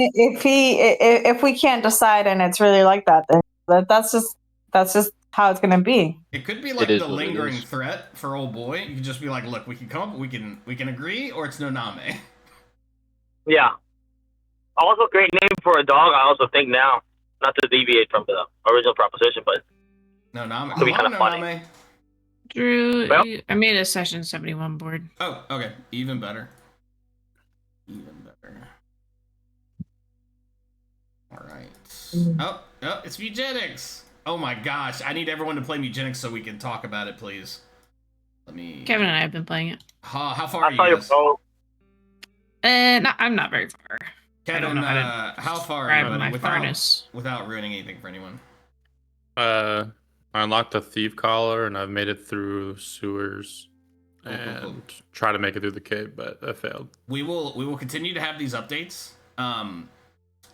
if we can't decide and it's really like that, then that's just how it's gonna be. It could be like the lingering threat for old boy. You could just be like, look, we can come up, we can agree, or it's no Name. Yeah. Also, great name for a dog. I also think now, not to deviate from the original proposition, but no Name. Could be kind of funny. Drew, well, I made a session 71 board. Oh, okay, even better. Even better. All right. Oh, it's Eugenics. Oh my gosh, I need everyone to play Eugenics so we can talk about it, please. Let me. Kevin and I have been playing it. How far are you guys? I'm not very far. Kevin, how far are you, buddy? Without ruining anything for anyone. I unlocked a thief collar and I've made it through sewers and try to make it through the cave, but I failed. We will continue to have these updates.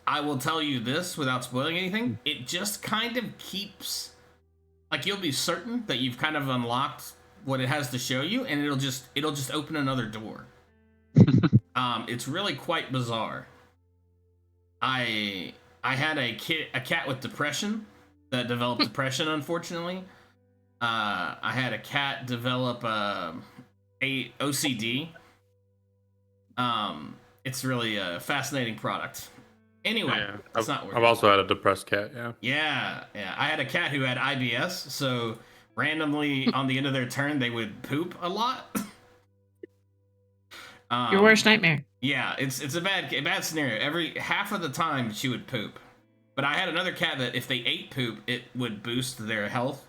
I will tell you this without spoiling anything. It just kind of keeps, like, you'll be certain that you've kind of unlocked what it has to show you, and it'll just open another door. It's really quite bizarre. I had a cat with depression that developed depression, unfortunately. I had a cat develop a OCD. It's really a fascinating product. Anyway, yeah, that's not weird. I've also had a depressed cat, yeah. Yeah. I had a cat who had IBS, so randomly on the end of their turn, they would poop a lot. Your worst nightmare. Yeah, it's a bad scenario. Every half of the time, she would poop. But I had another cat that if they ate poop, it would boost their health.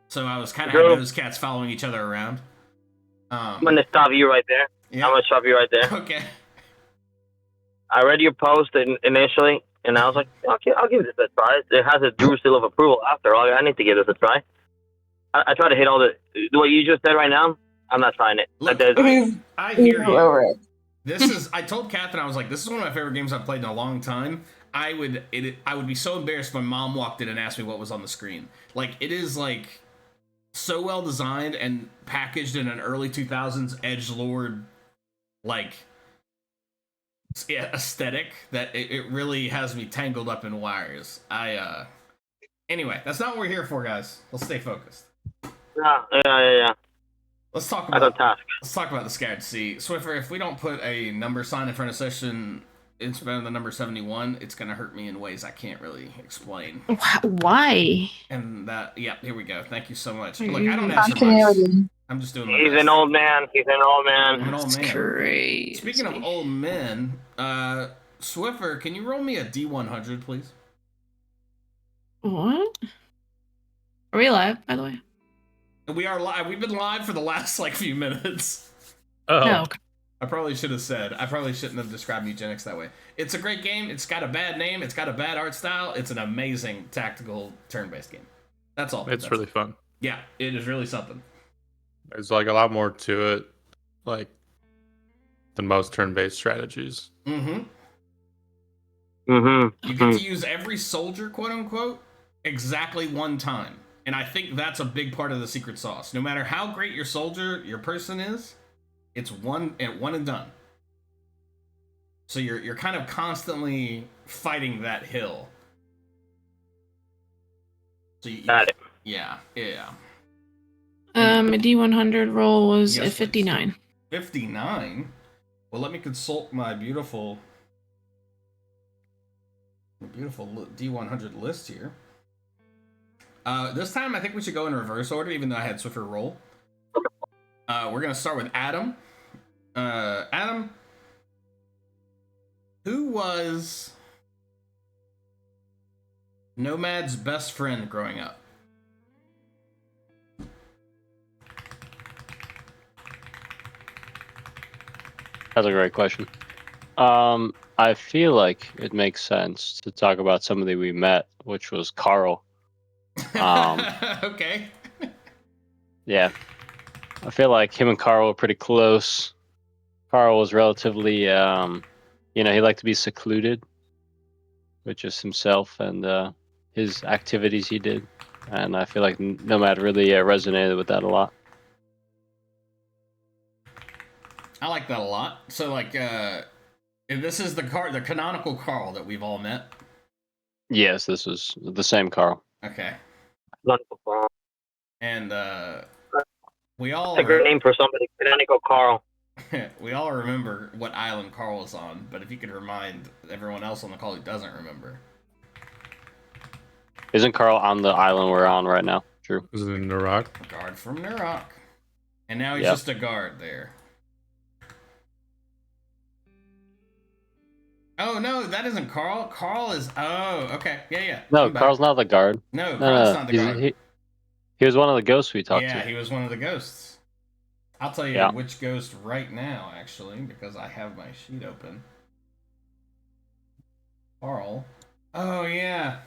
So I was kind of having those cats following each other around. I'm going to stop you right there. Yeah. I'm going to stop you right there. Okay. I read your post initially, and I was like, okay, I'll give this a try. It has a Drew seal of approval after all. I need to give this a try. I try to hit all what you just said right now. I'm not trying it. Look, I hear you. I told Catherine, I was like, this is one of my favorite games I've played in a long time. I would be so embarrassed if my mom walked in and asked me what was on the screen. Like, it is like so well designed and packaged in an early 2000s edgelord like aesthetic that it really has me tangled up in wires. Anyway, that's not what we're here for, guys. Let's stay focused. Yeah. Let's talk about the Scared Sea. Swiffer, if we don't put a number sign in front of session instead of the number 71, it's gonna hurt me in ways I can't really explain. Why? And here we go. Thank you so much. Look, I don't answer much. I'm just doing my best. An old man. He's an old man. I'm an old man. Crazy. Speaking of old men, Swiffer, can you roll me a D100, please? What? Are we live, by the way? We are live. We've been live for the last few minutes. Oh. No. I probably should have said. I probably shouldn't have described Eugenics that way. It's a great game. It's got a bad name. It's got a bad art style. It's an amazing tactical turn-based game. That's all. It's really fun. Yeah, it is really something. There's like a lot more to it, like than most turn-based strategies. You get to use every soldier, quote unquote, exactly one time. And I think that's a big part of the secret sauce. No matter how great your soldier, your person is, it's one and done. So you're kind of constantly fighting that hill. So got it. Yeah. A D100 roll was a 59. 59? Well, let me consult my beautiful D100 list here. This time I think we should go in reverse order, even though I had Swiffer roll. We're going to start with Adam. Adam, who was Nomad's best friend growing up? That's a great question. I feel like it makes sense to talk about somebody we met, which was Carl. Okay. Yeah. I feel like him and Carl were pretty close. Carl was relatively, he liked to be secluded with just himself and his activities he did. And I feel like Nomad really resonated with that a lot. I like that a lot. So, And this is the canonical Carl that we've all met. Yes, this is the same Carl. Okay. Canonical Carl. And we all That's a great name for somebody. Canonical Carl. we all remember what island Carl was on, but if you could remind everyone else on the call who doesn't remember. Isn't Carl on the island we're on right now? True. Is it in Nurrock? Guard from Nurrock. And now he's Yep. just a guard there. Oh, no, that isn't Carl. Carl is... Oh, okay. Yeah. No, I'm back. Carl's not the guard. No, Carl's not the he's- guard. He was one of the ghosts we talked Yeah, to. he was one of the ghosts. I'll tell you Yeah. which ghost right now, actually, because I have my sheet open. Carl. Oh, yeah.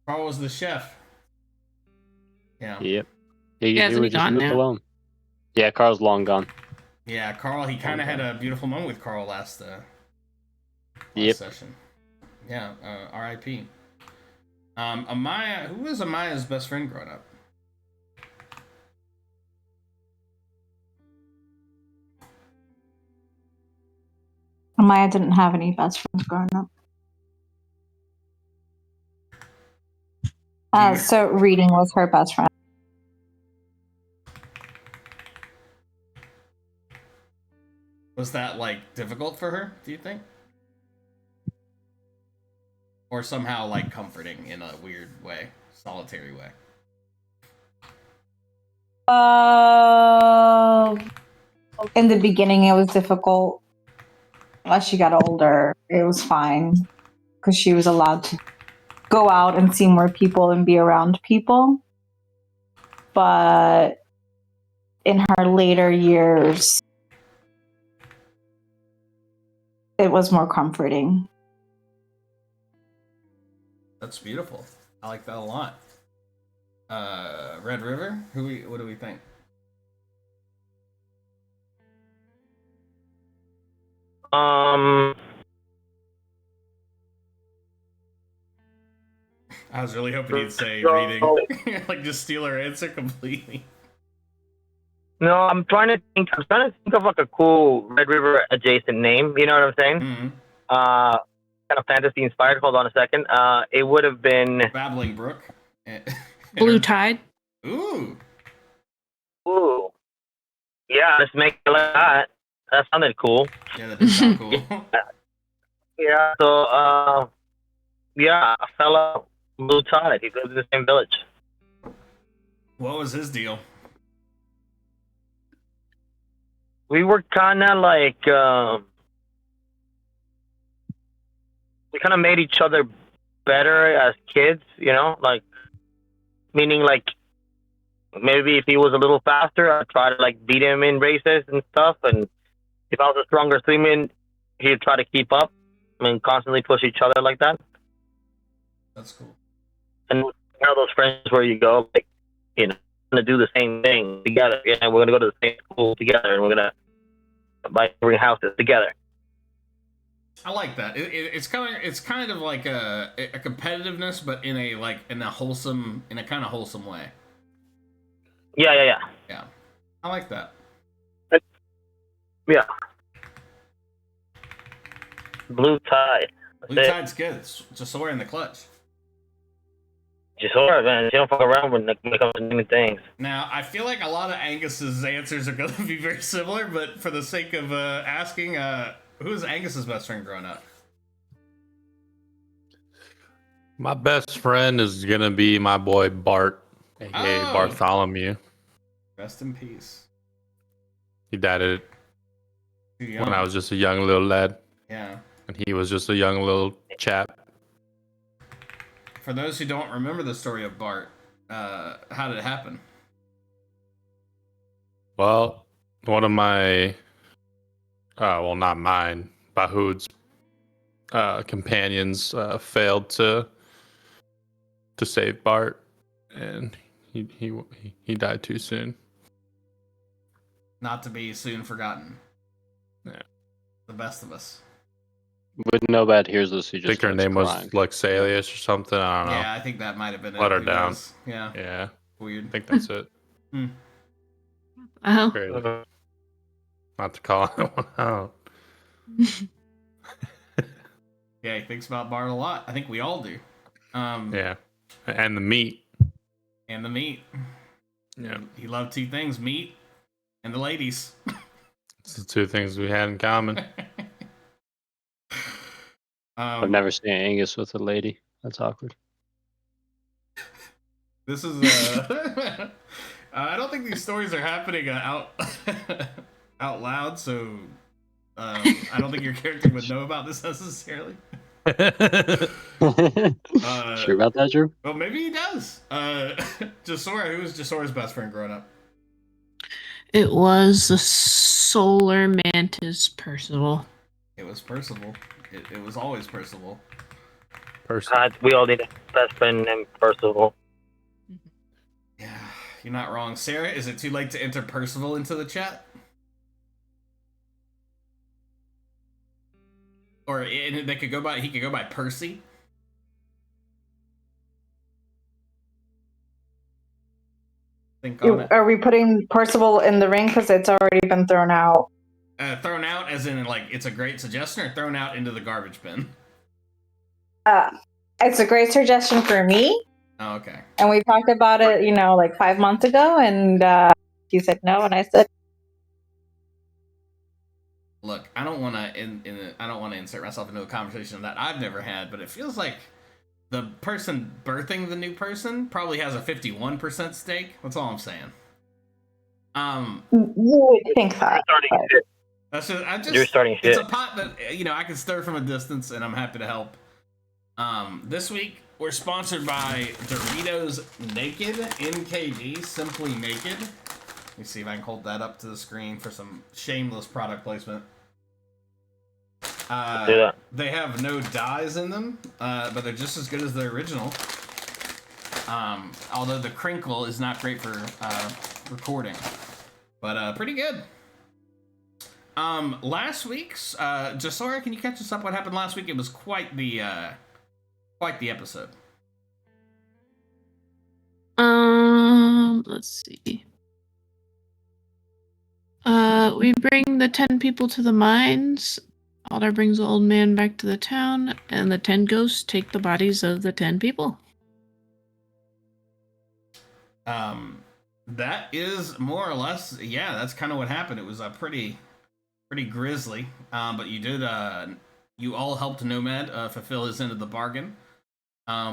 Carl was the chef. Yeah. Yep. Yeah, isn't he was just gone left now? alone. Yeah, Carl's long gone. Yeah, Carl, he kind of had a beautiful moment with Carl last Yep. session. Yeah, R.I.P. Amaya, who was Amaya's best friend growing up? Maya didn't have any best friends growing up. So reading was her best friend. Was that, like, difficult for her, do you think? Or somehow, like, comforting in a weird way, solitary way? In the beginning, it was difficult. As she got older, it was fine because she was allowed to go out and see more people and be around people. But in her later years, it was more comforting. That's beautiful. I like that a lot. Red River? What do we think? I was really hoping you'd say reading. Like, just steal her answer completely. No, I'm trying to think of like a cool Red River adjacent name. You know what I'm saying? Mm-hmm. Kind of fantasy inspired. Hold on a second. It would have been. Babbling Brook. Blue Tide. Ooh. Ooh. Yeah, let's make it like that. That sounded cool. Yeah, that did sound cool. Yeah. So, yeah, a fellow Blue Tide. He lives in the same village. What was his deal? We were kind of like, we kind of made each other better as kids, you know, like, meaning like, maybe if he was a little faster, I'd try to like beat him in races and stuff. And if I was a stronger swimmer, he'd try to keep up and constantly push each other like that. That's cool. And one of those friends where you go, like, you know, going to do the same thing together. Yeah, we're going to go to the same school together, and we're going to buy 3 houses together. I like that. It's kind of like a competitiveness, but in a kind of wholesome way. Yeah. Yeah, I like that. Yeah. Blue Tide. Blue Tide's good. It's just sore in the clutch. Just horror, man. You don't fuck around when it comes to many things. Now, I feel like a lot of Angus's answers are going to be very similar, but for the sake of asking, who's Angus's best friend growing up? My best friend is gonna be my boy Bart, aka Oh. Bartholomew. Rest in peace. He died Too young. when I was just a young little lad, Yeah. and he was just a young little chap. For those who don't remember the story of Bart, how did it happen? Well, one of my, well, not mine, Bahoud's companions failed to save Bart, and he died too soon. Not to be soon forgotten. Yeah. The best of us. When Nomad hears this, he I just think her starts name crying. was Luxalius or something. I don't know. Yeah, I think that might have been Let it. her Who down. knows? Yeah. Yeah, Weird. I think that's it. Oh. Crazy. Not to call anyone out. Yeah, he thinks about Bart a lot. I think we all do. Yeah, and the meat. And the meat. Yeah, He loved two things: meat and the ladies. it's the two things we had in common. I've never seen Angus with a lady. That's awkward. This is I don't think these stories are happening out out loud, so I don't think your character would know about this necessarily. Sure about that, Drew? Well, maybe he does. Jasora, who was Jasora's best friend growing up? It was the solar mantis Percival. It was Percival. It was always Percival. We all need a best friend named Percival. Yeah, you're not wrong. Sarah, is it too late to enter Percival into the chat? Or he could go by Percy. Think on it. Are we putting Percival in the ring because it's already been thrown out? Thrown out as in like it's a great suggestion, or thrown out into the garbage bin? It's a great suggestion for me. Oh, okay. And we talked about it, like 5 months ago, and he said no, and I said, "Look, I don't want to insert myself into a conversation that I've never had, but it feels like the person birthing the new person probably has a 51% stake. That's all I'm saying." you would think that. You're starting shit. It's a pot that I can stir from a distance, and I'm happy to help. This week we're sponsored by Doritos Naked NKD, Simply Naked. Let me see if I can hold that up to the screen for some shameless product placement. They have no dyes in them, but they're just as good as the original. Although the crinkle is not great for recording, but pretty good. Last week's Jasora, can you catch us up? What happened last week? It was quite the episode. Let's see. We bring the 10 people to the mines. Alder brings the old man back to the town, and the 10 ghosts take the bodies of the 10 people. That is more or less, yeah, that's kind of what happened. It was a pretty grisly, but you all helped Nomad fulfill his end of the bargain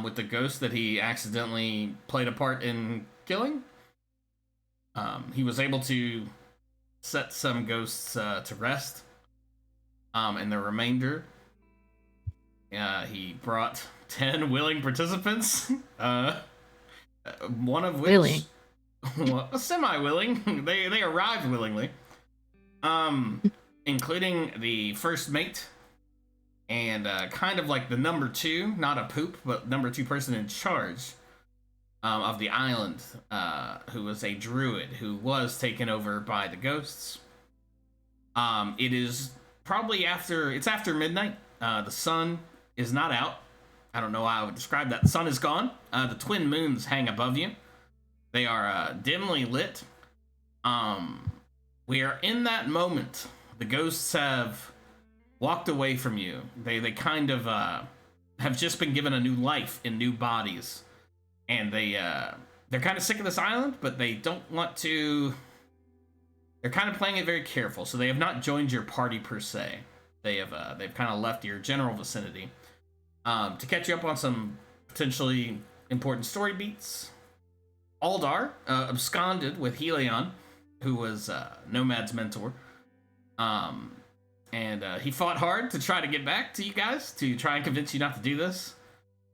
with the ghost that he accidentally played a part in killing. He was able to set some ghosts to rest, and the remainder, he brought 10 willing participants, one of which... Willing. Well, semi-willing. They arrived willingly. Including the first mate and kind of like the number 2, not a poop, but number 2 person in charge of the island, who was a druid who was taken over by the ghosts. It is probably after midnight. The sun is not out. I don't know how I would describe that. The sun is gone. The twin moons hang above you. They are dimly lit. We are in that moment. The ghosts have walked away from you. They kind of have just been given a new life in new bodies, and they're kind of sick of this island, but they don't want to. They're kind of playing it very careful, so they have not joined your party per se. They've kind of left your general vicinity to catch you up on some potentially important story beats. Aldar absconded with Helion, who was Nomad's mentor. And he fought hard to try to get back to you guys, to try and convince you not to do this.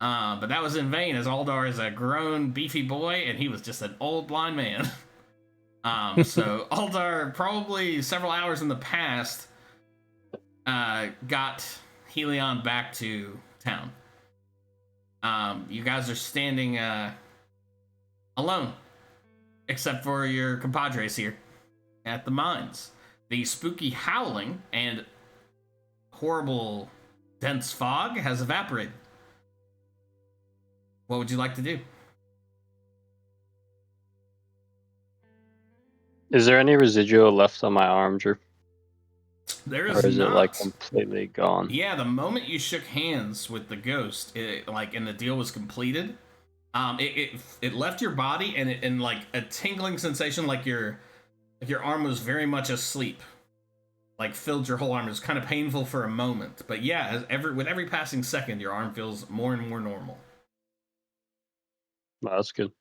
But that was in vain, as Aldar is a grown, beefy boy, and he was just an old blind man. So Aldar, probably several hours in the past, got Helion back to town. You guys are standing alone, except for your compadres here at the mines. The spooky howling and horrible dense fog has evaporated. What would you like to do? Is there any residual left on my arm, Drew? There or is is it not. like completely gone? Yeah, the moment you shook hands with the ghost, and the deal was completed, it left your body, and like a tingling sensation, like your arm was very much asleep, like filled your whole arm. It was kind of painful for a moment, but yeah, with every passing second, your arm feels more and more normal. Well, that's good.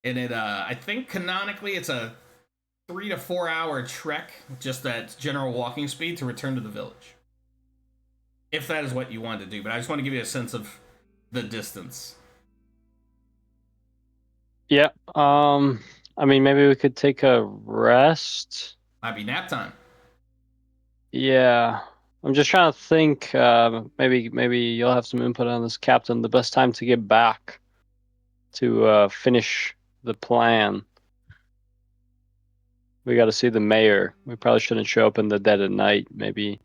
And I think canonically, it's a 3 to 4 hour trek, just at general walking speed, to return to the village. If that is what you want to do, but I just want to give you a sense of the distance. Yeah. I mean, maybe we could take a rest. Might be nap time. Yeah. I'm just trying to think. Maybe you'll have some input on this, Captain. The best time to get back to finish the plan. We got to see the mayor. We probably shouldn't show up in the dead of night. Maybe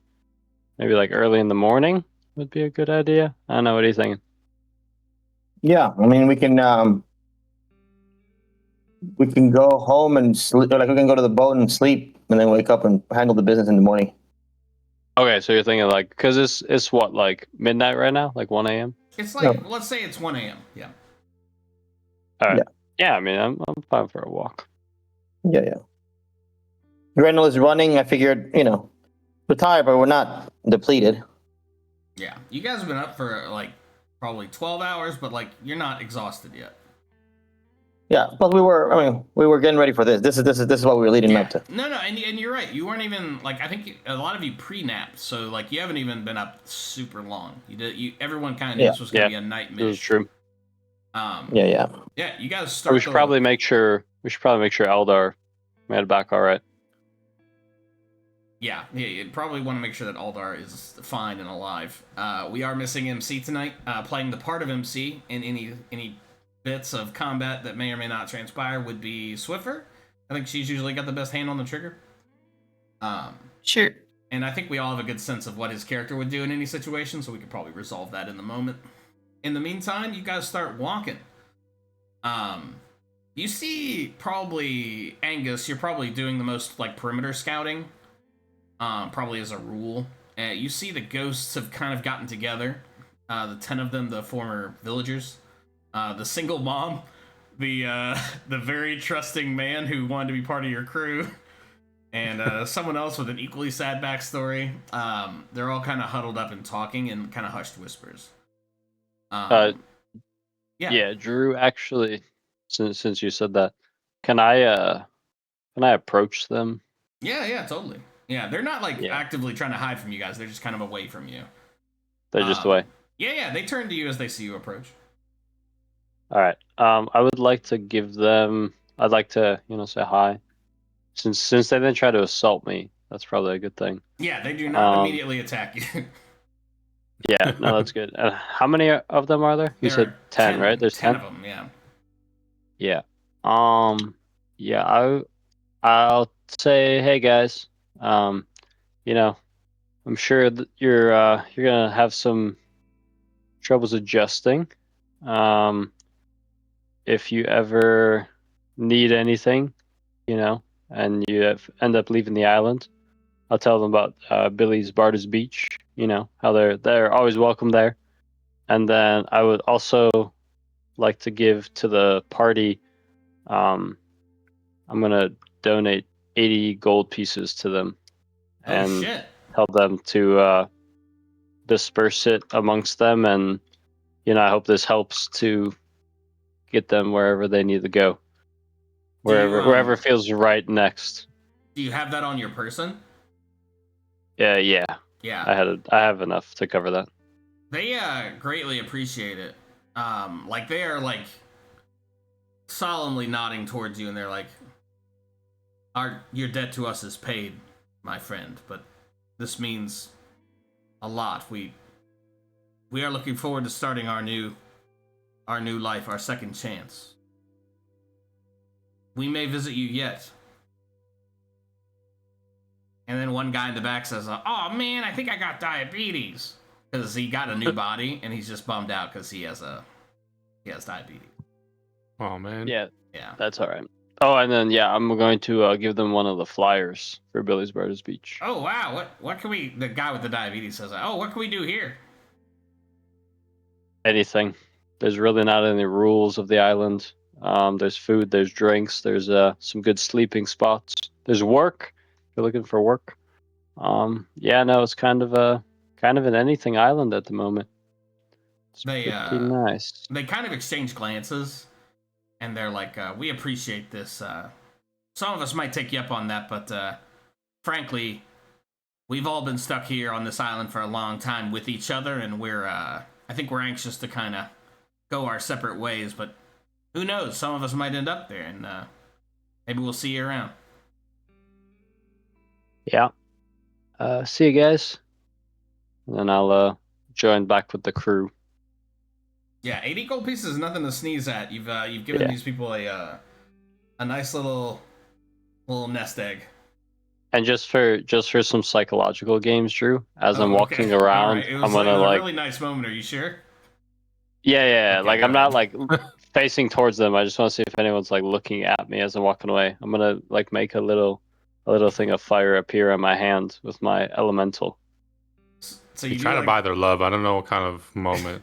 like early in the morning would be a good idea. I don't know. What are you thinking? Yeah, I mean, we can go home and sleep. Like we can go to the boat and sleep, and then wake up and handle the business in the morning. Okay, so you're thinking like, because it's what, like midnight right now, like 1 a.m. It's like, let's say it's 1 a.m. Yeah. All right. Yeah. Yeah, I mean, I'm fine for a walk. Yeah. Grendel is running. I figured, we're tired, but we're not depleted. Yeah. You guys have been up for like probably 12 hours, but like you're not exhausted yet. Yeah, but we were getting ready for this. This is what we were leading up to. No, and you're right. You weren't even like, I think a lot of you pre-napped, so like you haven't even been up super long. Everyone kind of knew this was gonna be a night mission. This is true. Yeah. Yeah, you guys start. We should probably make sure Eldar made it back all right. Yeah, you probably want to make sure that Aldar is fine and alive. We are missing MC tonight, playing the part of MC in any bits of combat that may or may not transpire would be Swiffer. I think she's usually got the best hand on the trigger. Sure. And I think we all have a good sense of what his character would do in any situation, so we could probably resolve that in the moment. In the meantime, you guys start walking. You see probably Angus, you're probably doing the most like perimeter scouting. Probably as a rule. You see the ghosts have kind of gotten together. The 10 of them, the former villagers. The single mom. The very trusting man who wanted to be part of your crew. And someone else with an equally sad backstory. They're all kind of huddled up and talking in kind of hushed whispers. Yeah, Drew, actually, since you said that, can I approach them? Yeah, totally. Yeah, they're not like actively trying to hide from you guys. They're just kind of away from you. They're just away. Yeah, they turn to you as they see you approach. All right. I would like to give them. I'd like to, say hi. Since they didn't try to assault me, that's probably a good thing. Yeah, they do not immediately attack you. Yeah, no, that's good. How many of them are there? You said 10, right? There's 10 of them. Yeah. Yeah. Yeah. I'll say, hey guys. I'm sure that you're gonna have some troubles adjusting. If you ever need anything, and you end up leaving the island, I'll tell them about Billy's Barter's Beach. How they're always welcome there. And then I would also like to give to the party. I'm gonna donate 80 gold pieces to them, and tell them to disperse it amongst them. And I hope this helps to get them wherever they need to go, wherever feels right next. Do you have that on your person? Yeah. Yeah. I have enough to cover that. They greatly appreciate it. They are like solemnly nodding towards you, and they're like, your debt to us is paid, my friend, but this means a lot. We are looking forward to starting our new life, our second chance. We may visit you yet. And then one guy in the back says, oh man, I think I got diabetes. Because he got a new body, and he's just bummed out because he has diabetes. Oh man. Yeah. That's all right. Oh, and then yeah, I'm going to give them one of the flyers for Billy's Brothers Beach. Oh wow, what can we? The guy with the diabetes says, "Oh, what can we do here?" Anything. There's really not any rules of the island. There's food, there's drinks, there's some good sleeping spots. There's work. If you're looking for work. Yeah, no, it's kind of an anything island at the moment. It's They pretty nice. they kind of exchange glances, and they're like, "We appreciate this. Some of us might take you up on that, but frankly, we've all been stuck here on this island for a long time with each other, and I think we're anxious to kind of go our separate ways, but who knows? Some of us might end up there, and maybe we'll see you around." Yeah. See you guys. And then I'll join back with the crew. Yeah, 80 gold pieces is nothing to sneeze at. You've given these people a nice little nest egg. And just for some psychological games, Drew, as I'm walking All around, right. I'm gonna it was like a really nice moment. Are you sure? yeah. Okay, Like go I'm not ahead. like facing towards them. I just want to see if anyone's like looking at me as I'm walking away. I'm gonna like make a little thing of fire appear on my hand with my elemental. So You try to buy their love. I don't know what kind of moment.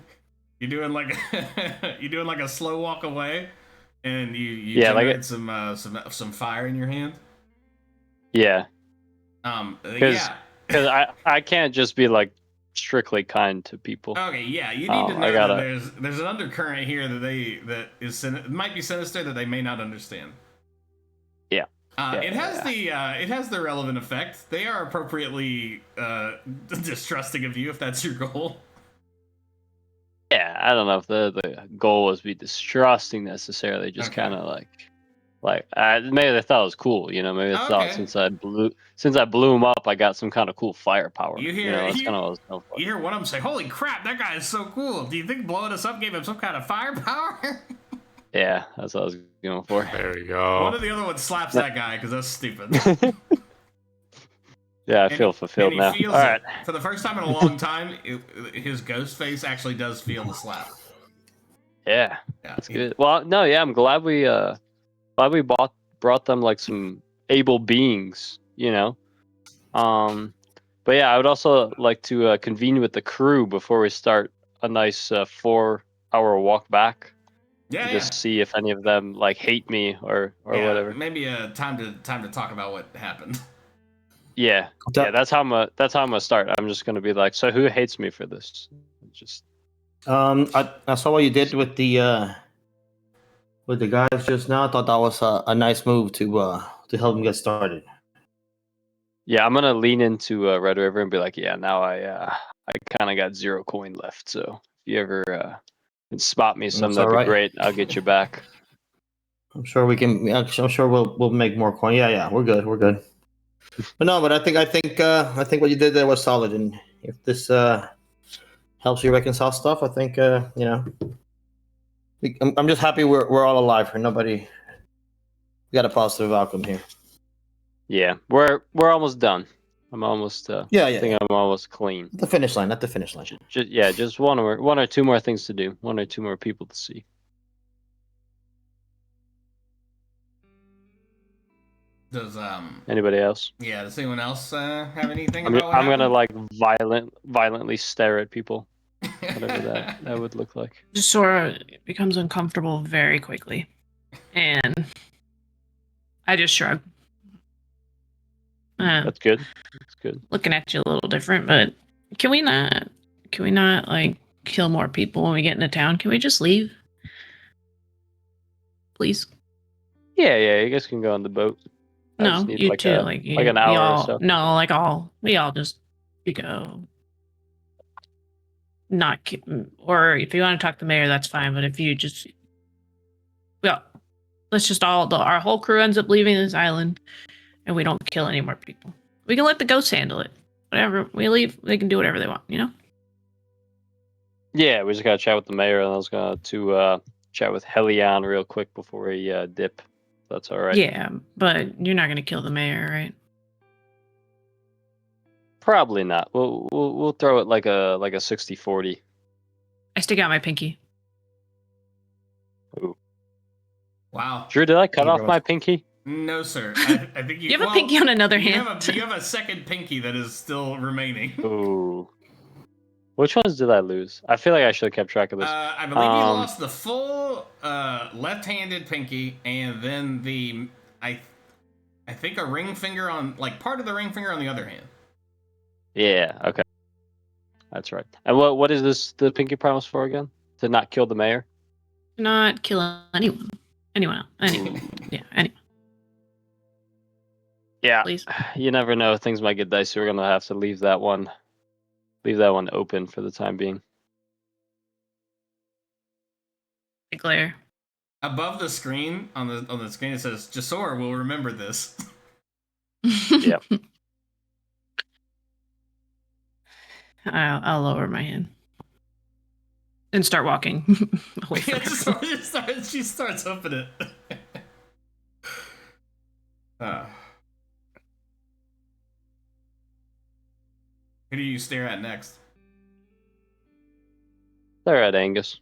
You're doing like a slow walk away, and you like generate some fire in your hand. Yeah. Yeah. Because I can't just be like strictly kind to people. Okay, yeah, you need to know gotta- that there's an undercurrent here that might be sinister that they may not understand. Yeah. It has the relevant effect. They are appropriately distrusting of you if that's your goal. Yeah, I don't know if the goal was to be distrusting necessarily, just Okay. kind of like maybe they thought it was cool, you know. Maybe they thought since I blew them up, I got some kind of cool firepower. You hear? That's kind of what I was going for. You hear one of them say, "Holy crap, that guy is so cool! Do you think blowing us up gave him some kind of firepower?" Yeah, that's what I was going for. There we go. One of the other ones slaps that guy because that's stupid. Yeah, I feel fulfilled and now. he feels All it. right. For the first time in a long time, his ghost face actually does feel the slap. Yeah, Yeah, that's good. Well, no, yeah, I'm glad we brought them like some able beings, you know. But yeah, I would also like to convene with the crew before we start a nice 4-hour walk back. Yeah, Just see if any of them like hate me or whatever. Maybe time to talk about what happened. Yeah, that's how I'm gonna start. I'm just gonna be like, so who hates me for this? Just I saw what you did with the guys just now. I thought that was a nice move to help them get started. yeah, I'm gonna lean into Red River and be like, yeah, now I kind of got 0 coin left. So if you ever can spot me some, That's that'd all be right. great. I'll get you back. I'm sure we can. I'm sure we'll make more coin. Yeah, we're good. But no, but I think what you did there was solid, and if this helps you reconcile stuff, I think you know. I'm just happy we're all alive here. Nobody. We got a positive outcome here. Yeah, we're almost done. I'm almost. I think I'm almost clean. At the finish line. Just one or two more things to do. 1 or 2 more people to see. Does Anybody else? Yeah, does anyone else have anything? I'm about what gonna happened? like violently stare at people, whatever that would look like. Sora becomes uncomfortable very quickly. And I just shrug. That's good. That's good. Looking at you a little different, but can we not like kill more people when we get into town? Can we just leave? Please? Yeah, you guys can go on the boat. I No, just need you like too. Like an hour or so. No, we all just go. Not, or if you want to talk to the mayor, that's fine. But if you just, well, let's just our whole crew ends up leaving this island, and we don't kill any more people. We can let the ghosts handle it. Whatever we leave, they can do whatever they want. You know. Yeah, we just gotta chat with the mayor, and I was gonna chat with Helion real quick before we dip. That's all right. Yeah, but you're not gonna kill the mayor, right? Probably not. We'll throw it like a 60-40. I stick out my pinky. Ooh. Wow. Drew, did I cut Thank you off very my much. pinky? No, sir. I think You have a pinky on another you hand. Have you have a second pinky that is still remaining. Ooh. Which ones did I lose? I feel like I should have kept track of this. I believe you lost the full left-handed pinky, and then I think a ring finger on, like, part of the ring finger on the other hand. Yeah, okay. That's right. And what is the pinky promise for again? To not kill the mayor? Not kill anyone. Anyone. Yeah, anyone. Yeah. Please. You never know. Things might get dicey. We're gonna have to leave that one open for the time being. Glare. Above the screen, on the screen, it says, Jasor will remember this. Yeah. I'll lower my hand and start walking away from her. She starts opening it. Who do you stare at next? They're at Angus.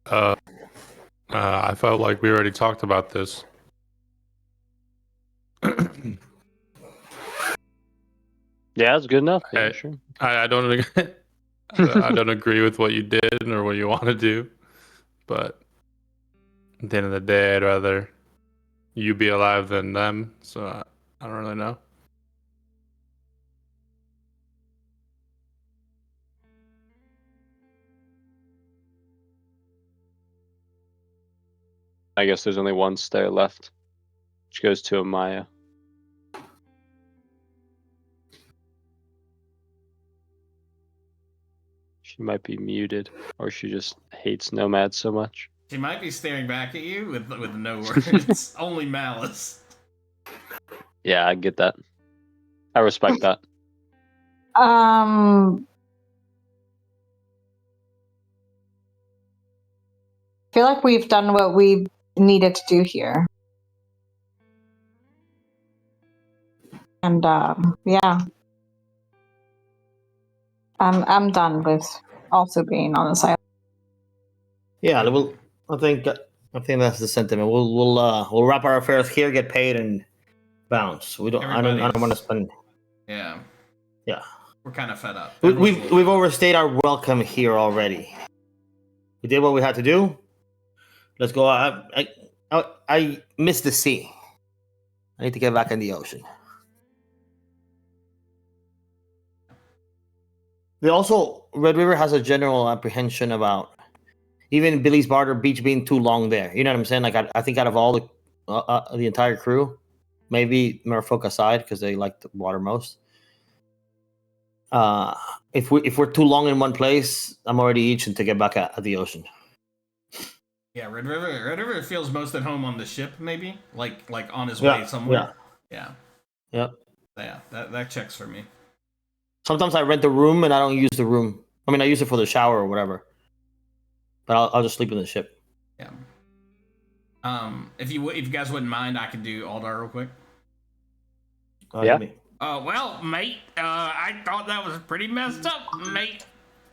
I felt like we already talked about this. Yeah, it's good enough. Yeah, Hey. sure. I don't I don't agree with what you did or what you want to do, but at the end of the day, I'd rather you be alive than them. So I don't really know. I guess there's only one stair left, which goes to Amaya. She might be muted, or she just hates Nomad so much. She might be staring back at you with no words, only malice. Yeah, I get that. I respect that. I feel like we've done what we needed to do here. And yeah. I'm done with also being on the side. Yeah, I think that's the sentiment. We'll wrap our affairs here, get paid, and bounce. I don't want to spend. Yeah. Yeah. We're kind of fed up. We've overstayed our welcome here already. We did what we had to do. Let's go. I miss the sea. I need to get back in the ocean. Red River has a general apprehension about even Billy's Barter Beach being too long there. You know what I'm saying? Like I think out of all the entire crew, maybe Merfolk aside because they like the water most. If we're too long in one place, I'm already itching to get back at the ocean. Yeah, Red River feels most at home on the ship, maybe, like on his way somewhere. Yeah. Yep. Yeah, that checks for me. Sometimes I rent a room and I don't use the room. I mean, I use it for the shower or whatever. But I'll just sleep in the ship. Yeah. If you guys wouldn't mind, I could do Aldar real quick. Yeah. Well, mate, I thought that was pretty messed up, mate.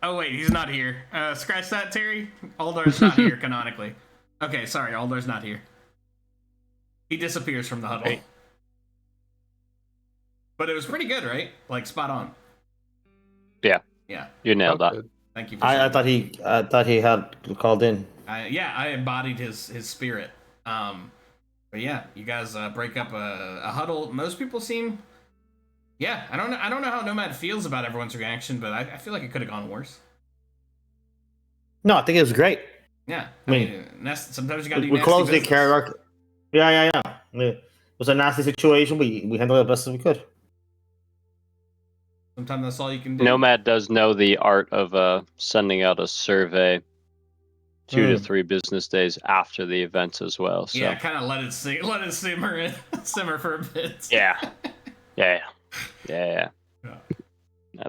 Oh wait, he's not here. Scratch that, Terry. Aldar's not here canonically. Okay, sorry, Aldar's not here. He disappears from the huddle. Hey. But it was pretty good, right? Like spot on. Yeah. Yeah. You nailed that. Thank you. For I thought he had called in. I embodied his spirit. But yeah, you guys break up a huddle. Most people seem. Yeah, I don't know how Nomad feels about everyone's reaction, but I feel like it could have gone worse. No, I think it was great. Yeah, I mean sometimes you gotta do we nasty closed the business. character. Yeah. It was a nasty situation. We handled it the best as we could. Sometimes that's all you can do. Nomad does know the art of sending out a survey 2 to 3 business days after the events as well. So. Yeah, kind of let it simmer for a bit. Yeah.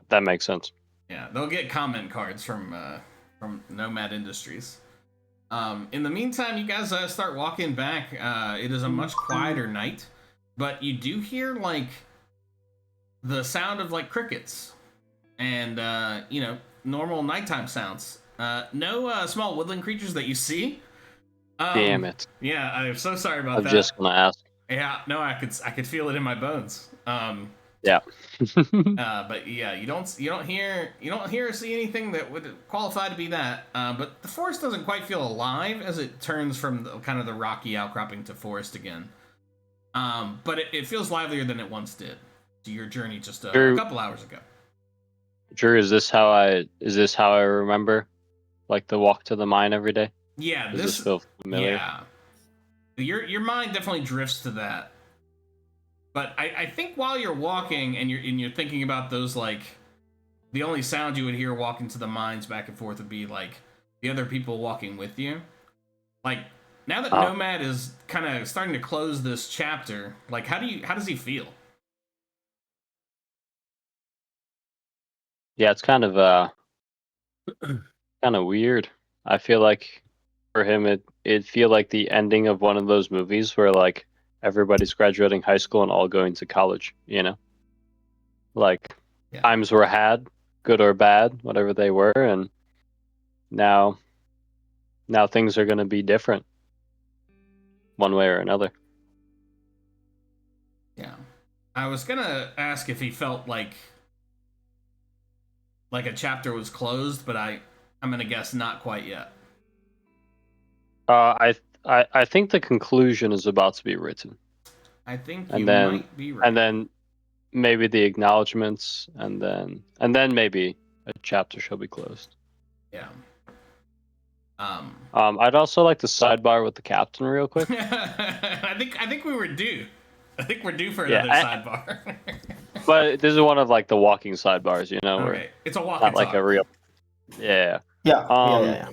That makes sense. Yeah, they'll get comment cards from Nomad Industries. In the meantime, you guys start walking back. It is a much quieter night, but you do hear like the sound of like crickets and normal nighttime sounds. No small woodland creatures that you see, Damn it. Yeah, I'm so sorry about I'm that. just gonna ask. Yeah, no, I could feel it in my bones. Yeah. But yeah, you don't hear or see anything that would qualify to be that. But the forest doesn't quite feel alive as it turns from kind of the rocky outcropping to forest again. But it feels livelier than it once did. To your journey just a couple hours ago. Drew, is this how I remember, like the walk to the mine every day? Yeah, Does this feel familiar? Yeah, your mind definitely drifts to that. But I think while you're walking and you're thinking about those, like, the only sound you would hear walking to the mines back and forth would be like the other people walking with you. Like, now that Nomad is kind of starting to close this chapter, like, how does he feel? Yeah, it's kind of weird. I feel like for him it feel like the ending of one of those movies where like everybody's graduating high school and all going to college, you know? Like times were had, good or bad, whatever they were, and now things are gonna be different one way or another. Yeah. I was gonna ask if he felt like a chapter was closed, but I'm gonna guess not quite yet. I think the conclusion is about to be written. I think might be right. And then maybe the acknowledgments, and then maybe a chapter shall be closed. Yeah. I'd also like to sidebar with the captain real quick. I think we were due. I think we're due for another sidebar. But this is one of like the walking sidebars, you know. Okay, it's a walk. Not like a real. Yeah. Yeah.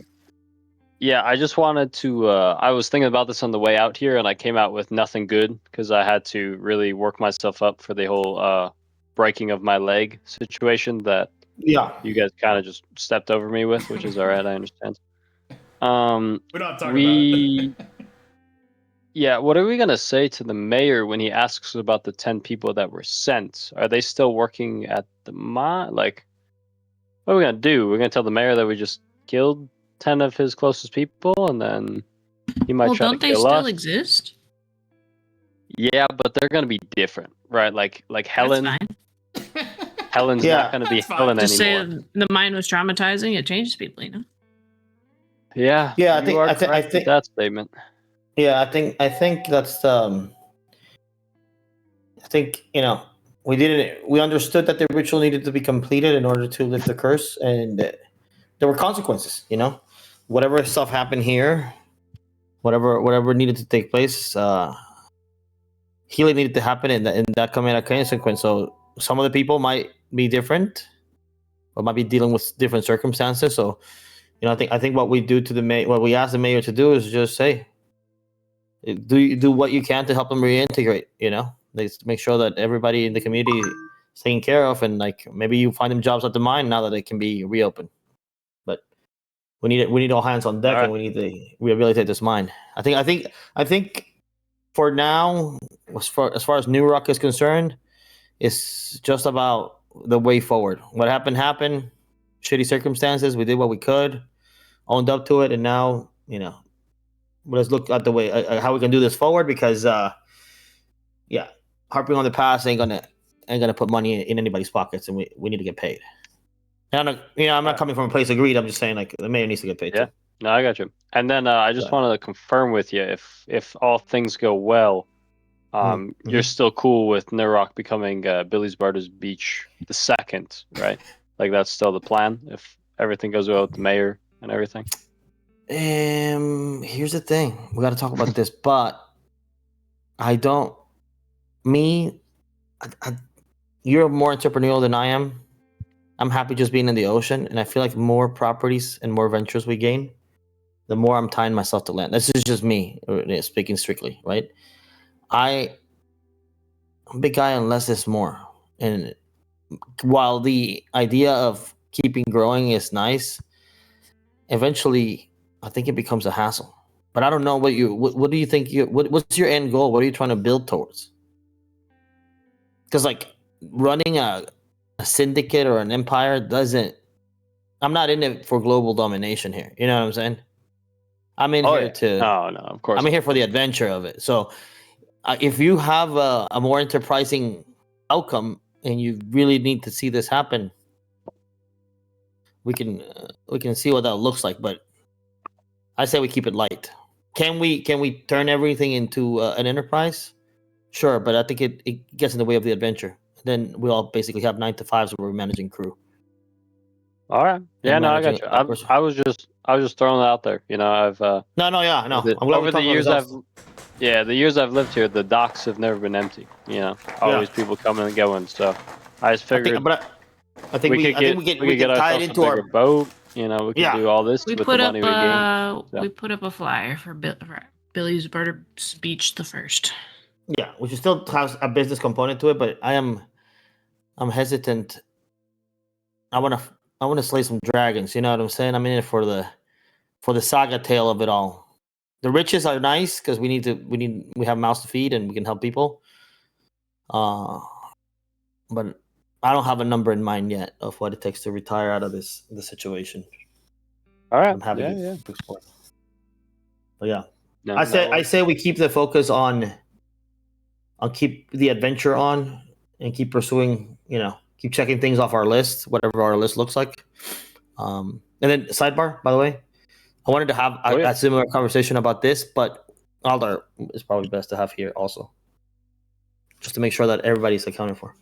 Yeah, I just wanted to. I was thinking about this on the way out here, and I came out with nothing good because I had to really work myself up for the whole breaking of my leg situation that you guys kind of just stepped over me with, which is all right. I understand. We're not talking about it. Yeah, what are we gonna say to the mayor when he asks about the 10 people that were sent? Are they still working at the mine? Like, what are we gonna do? We're gonna tell the mayor that we just killed 10 of his closest people, and then he might try to kill us. Don't they still exist? Yeah, but they're gonna be different, right? Like Helen. That's fine. Helen's not gonna be Helen Just anymore. say the mine was traumatizing. It changes people, you know. Yeah. Yeah, I think that statement. Yeah, I think that's I think, you know, we understood that the ritual needed to be completed in order to lift the curse, and there were consequences, you know. Whatever stuff happened here, whatever needed to take place, healing needed to happen, and that coming at a consequence. So some of the people might be different, or might be dealing with different circumstances. So, you know, I think what we do to what we ask the mayor to do is just say, do what you can to help them reintegrate. You know, make sure that everybody in the community is taken care of, and like maybe you find them jobs at the mine now that it can be reopened. But we need all hands on deck, and we need to rehabilitate this mine. I think for now, as far as Nurrock is concerned, it's just about the way forward. What happened happened. Shitty circumstances. We did what we could, owned up to it, and now, you know, let's look at the way how we can do this forward, because harping on the past ain't gonna put money in anybody's pockets, and we need to get paid. And I'm not coming from a place of greed. I'm just saying, like, the mayor needs to get paid too. No, I got you. And then I just wanted to confirm with you, if all things go well, you're still cool with Nurrock becoming Billy's Barter's Beach the second, right? Like, that's still the plan if everything goes well with the mayor and everything. Here's the thing. We got to talk about this, but you're more entrepreneurial than I am. I'm happy just being in the ocean, and I feel like more properties and more ventures we gain, the more I'm tying myself to land. This is just me speaking strictly, right? I'm a big guy on less is more. And while the idea of keeping growing is nice, eventually I think it becomes a hassle. But I don't know what do you think what's your end goal? What are you trying to build towards? Because like running a syndicate or an empire I'm not in it for global domination here. You know what I'm saying? I'm in here to. Oh no, of course. I'm here for the adventure of it. So, if you have a more enterprising outcome and you really need to see this happen, we can see what that looks like. But I say we keep it light. Can we turn everything into an enterprise? Sure, but I think it gets in the way of the adventure. Then we all basically have 9 to 5s where we're managing crew. All right. Yeah, And no, I got managing you. operation. I was just throwing it out there. You know, I've No. I'm glad over we the talked years about this. the years I've lived here, the docks have never been empty. You know, always people coming and going. So I just figured I think we can tie it into a our bigger boat. You know, we can do all this We with put the up money we gain. So. we put up a flyer for Billy's Barter speech the first. Yeah, we should still have a business component to it, but I'm hesitant. I want to slay some dragons. You know what I'm saying? I'm in it for the saga tale of it all. The riches are nice because we have mouths to feed and we can help people. But I don't have a number in mind yet of what it takes to retire out of the situation. All right. I'm happy Yeah. to explore. But yeah, No, I say we keep the focus on. I'll keep the adventure on and keep pursuing. Keep checking things off our list, whatever our list looks like. And then sidebar, by the way, I wanted to have a similar conversation about this, but Aldar is probably best to have here also, just to make sure that everybody's accounted for.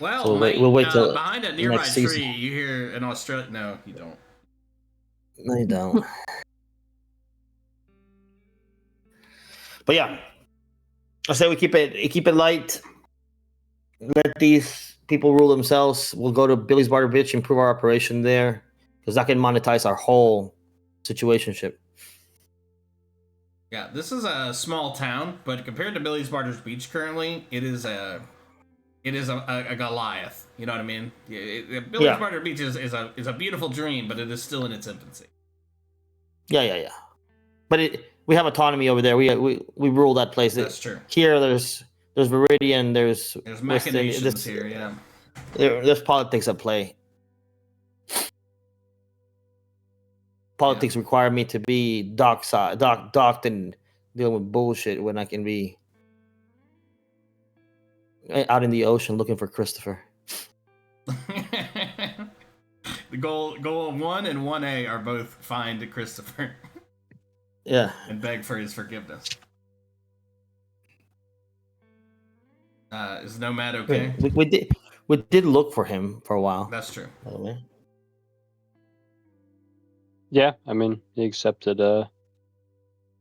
Well, so we'll wait till behind a nearby tree, you hear an Australian. No, you don't. No, you don't. But yeah, I say we keep it light. Let these people rule themselves. We'll go to Billy's Barter Beach, improve our operation there, because that can monetize our whole situationship. Yeah, this is a small town, but compared to Billy's Barter's Beach currently, it is a Goliath. You know what I mean? Billy's Barter Beach is a beautiful dream, but it is still in its infancy. Yeah. But we have autonomy over there. We rule that place. That's true. Here, there's Viridian. There's machinations here. Yeah. There's politics at play. Politics require me to be docked and dealing with bullshit when I can be out in the ocean looking for Christopher. The goal of 1 and 1A are both find Christopher. Yeah. And beg for his forgiveness. Is Nomad okay? We did look for him for a while. That's true. By the way. Yeah, I mean, he accepted.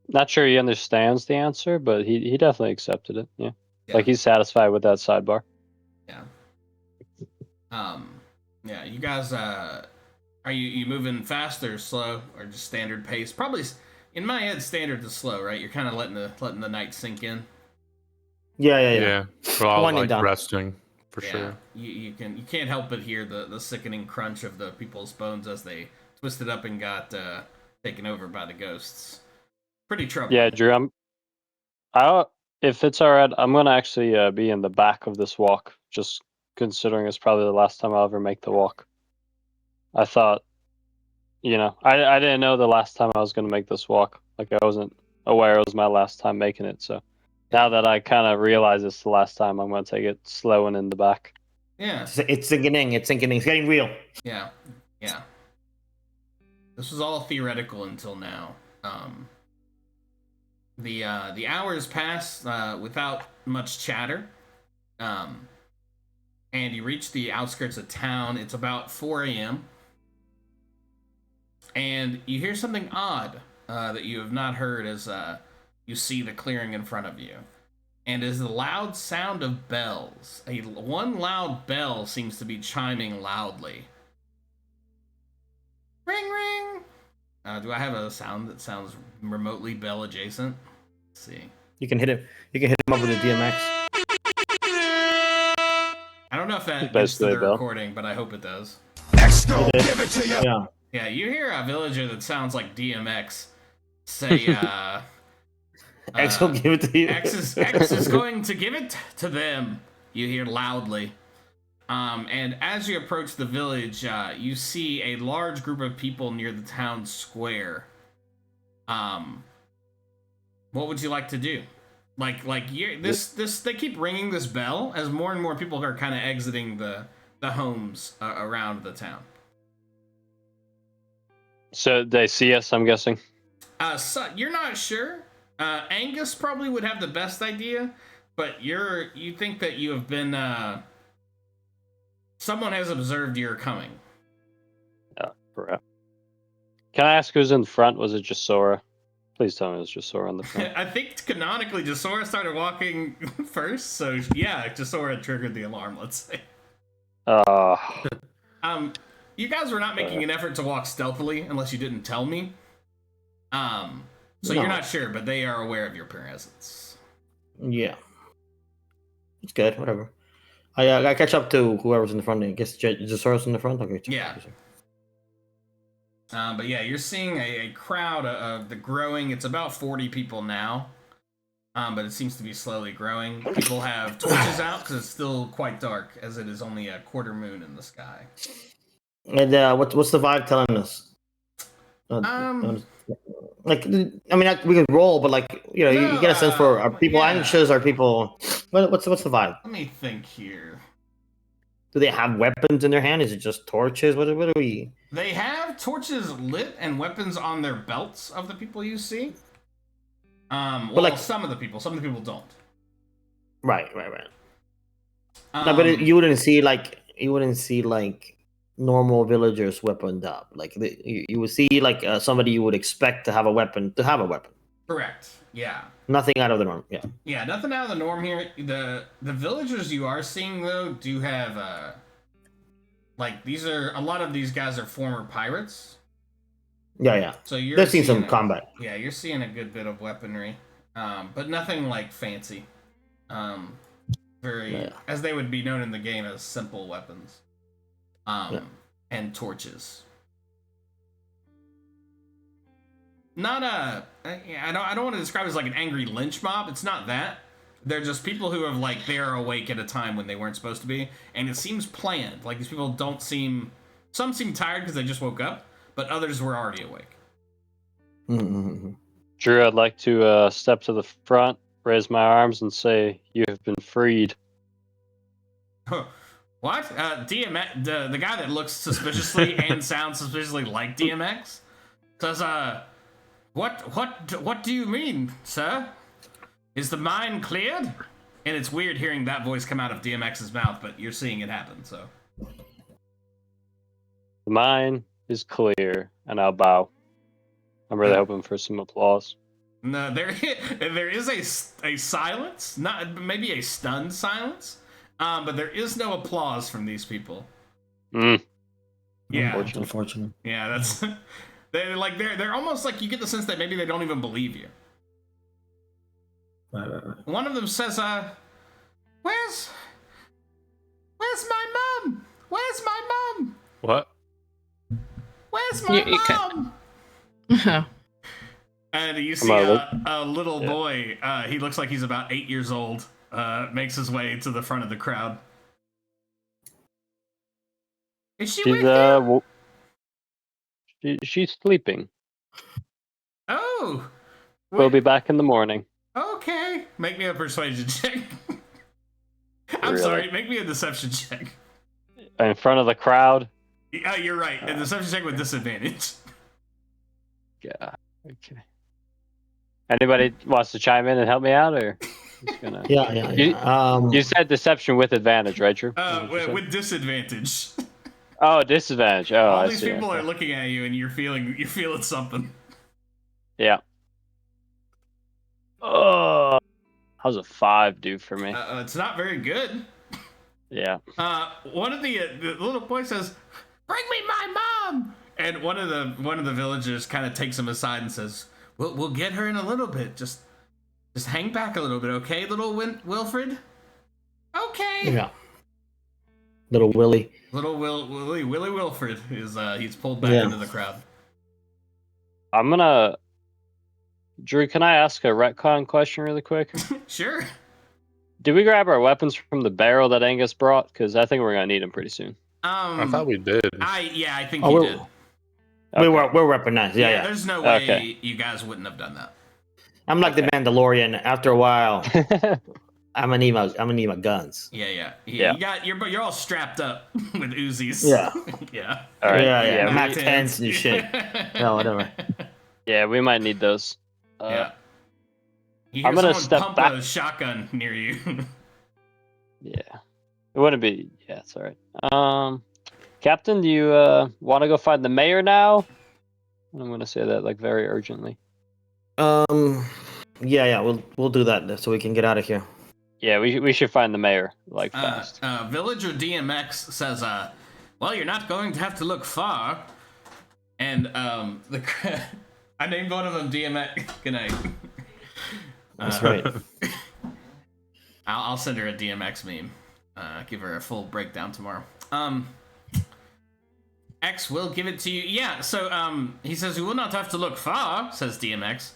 Not sure he understands the answer, but he definitely accepted it. Yeah. Like he's satisfied with that sidebar. Yeah. Yeah. You guys, are you moving fast or slow or just standard pace? Probably. In my head, standard to slow, right? You're kind of letting the night sink in. Yeah. We're all resting for sure. You can't help but hear the sickening crunch of the people's bones as they twisted up and got taken over by the ghosts. Pretty troubling. Yeah, Drew. If it's all right, I'm gonna actually be in the back of this walk, just considering it's probably the last time I'll ever make the walk. I thought. I didn't know the last time I was going to make this walk. Like, I wasn't aware it was my last time making it. So now that I kind of realize it's the last time, I'm going to take it slow and in the back. Yeah. It's sinking in. It's getting real. Yeah. This was all theoretical until now. The hours pass without much chatter. And you reach the outskirts of town. It's about 4 a.m. And you hear something odd that you have not heard as you see the clearing in front of you. And is the loud sound of bells. One loud bell seems to be chiming loudly. Ring, ring! Do I have a sound that sounds remotely bell adjacent? Let's see. You can hit him up with a DMX. I don't know if that gets to the recording, but I hope it does. X gon' give it to you. Yeah, you hear a villager that sounds like DMX say, X will give it to you. X is going to give it to them, you hear loudly. And as you approach the village, you see a large group of people near the town square. What would you like to do? They keep ringing this bell as more and more people are kind of exiting the homes around the town. So they see us, I'm guessing. So you're not sure. Angus probably would have the best idea, but you think that you have been. Someone has observed your coming. Correct. Can I ask who's in front? Was it just Sora? Please tell me it was just Sora on the front. I think canonically, Jasora started walking first, so yeah, Jasora triggered the alarm. Let's say. You guys were not making an effort to walk stealthily unless you didn't tell me. So you're not sure, but they are aware of your presence. Yeah. It's good, whatever. I catch up to whoever's in the front. I guess Jasaurus in the front? Okay. Yeah. But yeah, you're seeing a crowd of the growing. It's about 40 people now. But it seems to be slowly growing. People have torches out because it's still quite dark, as it is only a quarter moon in the sky. And what's the vibe telling us? Like, I mean, we could roll, but like, you know, you get a sense for, are people anxious? Are people? What's the vibe? Let me think here. Do they have weapons in their hand? Is it just torches? What are we? They have torches lit and weapons on their belts of the people you see. Well, some of the people don't. Right. No, but you wouldn't see like normal villagers weaponed up. Like you would see like somebody you would expect to have a weapon. Correct. Yeah. Nothing out of the norm. Yeah. Yeah, nothing out of the norm here. The villagers you are seeing though do have a lot of these guys are former pirates. Yeah. So they've seen some combat. Yeah, you're seeing a good bit of weaponry, but nothing like fancy. As they would be known in the game as simple weapons. And torches. Not I don't want to describe it as like an angry lynch mob. It's not that. They're just people who have they are awake at a time when they weren't supposed to be, and it seems planned. Like these people some seem tired because they just woke up, but others were already awake. Mm-hmm. Drew, I'd like to step to the front, raise my arms, and say, "You have been freed." What? DMX, the guy that looks suspiciously and sounds suspiciously like DMX, says, what do you mean, sir? Is the mine cleared? And it's weird hearing that voice come out of DMX's mouth, but you're seeing it happen, so. The mine is clear, and I'll bow. I'm really hoping for some applause. No, there is a silence, not maybe a stunned silence, but there is no applause from these people. Yeah, Unfortunate. Yeah, that's they're almost like you get the sense that maybe they don't even believe you. Right. One of them says, where's my mom? Where's my mom? What? Where's my mom? And you see a little boy, he looks like he's about 8 years old, makes his way to the front of the crowd. Is she with you? She's sleeping. Oh! We'll be back in the morning. Okay. Make me a persuasion check. I'm Really? sorry, make me a deception check. In front of the crowd? Yeah, you're right. A deception check with disadvantage. Yeah. Okay. Anybody wants to chime in and help me out, or? Gonna... Yeah. You said deception with advantage, right, Drew? With disadvantage. Oh, disadvantage. Oh, All these people are looking at you, and you're feeling something. Yeah. Oh, how's a 5 do for me? It's not very good. Yeah. One of the little boy says, "Bring me my mom!" And one of the villagers kind of takes him aside and says, "We'll get her in a little bit. Just hang back a little bit, okay, little Wilfred? Okay." Yeah. Little Willie. Little Willie Wilfred is he's pulled back into the crowd. I'm gonna. Drew, can I ask a retcon question really quick? Sure. Did we grab our weapons from the barrel that Angus brought? Because I think we're gonna need them pretty soon. I thought we did. I think Oh, you we're- did. We're weaponized. Yeah. There's no way Okay. you guys wouldn't have done that. I'm like the Mandalorian. After a while, I'm gonna need my guns. Yeah. Yeah. You're all strapped up with Uzis. Yeah. yeah. All right. Yeah. we- Mac 10s and shit. No, whatever. Yeah, we might need those. Yeah. You hear I'm gonna someone step pump back. a shotgun near you. Yeah. It wouldn't be. Yeah, it's all right. Captain, do you want to go find the mayor now? I'm gonna say that like very urgently. Yeah. We'll do that so we can get out of here. Yeah, we should find the mayor like fast. Villager DMX says, well, you're not going to have to look far. And I named one of them DMX. Good night. That's right. I'll send her a DMX meme. Give her a full breakdown tomorrow. X will give it to you. Yeah, so he says we will not have to look far, says DMX.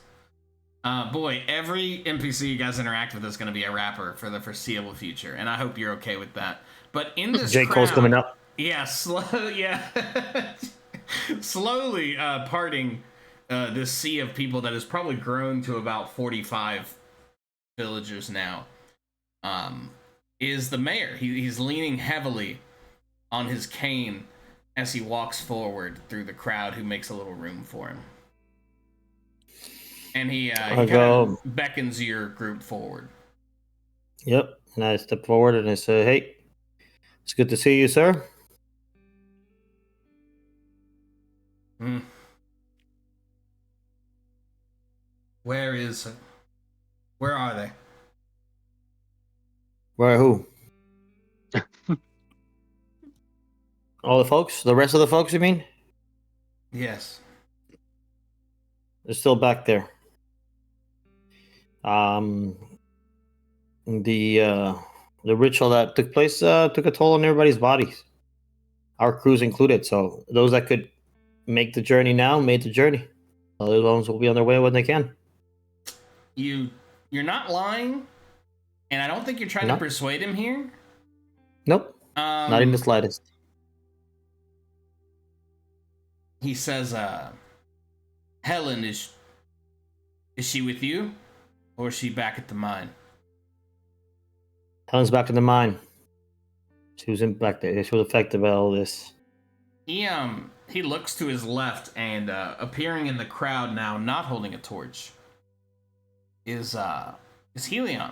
Boy, every NPC you guys interact with is going to be a rapper for the foreseeable future, and I hope you're okay with that. But in this J. Cole's crowd, coming up. yeah, slowly parting this sea of people that has probably grown to about 45 villagers now, is the mayor. He's leaning heavily on his cane as he walks forward through the crowd, who makes a little room for him. And he kind of beckons your group forward. Yep. And I step forward and I say, "Hey, it's good to see you, sir." Where are they? Where who? All the folks? The rest of the folks, you mean? Yes. They're still back there. The ritual that took place took a toll on everybody's bodies, our crews included. So those that could make the journey now made the journey. Those ones will be on their way when they can. You're not lying, and I don't think you're trying No. to persuade him here. Nope, not in the slightest. He says, Helen, is she with you? Or is she back at the mine? Helen's back in the mine. She was impacted. She was affected by all this. He looks to his left, and appearing in the crowd now, not holding a torch, is Helion.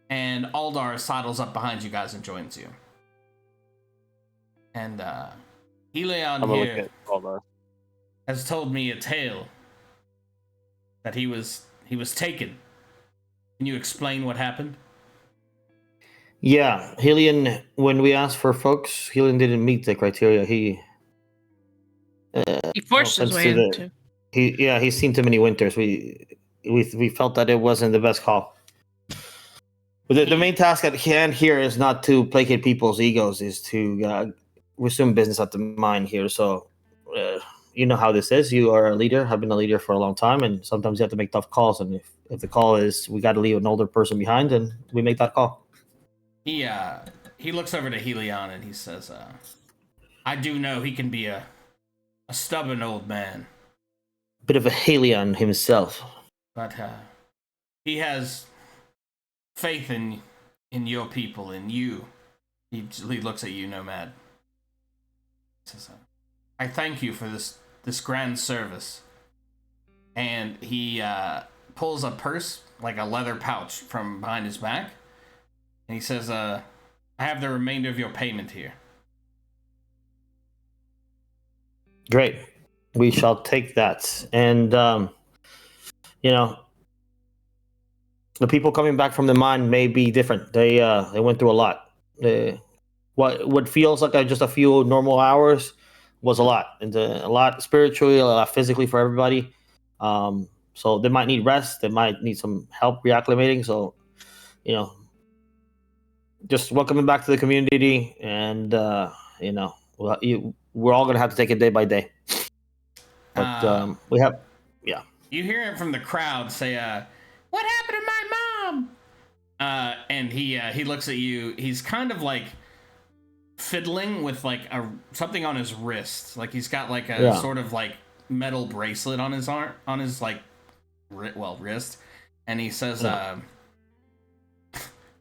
And Aldar sidles up behind you guys and joins you. And Helion I'm gonna look here at Aldar. has told me a tale that he was taken. Can you explain what happened? Yeah, Helion. When we asked for folks, Helion didn't meet the criteria. He forced his way into. He's seen too many winters. We felt that it wasn't the best call. But the main task at hand here is not to placate people's egos, is to resume business at the mine here. So you know how this is. You are a leader, have been a leader for a long time, and sometimes you have to make tough calls. And if the call is we got to leave an older person behind, then we make that call. He looks over to Helion and he says, I do know he can be a stubborn old man. Bit of a Helion himself. But he has faith in your people, in you. He looks at you, Nomad. He says, I thank you for this grand service. And he pulls a purse, like a leather pouch, from behind his back. And he says, I have the remainder of your payment here. Great. We shall take that. And, you know, the people coming back from the mine may be different. They went through a lot. What feels like just a few normal hours was a lot. And a lot spiritually, a lot physically for everybody. So they might need rest. They might need some help reacclimating. So, you know, just welcoming back to the community, and you know, we're all gonna have to take it day by day. But we have, yeah. You hear it from the crowd say, "What happened to my And he looks at you. He's kind of like fiddling with like something on his wrist. Like he's got like a sort of like metal bracelet on his arm, on his like wrist. And he says,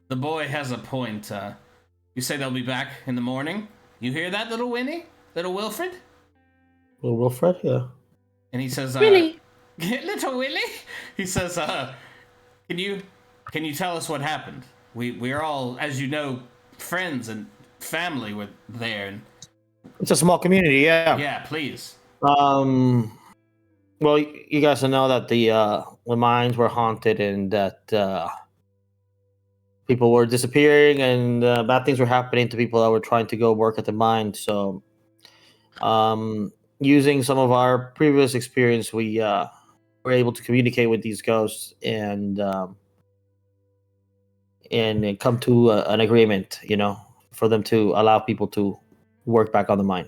the boy has a point. You say they'll be back in the morning. You hear that, little Winnie? Little Wilfred? Little Wilfred, yeah. And he says, Willie. Little Willie? He says, can you tell us what happened? We're all, as you know, friends and family were there. And It's a small community, yeah. yeah, please. Well, you guys know that the mines were haunted and that people were disappearing and bad things were happening to people that were trying to go work at the mine. So, using some of our previous experience, we were able to communicate with these ghosts and come to an agreement, for them to allow people to work back on the mine.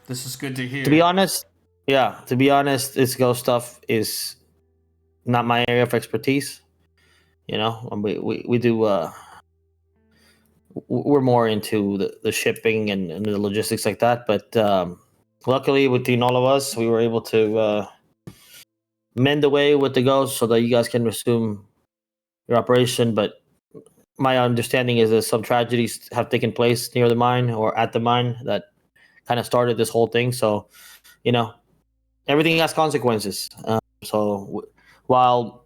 This is good to hear. To be honest, this ghost stuff is not my area of expertise. We do. We're more into the shipping and the logistics like that. But luckily, between all of us, we were able to mend away with the ghosts so that you guys can resume your operation. But my understanding is that some tragedies have taken place near the mine or at the mine that kind of started this whole thing. So, everything has consequences. While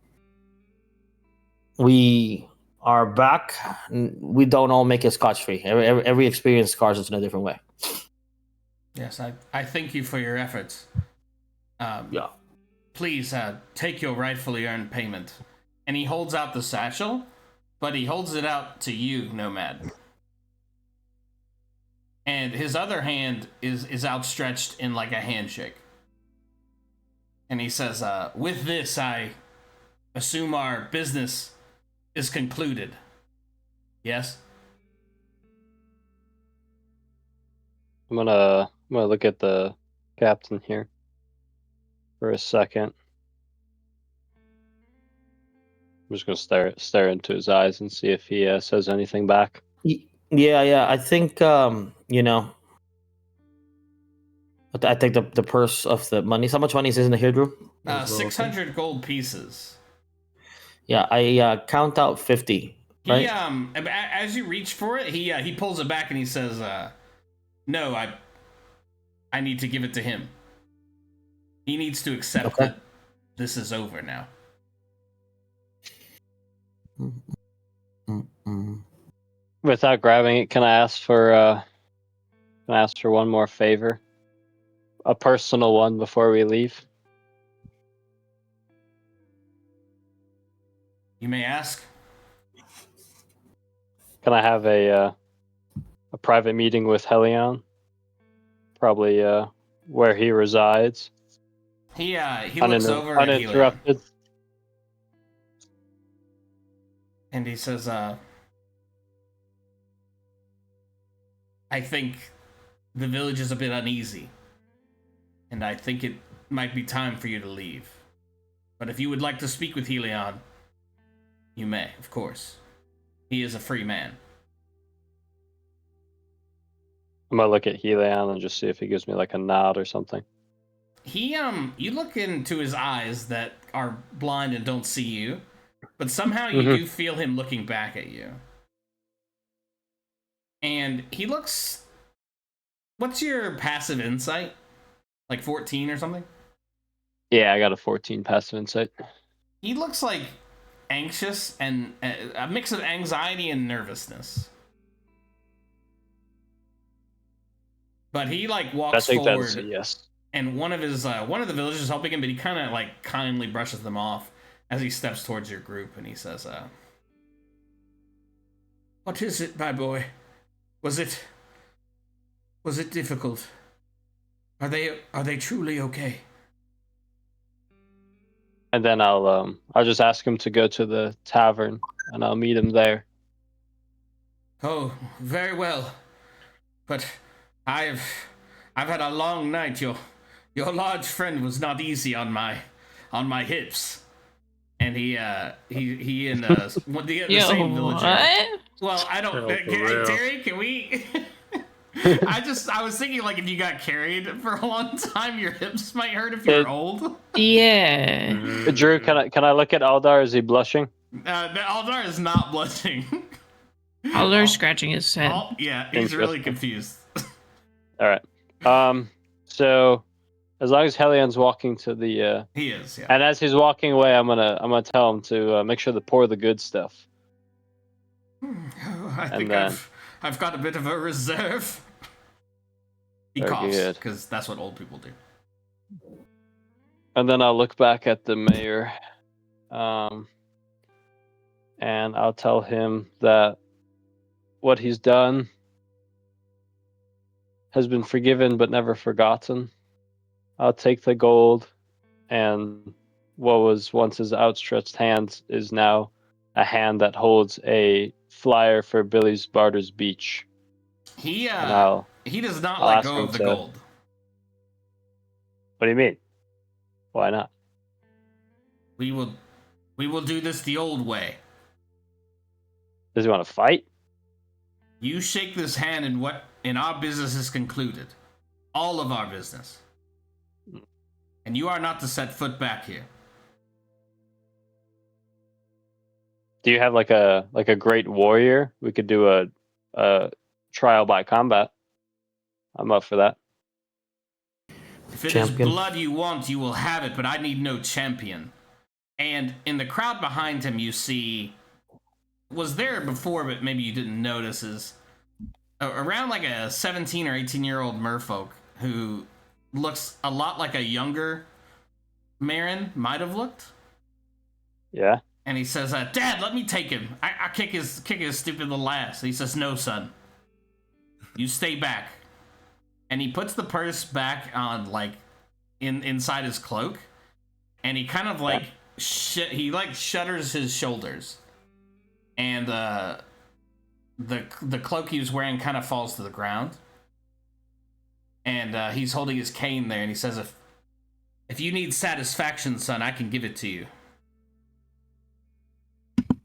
we are back, we don't all make it scotch-free. Every experience scars us in a different way. Yes, I thank you for your efforts. Yeah. Please take your rightfully earned payment. And he holds out the satchel, but he holds it out to you, Nomad. And his other hand is outstretched in like a handshake. And he says, with this, I assume our business is concluded. Yes? I'm gonna look at the captain here for a second. I'm just gonna stare into his eyes and see if he says anything back. Yeah. I think I think the purse of the money. How much money is in the here, Drew? 600 gold pieces. Yeah, I count out 50. Right? He as you reach for it, he pulls it back and he says, "No, I need to give it to him. He needs to accept that this is over now." Without grabbing it, can I ask for one more favor? A personal one before we leave. You may ask. Can I have a private meeting with Helion? Probably where he resides. He looks over at Helion, uninterrupted. and he says, I think the village is a bit uneasy, and I think it might be time for you to leave. But if you would like to speak with Helion, you may, of course. He is a free man. I'm gonna look at Helion and just see if he gives me like a nod or something. He you look into his eyes that are blind and don't see you, but somehow you do feel him looking back at you. And he looks... What's your passive insight? Like 14 or something? Yeah, I got a 14 passive insight. He looks like anxious and a mix of anxiety and nervousness. But he like walks forward, that's a yes. and one of the villagers is helping him, but he kind of like kindly brushes them off as he steps towards your group, and he says, "What is it, my boy? Was it difficult? Are they truly okay?" And then I'll just ask him to go to the tavern, and I'll meet him there. Oh, very well. But I've had a long night. Your large friend was not easy on my hips. and he and the Yo, same villager. what? Well, I don't. Oh, for real. Terry, can we? I was thinking like if you got carried for a long time, your hips might hurt if you're old. Yeah. Drew, can I look at Aldar? Is he blushing? Aldar is not blushing. Alder's scratching his head. Yeah, he's really Interesting. confused. All right. So as long as Helion's walking to the He is, yeah. and as he's walking away, I'm gonna tell him to make sure to pour the good stuff. I think then- I've got a bit of a reserve. He Very coughs good. because that's what old people do. And then I'll look back at the mayor, and I'll tell him that what he's done has been forgiven but never forgotten. I'll take the gold, and what was once his outstretched hand is now a hand that holds a flyer for Billy's Barter's Beach. He And I'll, he does not I'll let ask go him of the to- gold. what do you mean? Why not? We will do this the old way. Does he want to fight? You shake this hand and what in our business is concluded. All of our business. And you are not to set foot back here. Do you have like a great warrior? We could do a trial by combat. I'm up for that. If it Champion. is blood you want, you will have it, but I need no champion. And in the crowd behind him, you see, was there before, but maybe you didn't notice, is around like a 17 or 18-year-old merfolk who looks a lot like a younger Marin might have looked. Yeah. And he says, Dad, let me take him. I kick his stupid little ass. He says, no, son. You stay back. And he puts the purse back on, like, inside his cloak. And he kind of, like, he shudders his shoulders. And the cloak he was wearing kind of falls to the ground. And he's holding his cane there. And he says, if you need satisfaction, son, I can give it to you.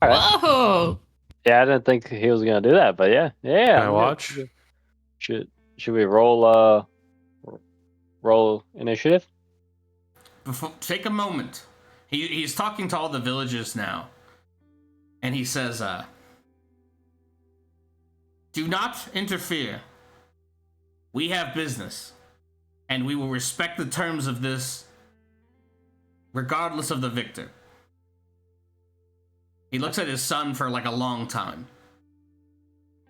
All right. Whoa! Yeah, I didn't think he was gonna do that, but yeah. Can I I'm watch? good. Should we roll initiative? Take a moment. He's talking to all the villagers now. And he says, do not interfere. We have business. And we will respect the terms of this, regardless of the victor. He looks at his son for like a long time.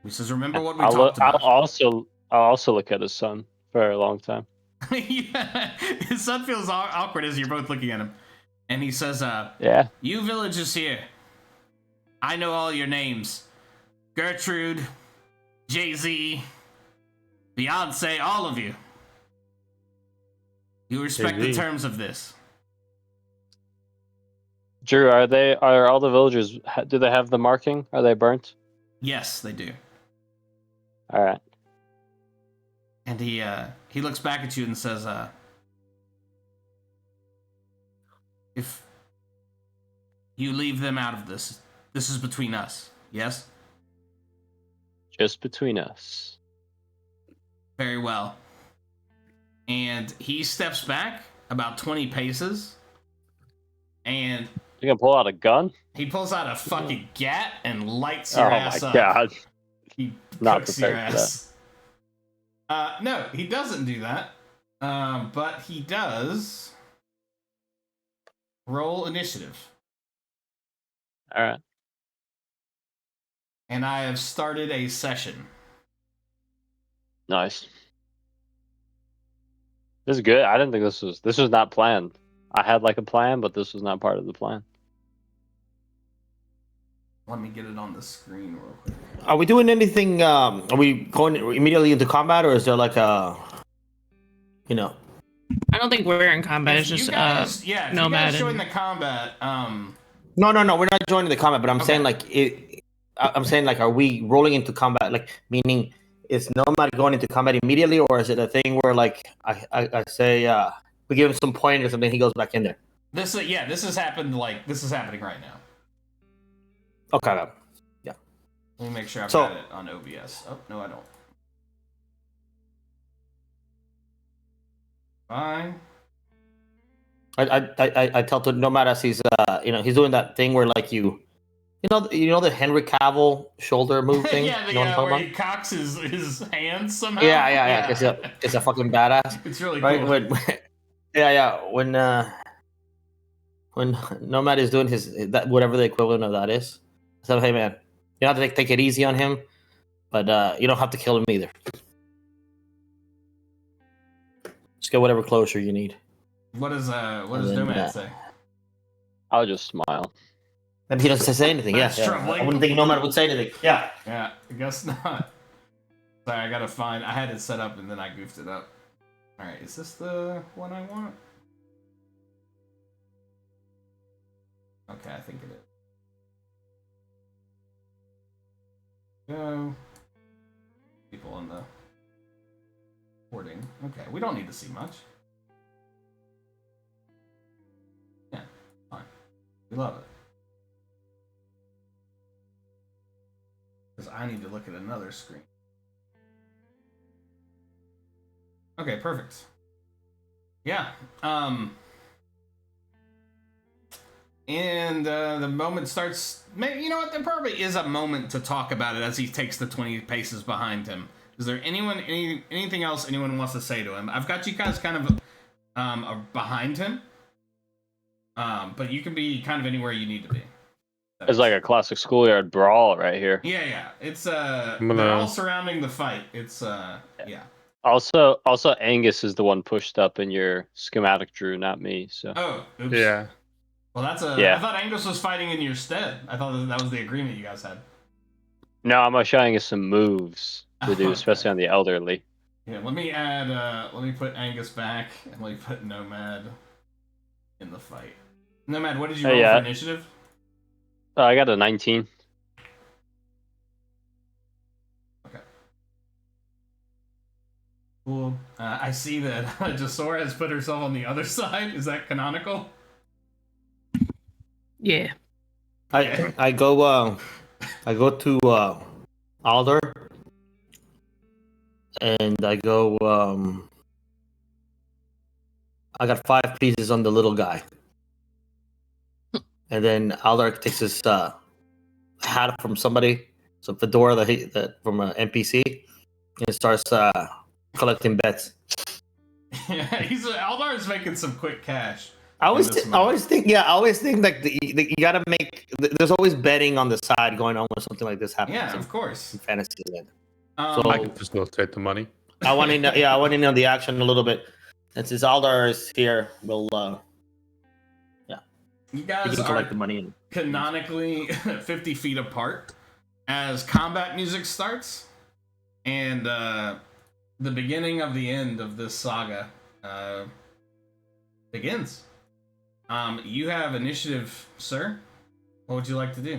He says, remember what we talked about. I'll also look at his son for a long time. Yeah. His son feels awkward as you're both looking at him. And he says, Yeah. you villagers here, I know all your names. Gertrude, Jay-Z, Beyonce, all of you. You respect the Jay-Z. terms of this. Drew, are all the villagers, do they have the marking? Are they burnt? Yes, they do. All right. And he looks back at you and says, if you leave them out of this, this is between us, yes? Just between us. Very well. And he steps back about 20 paces, and You can pull out a gun? he pulls out a fucking gat and lights Oh your my ass up. god. He Not cooks your prepared for ass. No, he doesn't do that. But he does roll initiative. All right. And I have started a session. Nice. This is good. I didn't think this was not planned. I had like a plan, but this was not part of the plan. Let me get it on the screen real quick. Are we doing anything? Are we going immediately into combat, or is there like a, I don't think we're in combat. It's If just you guys, if Nomad you guys join and- the combat, No, we're not joining the combat. But I'm Okay. saying I'm saying are we rolling into combat? Like, meaning, is Nomad going into combat immediately, or is it a thing where like I say we give him some pointers and then he goes back in there? This has happened. Like this is happening right now. Okay. Let me make sure I've So- got it on OBS. Oh no, I don't. Fine. I tell to Nomad as he's he's doing that thing where like you know the Henry Cavill shoulder move thing. Yeah, You know what I'm talking where about? he cocks his hands somehow. Yeah. It's a fucking badass. It's really Right? cool. When Nomad is doing that whatever the equivalent of that is. So hey man, you have to take it easy on him, but you don't have to kill him either. Just get whatever closure you need. What does then, Nomad say? I'll just smile. And he doesn't say anything. That's Yeah. troubling. I wouldn't think Nomad would say anything. Yeah. Yeah, I guess not. Sorry, I gotta find. I had it set up and then I goofed it up. All right, is this the one I want? Okay, I think it is. Go. People in the hoarding. Okay, we don't need to see much. Yeah, fine. We love it. Because I need to look at another screen. Okay, perfect. Yeah. And the moment starts. Maybe, you know what? There probably is a moment to talk about it as he takes the 20 paces behind him. Is there anything else anyone wants to say to him? I've got you guys kind of behind him, but you can be kind of anywhere you need to be. It's like a classic schoolyard brawl right here. Yeah. It's they're gonna- all surrounding the fight. It's yeah. Also, Angus is the one pushed up in your schematic, Drew, not me. So Oh, oops. Yeah. Well, that's Yeah. I thought Angus was fighting in your stead. I thought that was the agreement you guys had. no, I'm gonna show Angus some moves to do, Okay. especially on the elderly. Yeah, let me add. Let me put Angus back, and let me put Nomad in the fight. Nomad, what did you roll yeah. for initiative? I got a 19. Cool. I see that Jasora has put herself on the other side. Is that canonical? Yeah. I go to Alder and I go I got 5 pieces on the little guy. And then Alder takes his hat from somebody, some fedora that from an NPC, and starts collecting bets. Yeah, Aldar is making some quick cash. I always in this moment. think like you gotta make. There's always betting on the side going on when something like this happens. Yeah, in of course. fantasy land. Um, I can facilitate the money. I want to know. Yeah, I want to know the action a little bit. And since Aldar is here, we'll you we guys can are collect the money. canonically 50 feet apart as combat music starts, and the beginning of the end of this saga begins. You have initiative, sir. What would you like to do?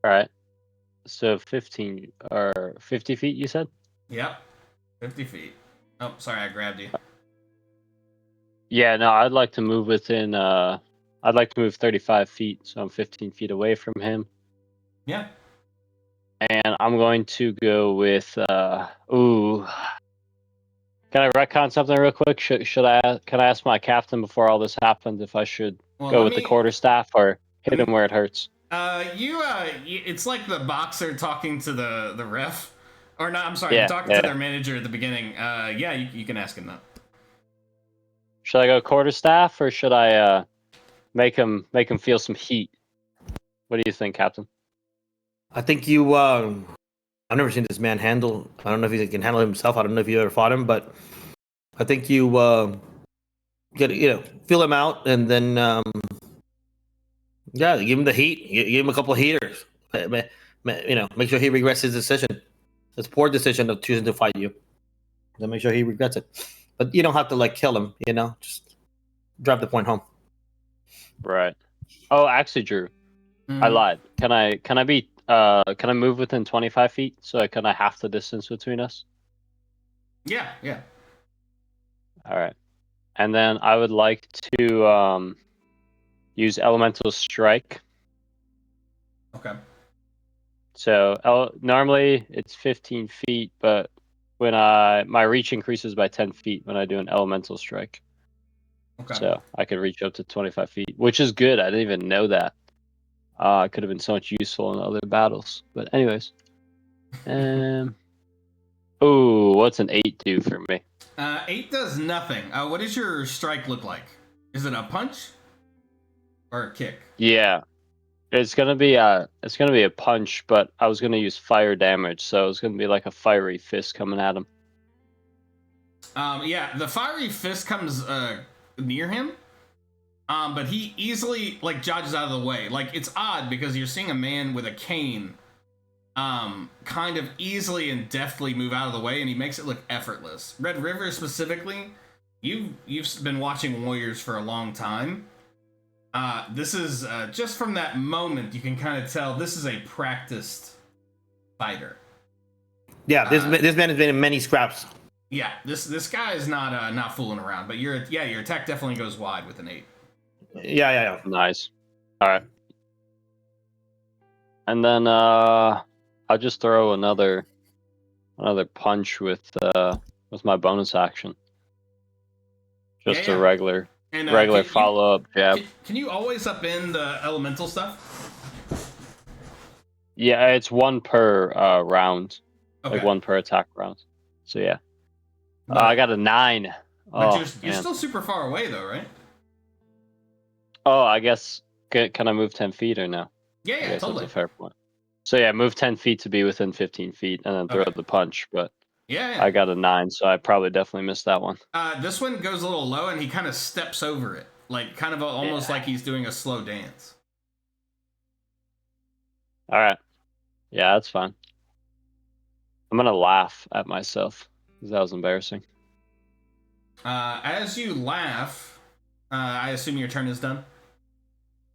All right. So 15 or 50 feet, you said? Yep, 50 feet. Oh, sorry, I grabbed you. Yeah, no, I'd like to move within. I'd like to move 35 feet, so I'm 15 feet away from him. Yeah. And I'm going to go with. Ooh. Can I retcon something real quick? Can I ask my captain before all this happened if I should Well, go let with the me- quarterstaff or hit him where it hurts? It's like the boxer talking to the ref, or not? I'm sorry, Yeah, talking yeah. to their manager at the beginning. Yeah, you can ask him that. Should I go quarterstaff or should I make him feel some heat? What do you think, Captain? I think you. I've never seen this man handle. I don't know if he can handle himself. I don't know if you ever fought him, but I think you feel him out, and then give him the heat. Give him a couple of heaters. Make sure he regrets his decision. It's a poor decision of choosing to fight you. Then make sure he regrets it. But you don't have to kill him. Just drive the point home. Right. Oh, actually, Drew, I lied. Can I move within 25 feet so I kind of half the distance between us? Yeah. All right. And then I would like to use Elemental Strike. Okay. So normally it's 15 feet, but when my reach increases by 10 feet when I do an Elemental Strike. Okay. So I could reach up to 25 feet, which is good. I didn't even know that. It could have been so much useful in other battles. But anyways. Ooh, what's an 8 do for me? 8 does nothing. What does your strike look like? Is it a punch or a kick? Yeah. It's gonna be a punch, but I was gonna use fire damage, so it's gonna be like a fiery fist coming at him. Yeah, the fiery fist comes near him, but he easily like dodges out of the way. Like it's odd because you're seeing a man with a cane, kind of easily and deftly move out of the way, and he makes it look effortless. Red River specifically, you've been watching Warriors for a long time. This is just from that moment you can kind of tell this is a practiced fighter. Yeah, this man has been in many scraps. Yeah, this guy is not fooling around. But your attack definitely goes wide with an 8. Yeah. Nice. All right. And then I'll just throw another punch with my bonus action. Just Yeah. a regular And, follow up jab. Can you always up in the elemental stuff? Yeah, it's 1 per round, Okay. like 1 per attack round. So yeah, But- I got a 9. But Oh, you're man. still super far away though, right? Oh, I guess can I move 10 feet or no? Yeah, I guess totally. that's a fair point. So yeah, move 10 feet to be within 15 feet, and then throw Okay. the punch. But Yeah. I got a 9, so I probably definitely missed that one. This one goes a little low, and he kind of steps over it, like kind of almost like he's doing a slow dance. All right. Yeah, that's fine. I'm gonna laugh at myself because that was embarrassing. As you laugh, I assume your turn is done.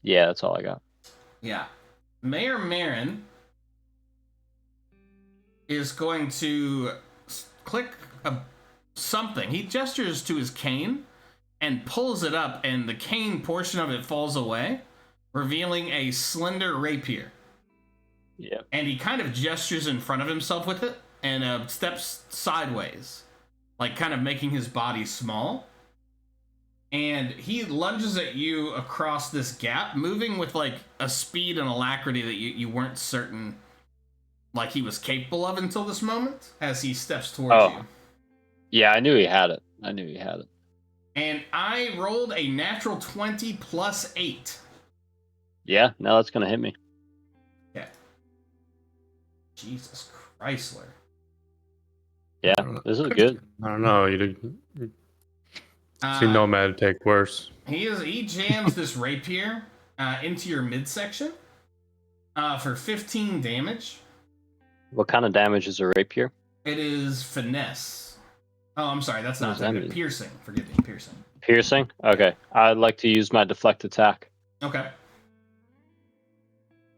Yeah, that's all I got. Yeah. Mayor Marin is going to click something. He gestures to his cane and pulls it up, and the cane portion of it falls away, revealing a slender rapier. Yeah. And he kind of gestures in front of himself with it and steps sideways, like kind of making his body small. And he lunges at you across this gap, moving with like a speed and alacrity that you weren't certain like he was capable of until this moment as he steps towards you. Yeah, I knew he had it. And I rolled a natural 20 plus 8. Yeah, no, that's gonna hit me. Yeah. Jesus Chrysler. Yeah, this is good. I don't know. You see Nomad take worse. He jams this rapier into your midsection for 15 damage. What kind of damage is a rapier? It is finesse. Oh, I'm sorry. That's What not does that that good. mean? Piercing. Forgive me. Piercing. Piercing? Okay. I'd like to use my deflect attack. Okay.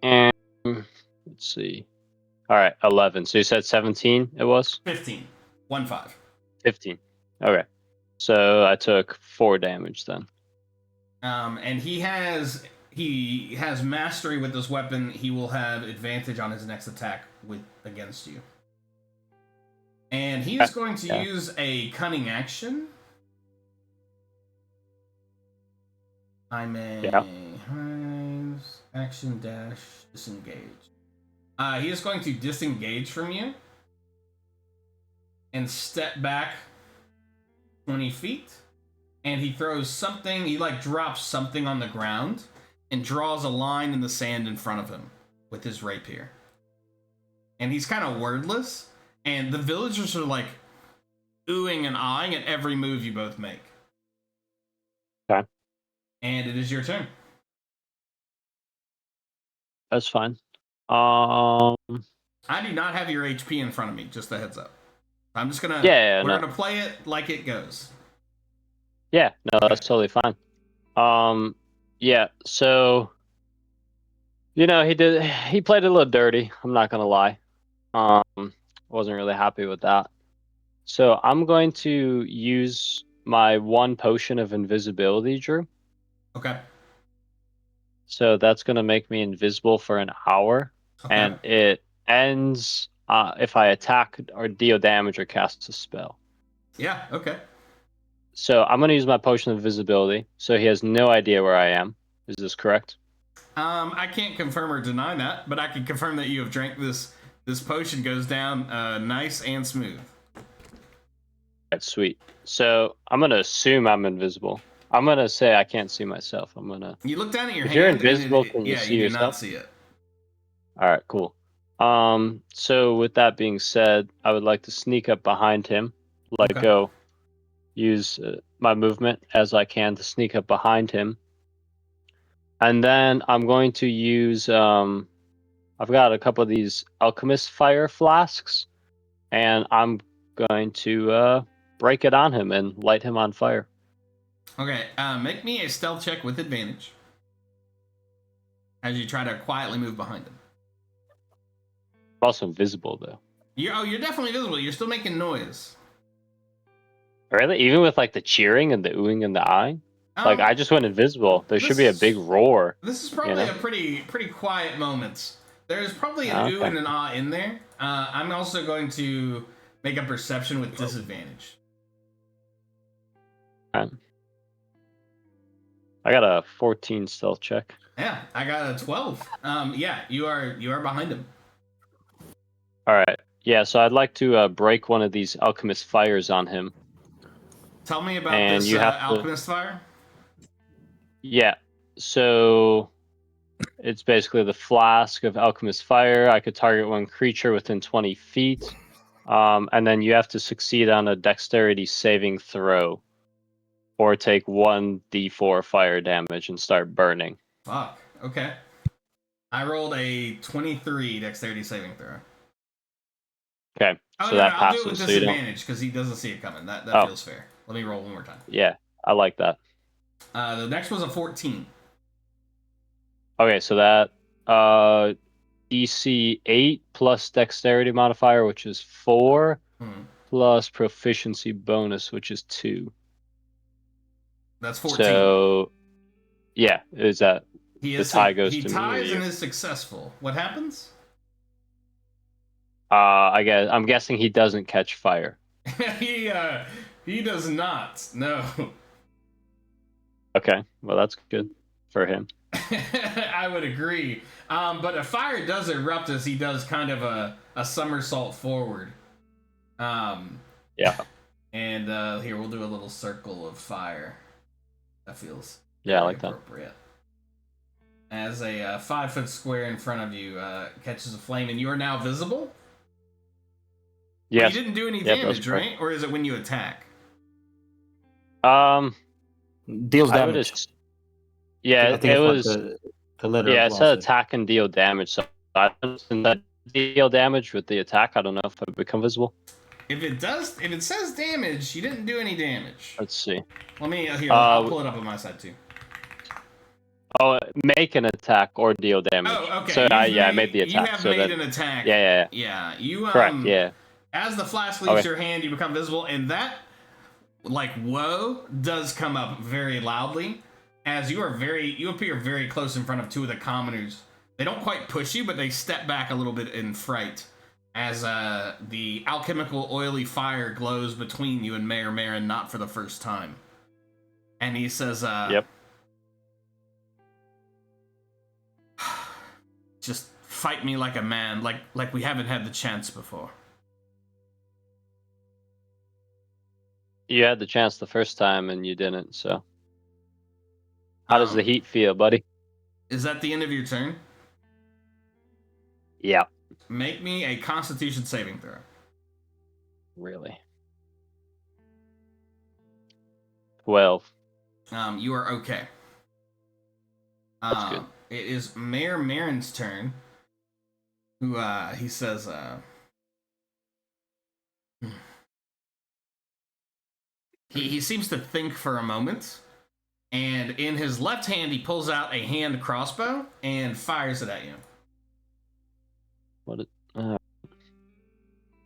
And let's see. All right, 11. So you said 17 it was? 15. 1-5. 15. Okay. So I took 4 damage then. And he has mastery with this weapon. He will have advantage on his next attack against you. And he is going to use a cunning action. Action dash disengage. He is going to disengage from you and step back 20 feet. And he throws something, he like drops something on the ground and draws a line in the sand in front of him with his rapier. And he's kind of wordless. And the villagers are like oohing and eyeing at every move you both make. Okay. And it is your turn. That's fine. I do not have your HP in front of me, just a heads up. I'm just gonna we're gonna play it like it goes. Yeah, no, that's totally fine. Yeah, so he played it a little dirty, I'm not gonna lie. Wasn't really happy with that. So I'm going to use my 1 potion of invisibility, Drew. Okay. So that's going to make me invisible for an hour. Okay. And it ends if I attack or deal damage or cast a spell. Yeah. Okay. So I'm going to use my potion of invisibility. So he has no idea where I am. Is this correct? I can't confirm or deny that, but I can confirm that you have drank this. This potion goes down nice and smooth. That's sweet. So I'm going to assume I'm invisible. I'm going to say I can't see myself. I'm going to... You look down at your If hand. you're invisible, and can you yeah, see you do not yourself? see it. All right, cool. So with that being said, I would like to sneak up behind him, Okay. go, use my movement as I can to sneak up behind him, and then I'm going to use. I've got a couple of these alchemist fire flasks, and I'm going to break it on him and light him on fire. Okay. Make me a stealth check with advantage as you try to quietly move behind him. I'm also invisible though. You're definitely visible. You're still making noise. Really? Even with like the cheering and the oohing and the eyeing? Like I just went invisible. There should be a big roar. This is probably a pretty quiet moment. There's probably an ooh and an ah in there. I'm also going to make a perception with disadvantage. I got a 14 stealth check. Yeah, I got a 12. Yeah, you are behind him. All right. Yeah, so I'd like to break one of these alchemist fires on him. Tell me about And this you have alchemist fire. Yeah. So it's basically the flask of alchemist fire. I could target one creature within 20 feet. And then you have to succeed on a dexterity saving throw. Or take 1d4 fire damage and start burning. Fuck. Okay. I rolled a 23 dexterity saving throw. Okay. Oh, so no, that I'll passes. do it with So you don't... disadvantage because he doesn't see it coming. That feels fair. Let me roll one more time. Yeah, I like that. The next was a 14. Okay, so that DC 8 plus dexterity modifier, which is 4, plus proficiency bonus, which is 2. That's 14. So, yeah, is that the tie goes to me? He ties and is successful. What happens? I'm guessing he doesn't catch fire. He does not. No. Okay, well that's good for him. I would agree. But a fire does erupt as he does kind of a somersault forward. Yeah. And here we'll do a little circle of fire. That feels I like appropriate. As a 5-foot square in front of you catches a flame, and you are now visible. Yeah. Well, you didn't do any damage, right? Or is it when you attack? Deals damage. Yeah, it was. The letter. Yeah, it said attack and deal damage. So I that deal damage with the attack. I don't know if I become visible. If it says damage, you didn't do any damage. Let's see. Let me I'll pull it up on my side too. Oh, make an attack or deal damage. Oh, okay. So I made the attack. You have so made an attack. Yeah. Yeah, you correct. Yeah. As the flash leaves your hand, you become visible, and that, like, whoa, does come up very loudly, as you appear very close in front of two of the commoners. They don't quite push you, but they step back a little bit in fright, as the alchemical oily fire glows between you and Mayor Marin, not for the first time. And he says, Yep. Just fight me like a man, like we haven't had the chance before. You had the chance the first time and you didn't, so. How does the heat feel, buddy? Is that the end of your turn? Yeah. Make me a Constitution saving throw. Really? 12. You are okay. That's good. It is Mayor Marin's turn. Who he says he seems to think for a moment, and in his left hand he pulls out a hand crossbow and fires it at you. What?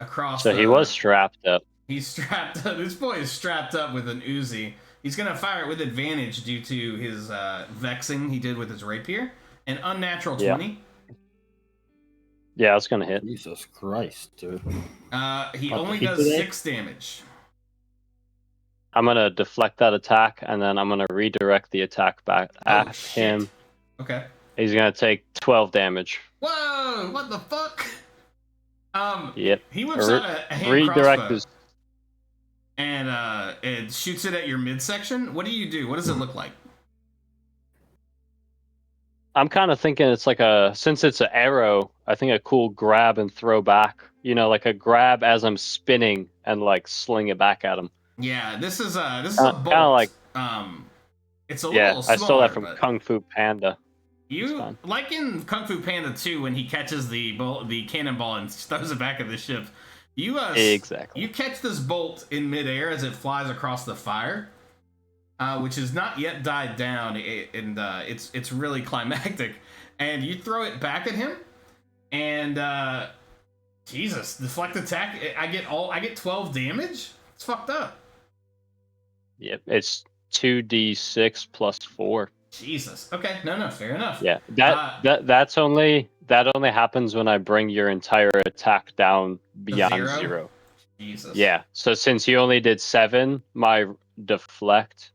Across. So he was strapped up. He's strapped up. This boy is strapped up with an Uzi. He's going to fire it with advantage due to his vexing he did with his rapier. An unnatural 20. Yeah, it's going to hit. Jesus Christ, dude. He What, only he does today? 6 damage. I'm going to deflect that attack, and then I'm going to redirect the attack back at him. Okay. He's going to take 12 damage. Whoa! What the fuck? Yep. He whips out a hand Redirect crossbow his... and it shoots it at your midsection. What do you do? What does it look like? I'm kind of thinking it's like since it's an arrow, I think a cool grab and throw back. You know, like a grab as I'm spinning and like sling it back at him. Yeah, this is a bolt. Kinda like, it's a little yeah, smaller. I stole that from but Kung Fu Panda. You like in Kung Fu Panda 2 when he catches the cannonball and throws it back at the ship. You Exactly. You catch this bolt in midair as it flies across the fire, which has not yet died down, and it's really climactic. And you throw it back at him, and Jesus, deflect attack. I get 12 damage. It's fucked up. Yep, it's 2d6 plus 4. Jesus. Okay, no, fair enough. Yeah, that only happens when I bring your entire attack down beyond 0. Jesus. Yeah. So since you only did 7, my deflect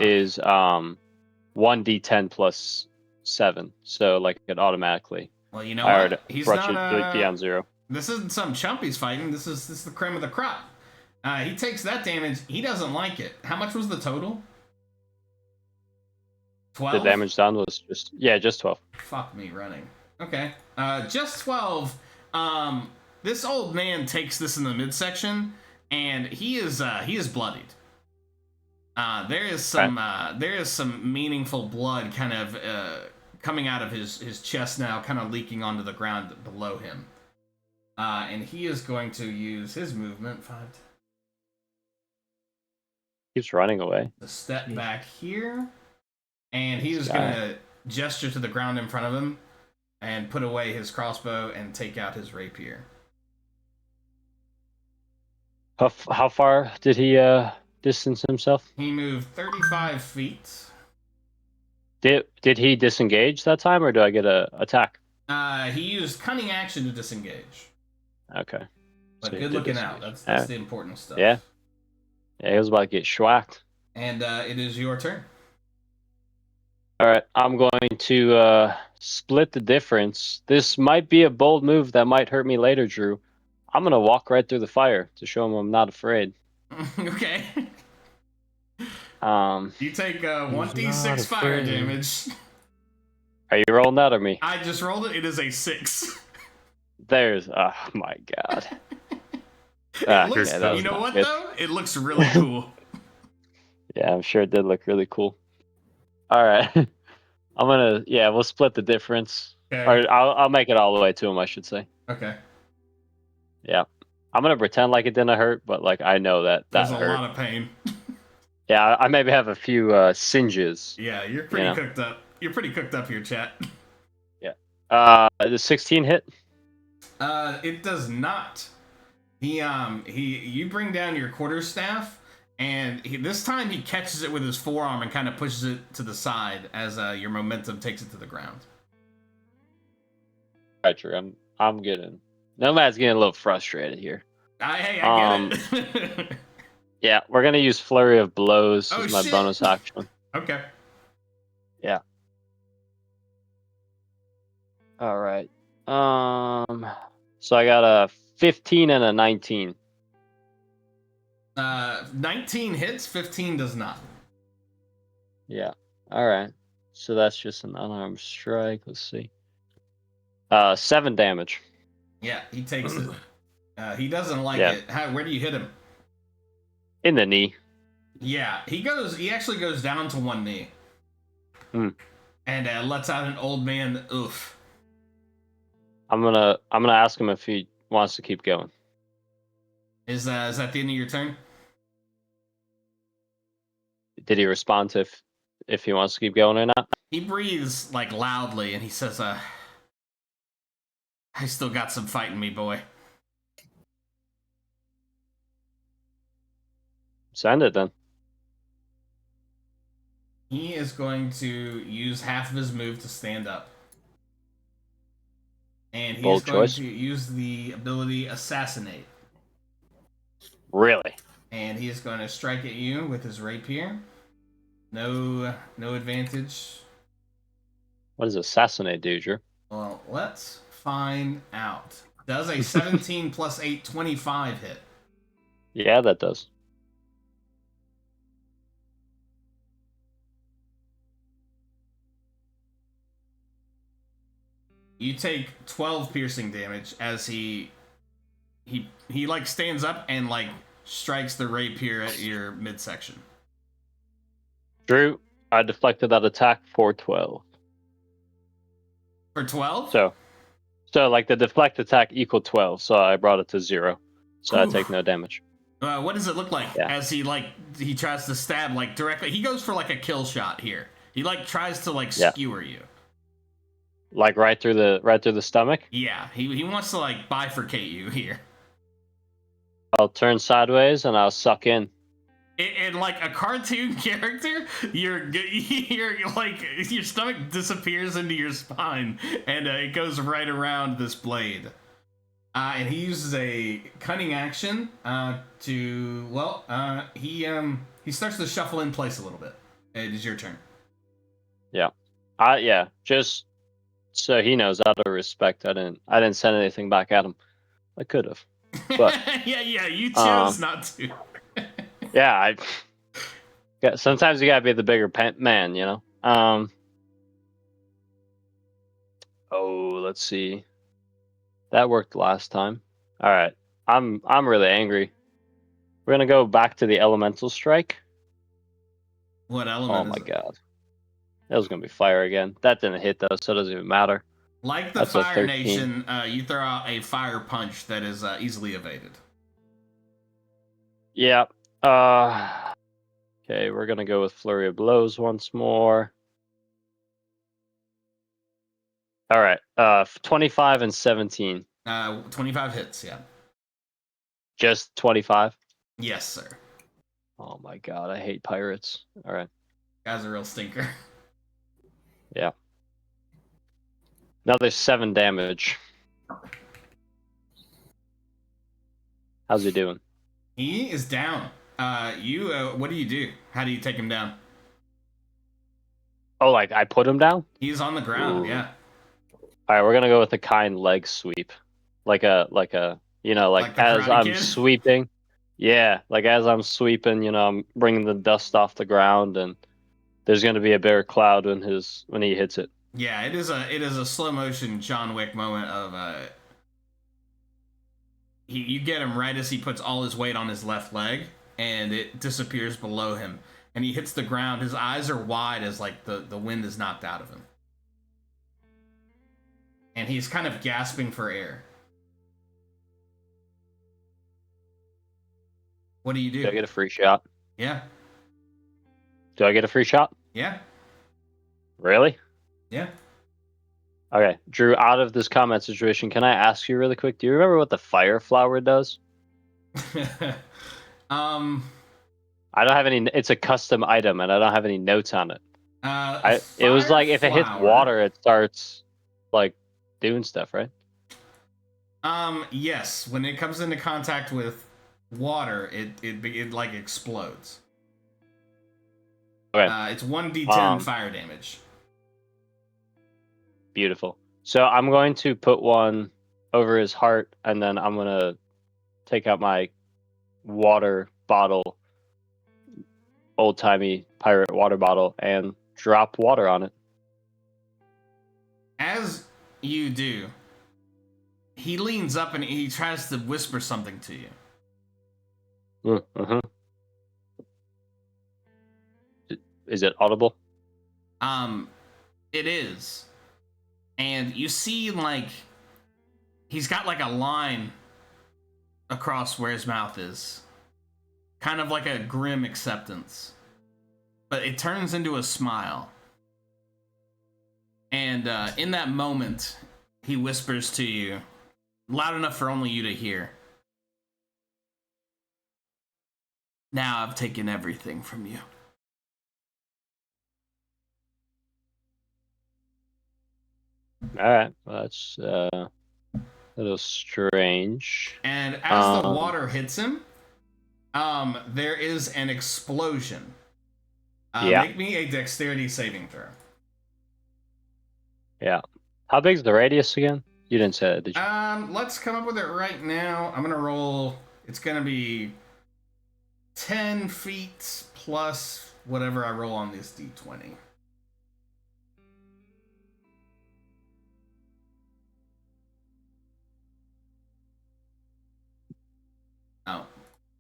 is 1d10 plus 7. So like it automatically. Well, you know what? He's brought not you beyond 0. This isn't some chump he's fighting. This is the cream of the crop. He takes that damage. He doesn't like it. How much was the total? 12? The damage done was just 12. Fuck me running. Okay. Just 12. This old man takes this in the midsection, and he is bloodied. There is some meaningful blood kind of coming out of his chest now, kind of leaking onto the ground below him. And he is going to use his movement 5. Keeps running away. The step back here, and he's gonna gesture to the ground in front of him and put away his crossbow and take out his rapier. How far did he distance himself? He moved 35 feet. Did he disengage that time, or do I get a attack? He used cunning action to disengage. Okay. But So good looking out. That's the important stuff. Yeah. Yeah, he was about to get schwacked. And it is your turn. All right, I'm going to split the difference. This might be a bold move that might hurt me later, Drew. I'm going to walk right through the fire to show him I'm not afraid. Okay. You take 1d6 fire damage. Are you rolling that or me? I just rolled it. It is a 6. There's... Oh, my God. You know what, though? It looks really cool. Yeah, I'm sure it did look really cool. All right. I'm going to... Yeah, we'll split the difference. Okay. Or I'll make it all the way to him, I should say. Okay. Yeah. I'm going to pretend like it didn't hurt, but like I know that There's hurt. a lot of pain. Yeah, I maybe have a few singes. Yeah, you're pretty cooked up. You're pretty cooked up here, chat. Yeah. The 16 hit? It does not. You bring down your quarterstaff, and this time he catches it with his forearm and kind of pushes it to the side as your momentum takes it to the ground. Right, Drew. I'm getting... Nomad's getting a little frustrated here. I get it. Yeah, we're going to use Flurry of Blows Oh, as my shit. bonus action. Okay. Yeah. All right. So I got a 15 and a 19. 19 hits, 15 does not. Yeah. All right. So that's just an unarmed strike. Let's see. 7 damage. Yeah, he takes it. He doesn't like Yeah. it. Where do you hit him? In the knee. Yeah, he actually goes down to one knee. And lets out an old man oof. I'm gonna ask him if he wants to keep going. Is that the end of your turn? Did he respond to if he wants to keep going or not? He breathes like loudly and he says, I still got some fight in me, boy. Send it then. He is going to use half of his move to stand up. And he is Bold going choice. to use the ability Assassinate. Really? And he is going to strike at you with his rapier. No advantage. What does assassinate do, Drew? Well, let's find out. Does a 17 plus 8, 25 hit? Yeah, that does. You take 12 piercing damage as he like stands up and like strikes the rapier at your midsection. Drew, I deflected that attack for 12. For 12? So like the deflect attack equaled 12, so I brought it to 0. So I Oof. take no damage. What does it look like Yeah. as he tries to stab like directly? He goes for like a kill shot here. He like tries to like Yeah. skewer you. Like right through the stomach? Yeah, he wants to like bifurcate you here. I'll turn sideways and I'll suck in. And like a cartoon character, you're like your stomach disappears into your spine, and it goes right around this blade. And he uses a cunning action he starts to shuffle in place a little bit. It is your turn. Yeah, just so he knows, out of respect, I didn't send anything back at him. I could have. But yeah, you chose not to. yeah, sometimes you gotta be the bigger man, you know. Let's see. That worked last time. All right, I'm really angry. We're gonna go back to the elemental strike. What Oh element my is it? god, that was gonna be fire again. That didn't hit though, so it doesn't even matter. Like the That's a Fire 13. Nation, you throw out a fire punch that is easily evaded. Yeah. Okay, we're gonna go with flurry of blows once more. All right. 25 and 17. 25 hits, yeah. Just 25. Yes, sir. Oh my god, I hate pirates. All right. Guy's a real stinker. Yeah. Another 7 damage. How's he doing? He is down. What do you do? How do you take him down? Oh, like I put him down? He's on the ground, Ooh. yeah. All right, we're gonna go with a kind leg sweep, like a you know, like Like the as Karate I'm Kid? sweeping. Yeah, like as I'm sweeping, you know, I'm bringing the dust off the ground, and there's gonna be a bigger cloud when he hits it. Yeah, it is a slow motion John Wick moment of you get him right as he puts all his weight on his left leg, and it disappears below him, and he hits the ground. His eyes are wide as like the wind is knocked out of him, and he's kind of gasping for air. What do you do? Do I get a free shot? Yeah, Do I get a free shot? yeah, Really? yeah. Okay, Drew, out of this combat situation, can I ask you really quick? Do you remember what the fire flower does? I don't have any. It's a custom item, and I don't have any notes on it. It was like if it hits water, it starts like doing stuff, right? Yes. When it comes into contact with water, it like explodes. Okay. It's 1d10 fire damage. Beautiful. So I'm going to put one over his heart, and then I'm gonna take out my water bottle, old timey pirate water bottle, and drop water on it. As you do, he leans up and he tries to whisper something to you. Mm-hmm. Is it audible? It is. And you see, like, he's got like a line across where his mouth is. Kind of like a grim acceptance. But it turns into a smile. And in that moment, he whispers to you, loud enough for only you to hear. Now I've taken everything from you. All right. Well, that's a little strange. And as the water hits him, there is an explosion. Yeah. Make me a dexterity saving throw. Yeah. How big is the radius again? You didn't say that, did you? Let's come up with it right now. I'm gonna roll. It's gonna be 10 feet plus whatever I roll on this d20. Oh,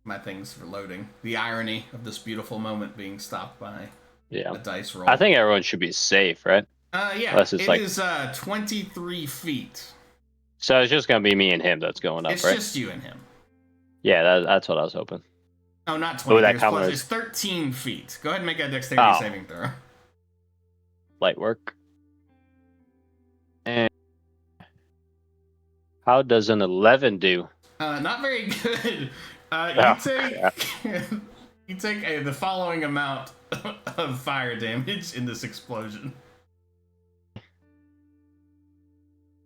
my thing's for loading. The irony of this beautiful moment being stopped by a dice roll. I think everyone should be safe, right? Yeah, Unless it's it like... is 23 feet. So it's just gonna be me and him that's going up, It's right? just you and him. Yeah, that's what I was hoping. Oh, not 20. that Plus, it's 13 feet. Go ahead and make a dexterity saving throw. Light work. And how does an 11 do? Not very good. You take the following amount of fire damage in this explosion.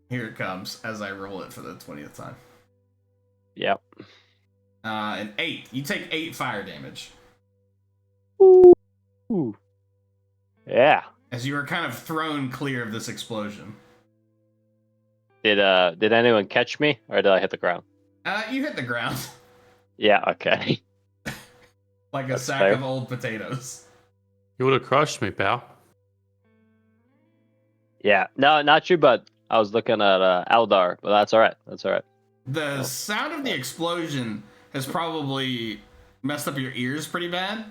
Here it comes as I roll it for the 20th time. Yep. An 8. You take 8 fire damage. Ooh. Yeah. As you are kind of thrown clear of this explosion. Did anyone catch me, or did I hit the ground? You hit the ground. Yeah, okay. Like That's a sack fair. of old potatoes. You would have crushed me, pal. Yeah. No, not you, but I was looking at Eldar, but that's alright. That's alright. The sound of the explosion has probably messed up your ears pretty bad.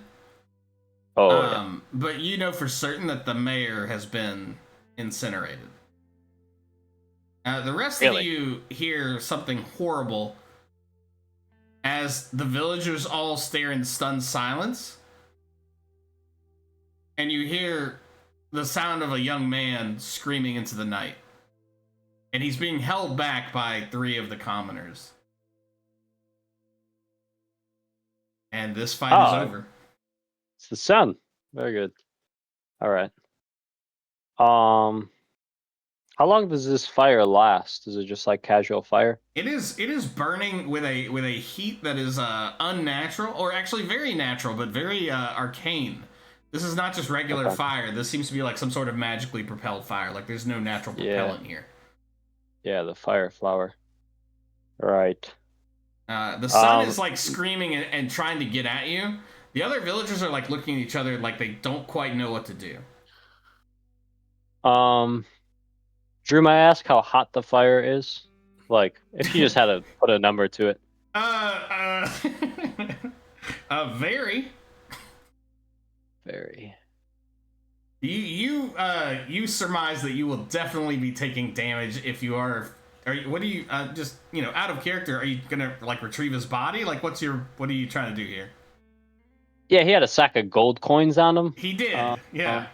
Oh, yeah. But you know for certain that the mayor has been incinerated. The rest of you hear something horrible as the villagers all stare in stunned silence. And you hear the sound of a young man screaming into the night. And he's being held back by 3 of the commoners. And this fight is over. It's the sun. Very good. All right. How long does this fire last? Is it just like casual fire? It is burning with a heat that is unnatural, or actually very natural, but very arcane. This is not just regular fire. This seems to be like some sort of magically propelled fire. Like there's no natural propellant here. Yeah, the fire flower. Right. The sun is like screaming and trying to get at you. The other villagers are like looking at each other like they don't quite know what to do. Drew, may I ask how hot the fire is? Like, if you just had to put a number to it. Very. Very. You surmise that you will definitely be taking damage if you are. What do you just out of character? Are you gonna like retrieve his body? Like, what are you trying to do here? Yeah, he had a sack of gold coins on him. He did. Yeah.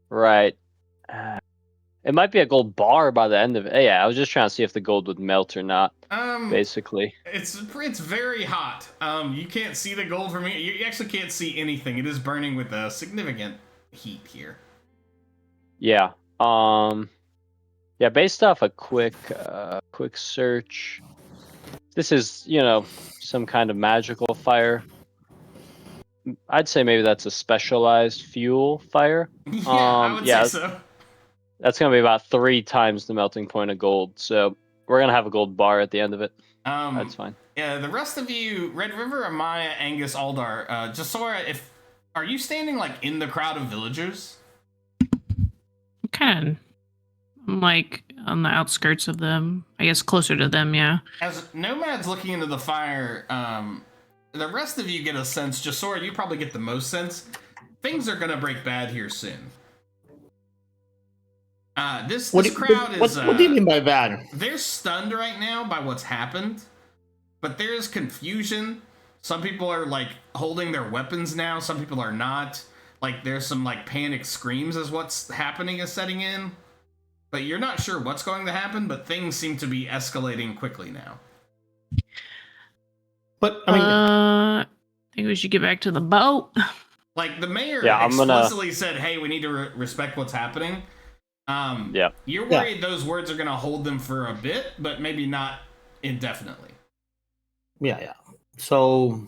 Right. It might be a gold bar by the end of it. Yeah, I was just trying to see if the gold would melt or not. Basically. It's very hot. You can't see the gold from here. You actually can't see anything. It is burning with a significant heat here. Yeah. Yeah, based off a quick search. This is, some kind of magical fire. I'd say maybe that's a specialized fuel fire. Yeah, I would say so. That's going to be about 3 times the melting point of gold. So we're going to have a gold bar at the end of it. That's fine. Yeah, the rest of you, Red River, Amaya, Angus, Aldar, Jasora, are you standing like in the crowd of villagers? I'm like on the outskirts of them. I guess closer to them, yeah. As Nomad's looking into the fire, the rest of you get a sense, Jasora, you probably get the most sense. Things are going to break bad here soon. This crowd is... What do you mean by bad? They're stunned right now by what's happened, but there is confusion. Some people are, like, holding their weapons now. Some people are not. Like, there's some, like, panic screams as what's happening is setting in. But you're not sure what's going to happen, but things seem to be escalating quickly now. But, I mean... I think think we should get back to the boat. Like the mayor Yeah, I'm gonna- explicitly said, "Hey, we need to respect what's happening." Yeah. You're worried those words are gonna hold them for a bit, but maybe not indefinitely. Yeah. So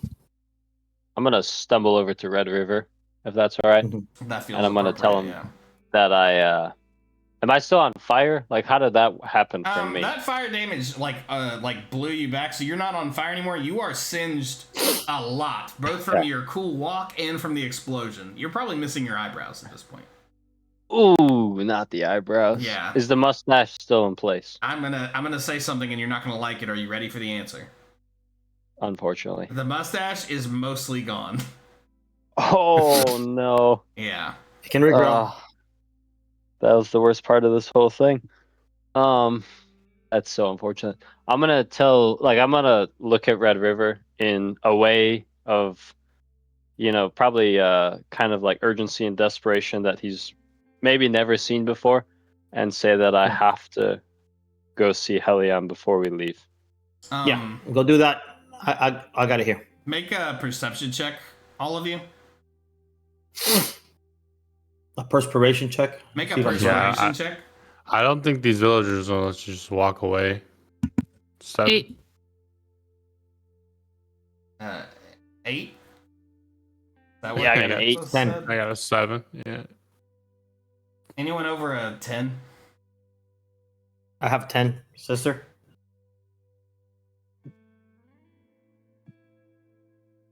I'm gonna stumble over to Red River, if that's all right, That feels and I'm gonna tell him appropriate, that I. Am I still on fire? Like, how did that happen yeah. from me? That fire damage like blew you back, so you're not on fire anymore. You are singed a lot, both from your cool walk and from the explosion. You're probably missing your eyebrows at this point. Ooh, not the eyebrows. Yeah. Is the mustache still in place? I'm gonna say something and you're not gonna like it. Are you ready for the answer? Unfortunately. The mustache is mostly gone. Oh no. Yeah. it can regrow. That was the worst part of this whole thing. That's so unfortunate. I'm gonna look at Red River in a way of, probably kind of like urgency and desperation that he's maybe never seen before, and say that I have to go see Helion before we leave. Yeah, go do that. I got it here. Make a perception check, all of you. A perspiration check. Make a See if I can- perspiration check. I don't think these villagers will let you just walk away. 7. 8. 8. Yeah, I got an 8. 10. I got a 7. Yeah. Anyone over a 10? I have 10, sister.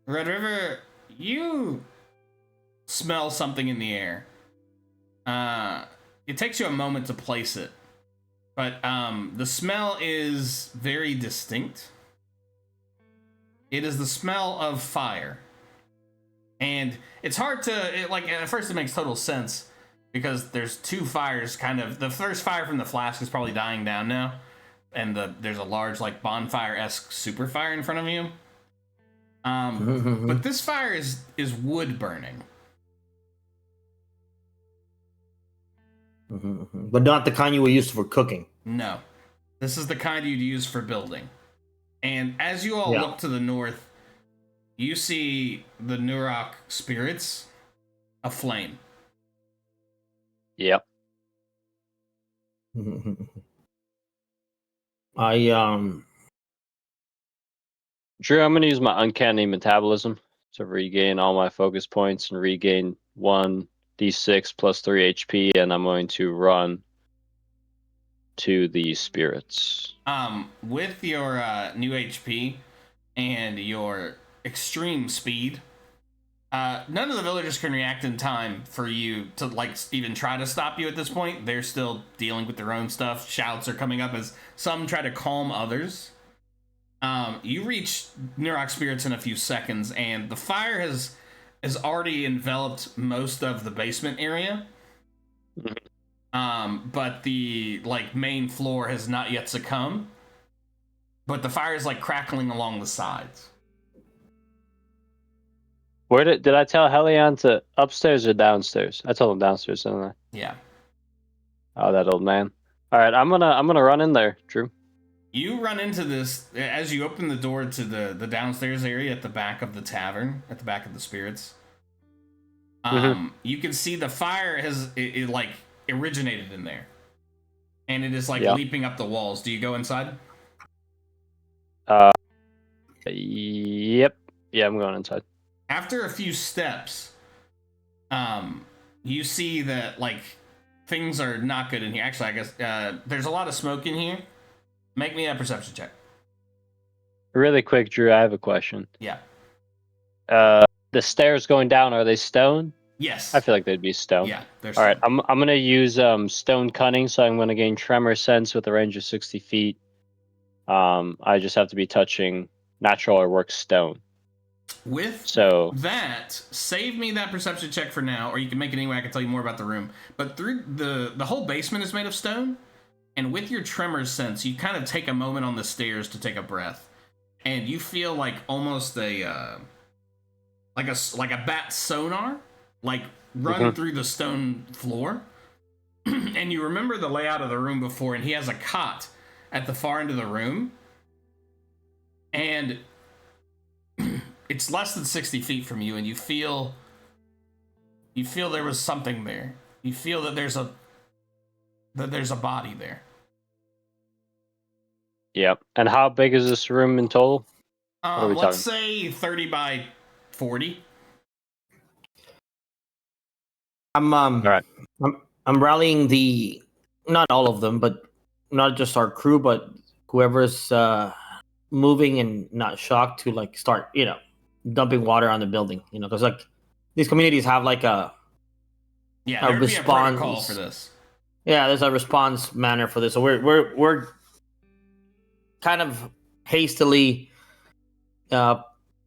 Red River, you smell something in the air. It takes you a moment to place it, but the smell is very distinct. It is the smell of fire, and it's hard to at first it makes total sense because there's two fires. Kind of the first fire from the flask is probably dying down now, and there's a large like bonfire-esque super fire in front of you. But this fire is wood burning. But not the kind you were used for cooking. No. This is the kind you'd use for building. And as you all look to the north, you see the Nurrock spirits aflame. Yep. Drew, I'm gonna use my uncanny metabolism to regain all my focus points and regain 1d6 plus 3 HP, and I'm going to run to the spirits. With your new HP and your extreme speed, none of the villagers can react in time for you to even try to stop you at this point. They're still dealing with their own stuff. Shouts are coming up as some try to calm others. You reach Nurrock spirits in a few seconds, and the fire has already enveloped most of the basement area. But the main floor has not yet succumbed. But the fire is crackling along the sides. Where did I tell Helion to upstairs or downstairs? I told him downstairs, didn't I? Yeah. Oh, that old man. All right, I'm gonna run in there, Drew. You run into this as you open the door to the downstairs area at the back of the tavern, at the back of the spirits. You can see the fire has originated in there, and it is leaping up the walls. Do you go inside? Yep. Yeah, I'm going inside. After a few steps, you see that things are not good in here. Actually, I guess there's a lot of smoke in here. Make me a perception check. Really quick, Drew, I have a question. Yeah. The stairs going down, are they stone? Yes. I feel like they'd be stone. Yeah. They're All right, stone. I'm gonna use stone cunning, so I'm gonna gain tremor sense with a range of 60 feet. I just have to be touching natural or work stone. With So that, save me that perception check for now, or you can make it anyway. I can tell you more about the room. But through the whole basement is made of stone, and with your tremor sense, you kind of take a moment on the stairs to take a breath, and you feel almost a bat sonar, run through the stone floor, and you remember the layout of the room before, and he has a cot at the far end of the room, and it's less than 60 feet from you, and you feel there was something there. You feel that there's a body there. Yep. And how big is this room in total? are we Let's talking? say 30 by 40. All right. I'm rallying not all of them, but not just our crew, but whoever's moving and not shocked to like start, dumping water on the building, because like these communities have like a there'd be a protocol for this. Yeah, there's a response manner for this. So we're kind of hastily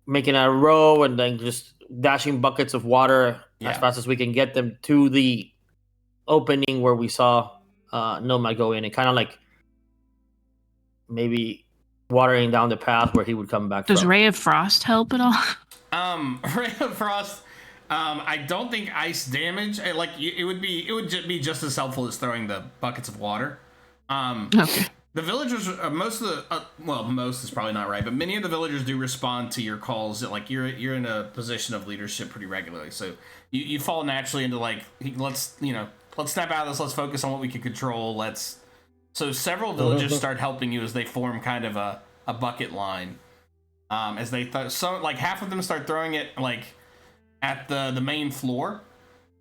making a row and then just dashing buckets of water as fast as we can get them to the opening where we saw Nomad go in, and kind of like maybe watering down the path where he would come back. Does from. Ray of Frost help at all? Ray of Frost. I don't think ice damage. It would be just as helpful as throwing the buckets of water. Okay. The villagers, most is probably not right, but many of the villagers do respond to your calls. That like you're in a position of leadership pretty regularly, so you fall naturally into like let's snap out of this. Let's focus on what we can control. So several villagers start helping you as they form kind of a bucket line. As they half of them start throwing it like at the main floor,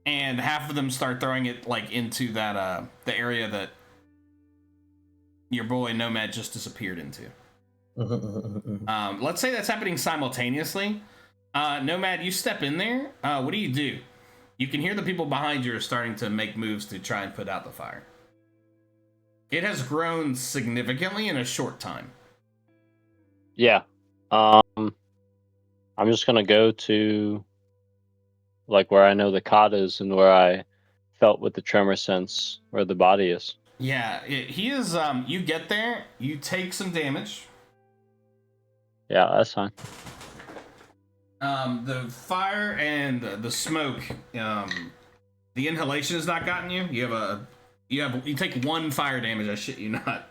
and half of them start throwing it like into that the area that your boy Nomad just disappeared into. Let's say that's happening simultaneously. Nomad, you step in there. What do? You can hear the people behind you are starting to make moves to try and put out the fire. It has grown significantly in a short time. Yeah. I'm just gonna go to like where I know the cot is and where I felt with the tremor sense where the body is. Yeah, he is. You get there, you take some damage. Yeah, that's fine. The fire and the smoke, the inhalation has not gotten you. You take 1 fire damage. I shit you not.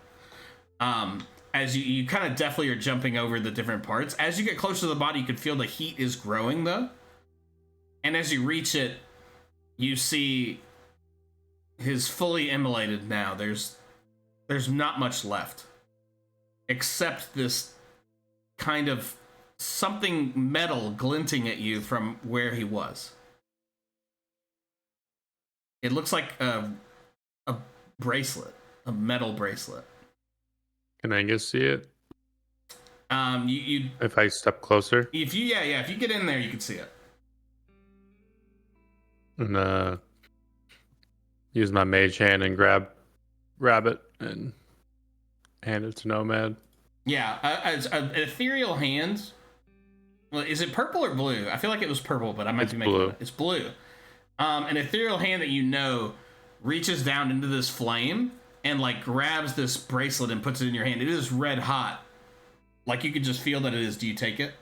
As you kind of definitely are jumping over the different parts. As you get closer to the body, you can feel the heat is growing though. And as you reach it, you see his fully immolated now. There's not much left, except this kind of something metal glinting at you from where he was. It looks like a bracelet, a metal bracelet. Can Angus see it? You if I step closer? if you get in there, you can see it. And use my mage hand and grab it and hand it to Nomad. Yeah, an ethereal hand. Well, is it purple or blue? I feel like it was purple, but I might be making blue. It's blue. An ethereal hand that reaches down into this flame and like grabs this bracelet and puts it in your hand. It is red hot. Like you could just feel that it is. Do you take it?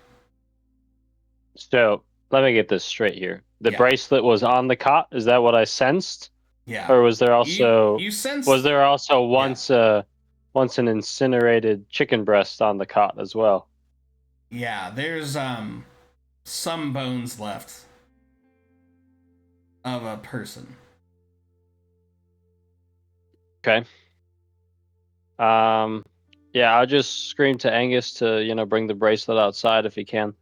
So let me get this straight here. The bracelet was on the cot. Is that what I sensed? Yeah. Or was there also you sensed? Was there also once an incinerated chicken breast on the cot as well? Yeah, there's some bones left of a person. Okay. Yeah, I'll just scream to Angus to, bring the bracelet outside if he can.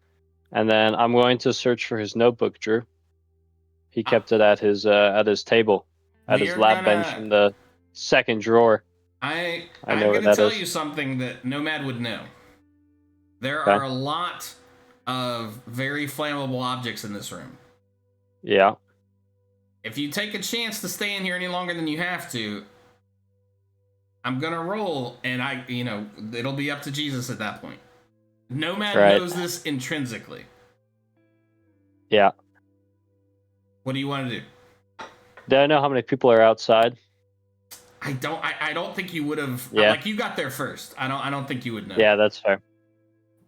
And then I'm going to search for his notebook, Drew. He kept it at his table, at his lab bench in the second drawer. I'm know going what to tell that is. you something that Nomad would know. There are a lot of very flammable objects in this room. Yeah. If you take a chance to stay in here any longer than you have to, I'm going to roll, and it'll be up to Jesus at that point. Nomad knows this intrinsically. Yeah. What do you want to do? Do I know how many people are outside? I don't think you would have. Yeah. Like you got there first. I don't think you would know. Yeah, that's fair.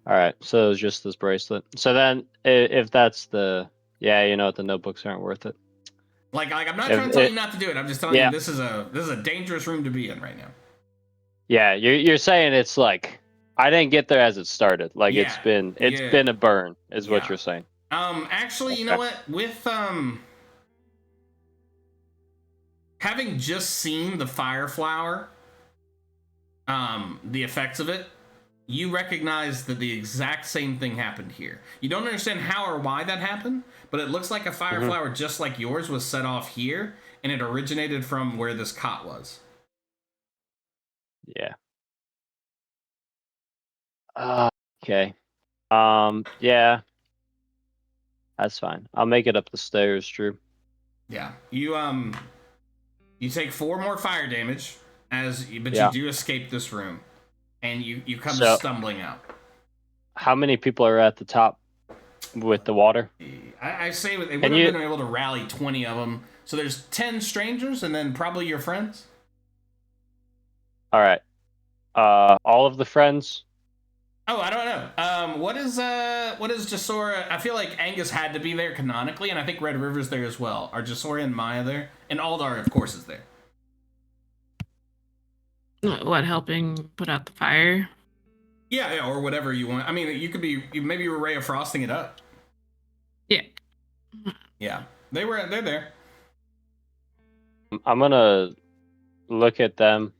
All right, so it was just this bracelet. So then, if that's the the notebooks aren't worth it. Like I'm not trying to tell you not to do it. I'm just telling you this is a dangerous room to be in right now. Yeah, you're saying it's like I didn't get there as it started. Like it's Yeah, been a burn, is what Yeah. you're saying. Actually, you know what? With having just seen the fire flower, the effects of it, you recognize that the exact same thing happened here. You don't understand how or why that happened, but it looks like a fire flower just like yours was set off here, and it originated from where this cot was. Yeah. Okay. Yeah. That's fine. I'll make it up the stairs, Drew. Yeah. You take 4 more fire damage but Yeah. you do escape this room, and you come So- stumbling out. How many people are at the top with the water? I say they would Can have you- been able to rally 20 of them. So there's 10 strangers, and then probably your friends. All right. All of the friends. Oh, I don't know. What is Jasora? I feel like Angus had to be there canonically, and I think Red River's there as well. Are Jasora and Maya there? And Aldar, of course, is there. What, helping put out the fire? Yeah, or whatever you want. I mean, you could be maybe you were Ray of frosting it up. Yeah. Yeah, they're there. I'm gonna look at them.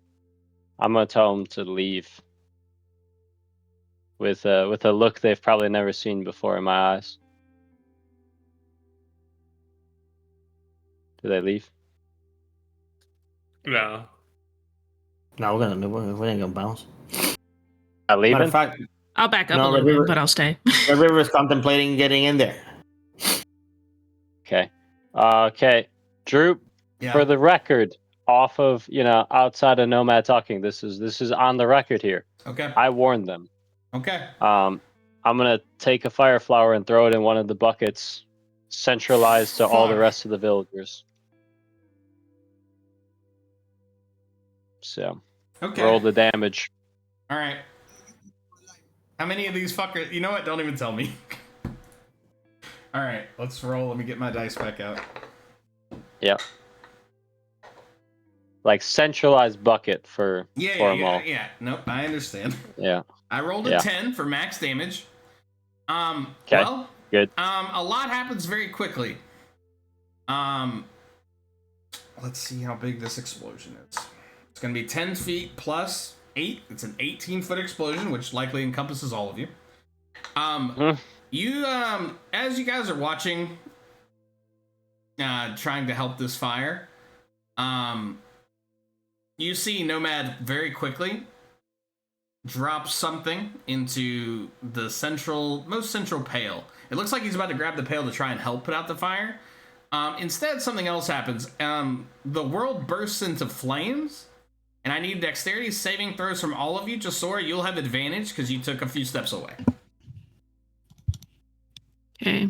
I'm gonna tell them to leave. With a look they've probably never seen before in my eyes. Do they leave? No. No, we ain't gonna bounce. Not leaving? Matter of fact, I'll back up No, a little Red bit, River- but I'll stay. the river is contemplating getting in there. Okay. Okay. Drew, Yeah. for the record, off of outside of Nomad talking, this is on the record here. Okay. I warned them. Okay. I'm gonna take a fire flower and throw it in one of the buckets, centralized to all the Fuck. rest of the villagers. So Okay. roll the damage. All right. How many of these fuckers? You know what? Don't even tell me. All right, let's roll. Let me get my dice back out. Yeah. Like centralized bucket for them all. Yeah. Nope, I understand. Yeah. I rolled a Yeah. 10 for max damage. Okay. Well, Good. a lot happens very quickly. Let's see how big this explosion is. It's going to be 10 feet plus 8. It's an 18-foot explosion, which likely encompasses all of you. You, as you guys are watching, trying to help this fire, you see Nomad very quickly drop something into the most central pail. It looks like he's about to grab the pail to try and help put out the fire. Instead, something else happens. The world bursts into flames, and I need dexterity saving throws from all of you. Jasora, you'll have advantage because you took a few steps away. Okay.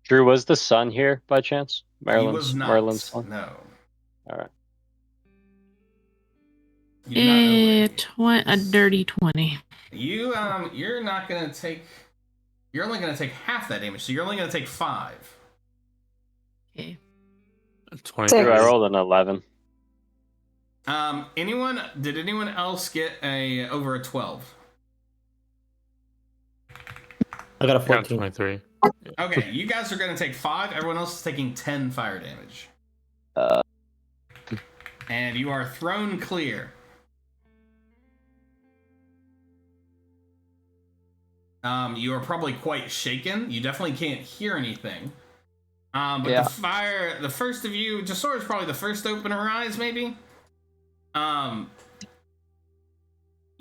Drew, was the sun here by chance? He was not. Merlin's son? No. All right. You do not know where he is. A dirty 20. You're not gonna take. You're only gonna take half that damage, so you're only gonna take 5. Okay. 23. Drew, I rolled an 11. Did anyone else get over a 12? I got a Got 14. 23. Okay, you guys are gonna take 5. Everyone else is taking 10 fire damage. And you are thrown clear. You are probably quite shaken. You definitely can't hear anything. But Yeah. the first of you, Jasora's probably the first to open her eyes, maybe.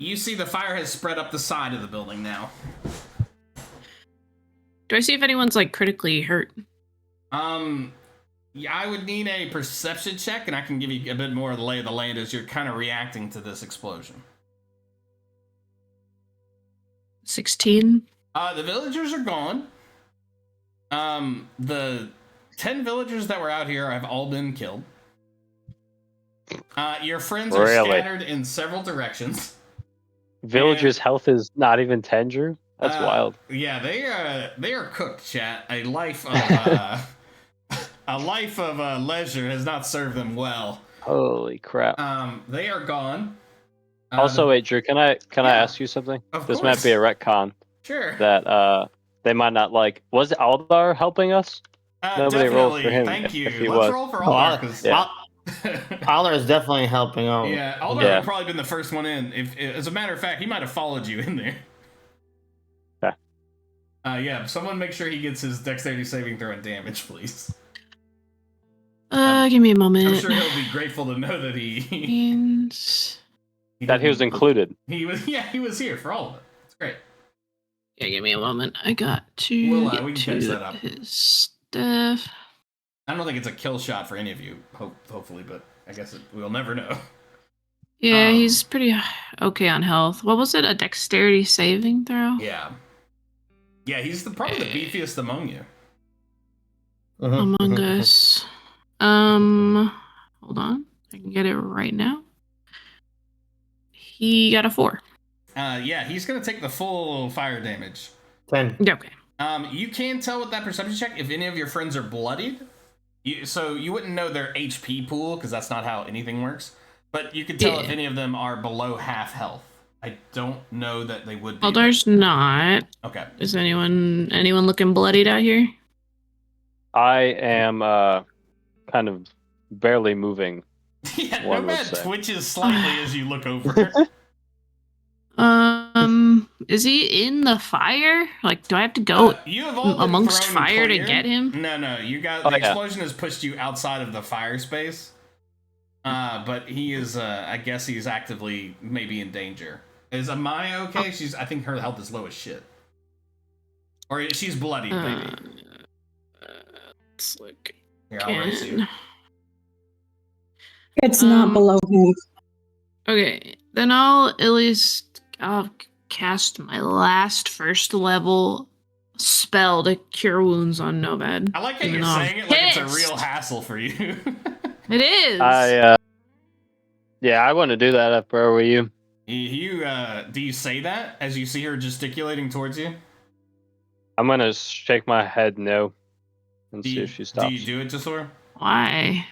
You see the fire has spread up the side of the building now. Do I see if anyone's like critically hurt? Yeah, I would need a perception check, and I can give you a bit more of the lay of the land as you're kind of reacting to this explosion. 16. The villagers are gone. The 10 villagers that were out here have all been killed. Your friends are Really? scattered in several directions. Villagers' health is not even 10, Drew? That's wild. Yeah, they are cooked, chat. A life of leisure has not served them well. Holy crap. They are gone. Also, wait, Drew, can I Yeah. ask you something? Of This course. might be a retcon Sure. that they might not like. Was Aldar helping us? Nobody rolled for Definitely. him. Thank you. If he Let's was. roll for Well, Aldar because Yeah. Aller is definitely helping out. yeah, Aldar Yeah. would probably been the first one in. If as a matter of fact, he might have followed you in there. Okay. Yeah. Someone make sure he gets his dexterity saving throw and damage, please. Give me a moment. I'm sure he'll be grateful to know that he That he was included. He was he was here for all of it. It's great. Yeah, give me a moment. I got to We'll, get we can catch to that up. his stuff. I don't think it's a kill shot for any of you, hopefully, but I guess we'll never know. Yeah, he's pretty okay on health. What was it? A dexterity saving throw? Yeah. Yeah, he's probably the beefiest among you. Among Us. Hold on. I can get it right now. He got a 4. Yeah, he's gonna take the full fire damage. 10. Yeah, okay. You can tell with that perception check if any of your friends are bloodied. So you wouldn't know their HP pool because that's not how anything works. But you can tell if any of them are below half health. I don't know that they would be. Well, there's not. Okay. Is anyone looking bloodied out here? I am kind of barely moving. Yeah, one would Nomad say. twitches slightly as you look over. Is he in the fire? Like, do I have to go You have all been amongst thrown and fire to cleared. get him? No, you got Oh, the yeah. explosion has pushed you outside of the fire space. But he is I guess he's actively maybe in danger. Is Amaya okay? I think her health is low as shit. Or she's bloody, maybe. Let's look. Here, I'll raise you. It's not below half. Okay, then I'll cast my last first level spell to cure wounds on Nomad. I like how Even you're though I'm saying it like it's a pissed. real hassle for you. It is. Yeah, I want to do that if I were you. Do you say that as you see her gesticulating towards you? I'm gonna shake my head no and see if she stops. Do you do it, Jasor? Why?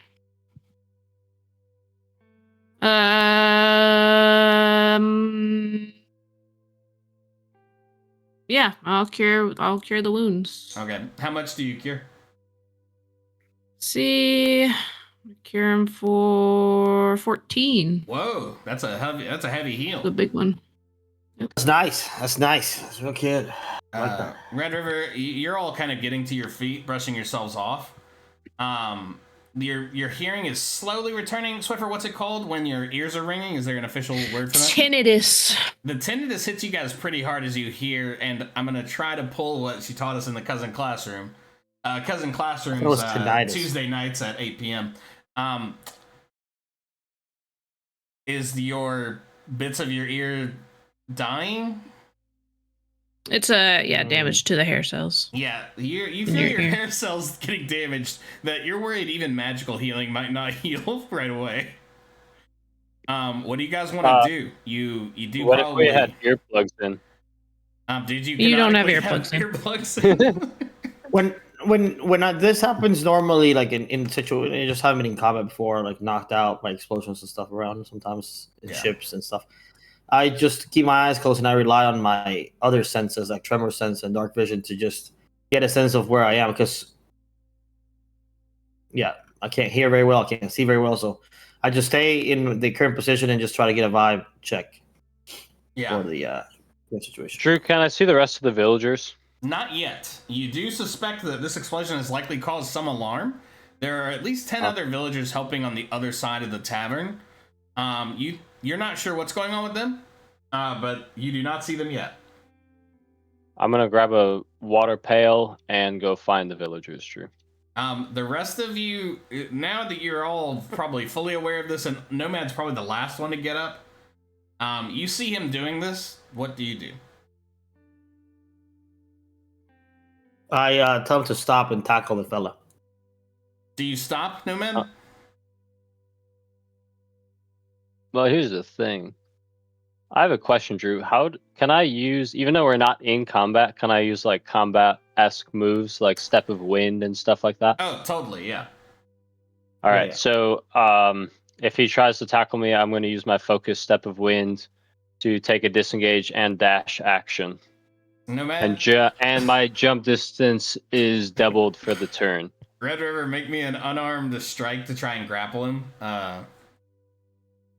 Yeah, I'll cure the wounds. Okay. How much do you cure? See, cure him for 14. Whoa, that's a heavy heal. The big one. That's nice. That's real good. I like that. Red River, you're all kind of getting to your feet, brushing yourselves off. Your hearing is slowly returning. Swiffer, what's it called when your ears are ringing? Is there an official word for that? Tinnitus. The tinnitus hits you guys pretty hard as you hear, and I'm gonna try to pull what she taught us in the cousin classroom. Cousin classrooms Tuesday nights at 8 p.m. Is your bits of your ear dying? It's damage to the hair cells. Yeah, you feel your hair cells getting damaged. That you're worried even magical healing might not heal right away. What do you guys want to do? You do What probably. if we had earplugs in? Did you? You don't have earplugs in. When this happens normally, like in situation, I just haven't been in combat before, like knocked out by explosions and stuff around. Sometimes in ships and stuff. I just keep my eyes closed and I rely on my other senses, like tremor sense and dark vision, to just get a sense of where I am. Because, I can't hear very well, I can't see very well, so I just stay in the current position and just try to get a vibe check for the situation. Drew, can I see the rest of the villagers? Not yet. You do suspect that this explosion has likely caused some alarm. There are at least 10 other villagers helping on the other side of the tavern. You're not sure what's going on with them, but you do not see them yet. I'm gonna grab a water pail and go find the villagers, Drew. The rest of you, now that you're all probably fully aware of this, and Nomad's probably the last one to get up, you see him doing this. What do you do? I tell him to stop and tackle the fella. Do you stop, Nomad? Well, here's the thing. I have a question, Drew. How can I use, even though we're not in combat, can I use like combat-esque moves like Step of Wind and stuff like that? Oh, totally, yeah. All right, yeah. so If he tries to tackle me, I'm going to use my focus step of wind to take a disengage and dash action. Nomad, And my jump distance is doubled for the turn. Red River, make me an unarmed strike to try and grapple him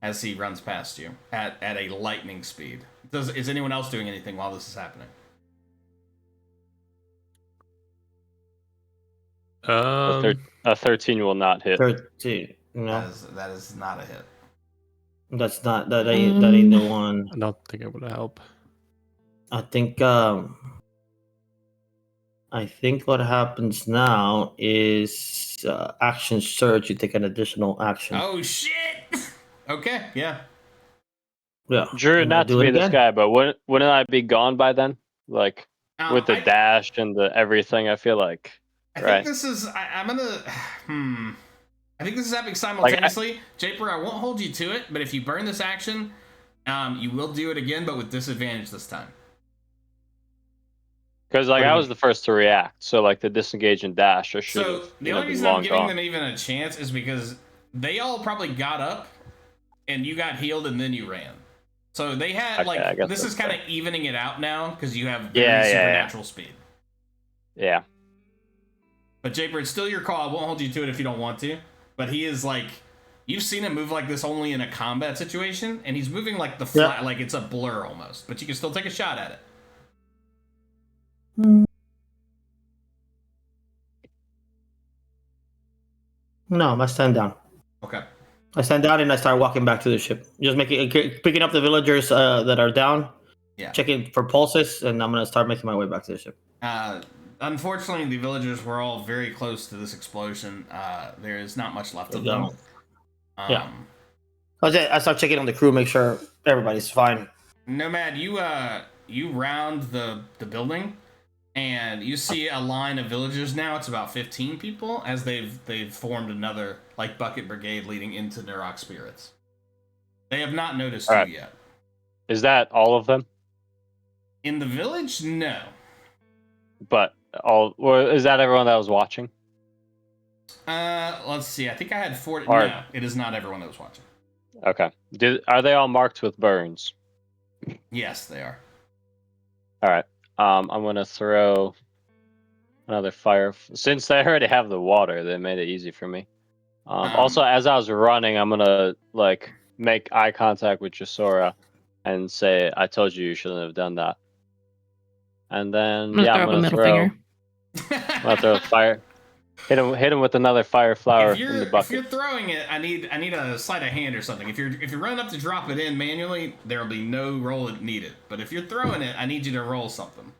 as he runs past you at a lightning speed. Is anyone else doing anything while this is happening? A 13 will not hit. 13. No, That is not a hit. that's not that ain't the one. I don't think it would help. I think what happens now is action surge. You take an additional action. Oh shit! Okay, yeah. Yeah. Drew, And not do to it be this again. guy, but wouldn't I be gone by then? Like with the dash and the everything, I feel like. I right. think this is. I'm gonna. I think this is happening simultaneously. Japer, I won't hold you to it, but if you burn this action, you will do it again, but with disadvantage this time. Because I was the first to react, so like the disengage and dash, I should have. So the only reason I'm giving them even a chance is because they all probably got up, and you got healed, and then you ran. So they had this is kind of evening it out now because you have very supernatural speed. Yeah. But Japer, it's still your call. I won't hold you to it if you don't want to. But he is like, you've seen him move like this only in a combat situation, and he's moving like the flat, like it's a blur almost. But you can still take a shot at it. No, I stand down. Okay. I stand down and I start walking back to the ship. Just picking up the villagers that are down. Yeah. Checking for pulses, and I'm gonna start making my way back to the ship. Unfortunately, the villagers were all very close to this explosion. There is not much left of them. Yeah. I start checking on the crew, make sure everybody's fine. Nomad, you round the building, and you see a line of villagers now. It's about 15 people, as they've formed another like bucket brigade leading into Nurrock Spirits. They have not noticed you yet. Is that all of them? In the village, no. But is that everyone that was watching? Let's see. I think I had 40. No, it is not everyone that was watching. Okay. Are they all marked with burns? Yes, they are. All right. I'm gonna throw another fire. Since they already have the water, they made it easy for me. Also, as I was running, I'm gonna like make eye contact with Jasora and say, "I told you shouldn't have done that." And then I'm gonna throw a fire. Hit him with another fire flower in the bucket. If you're throwing it, I need a sleight of hand or something. If you're running up to drop it in manually, there will be no roll needed. But if you're throwing it, I need you to roll something.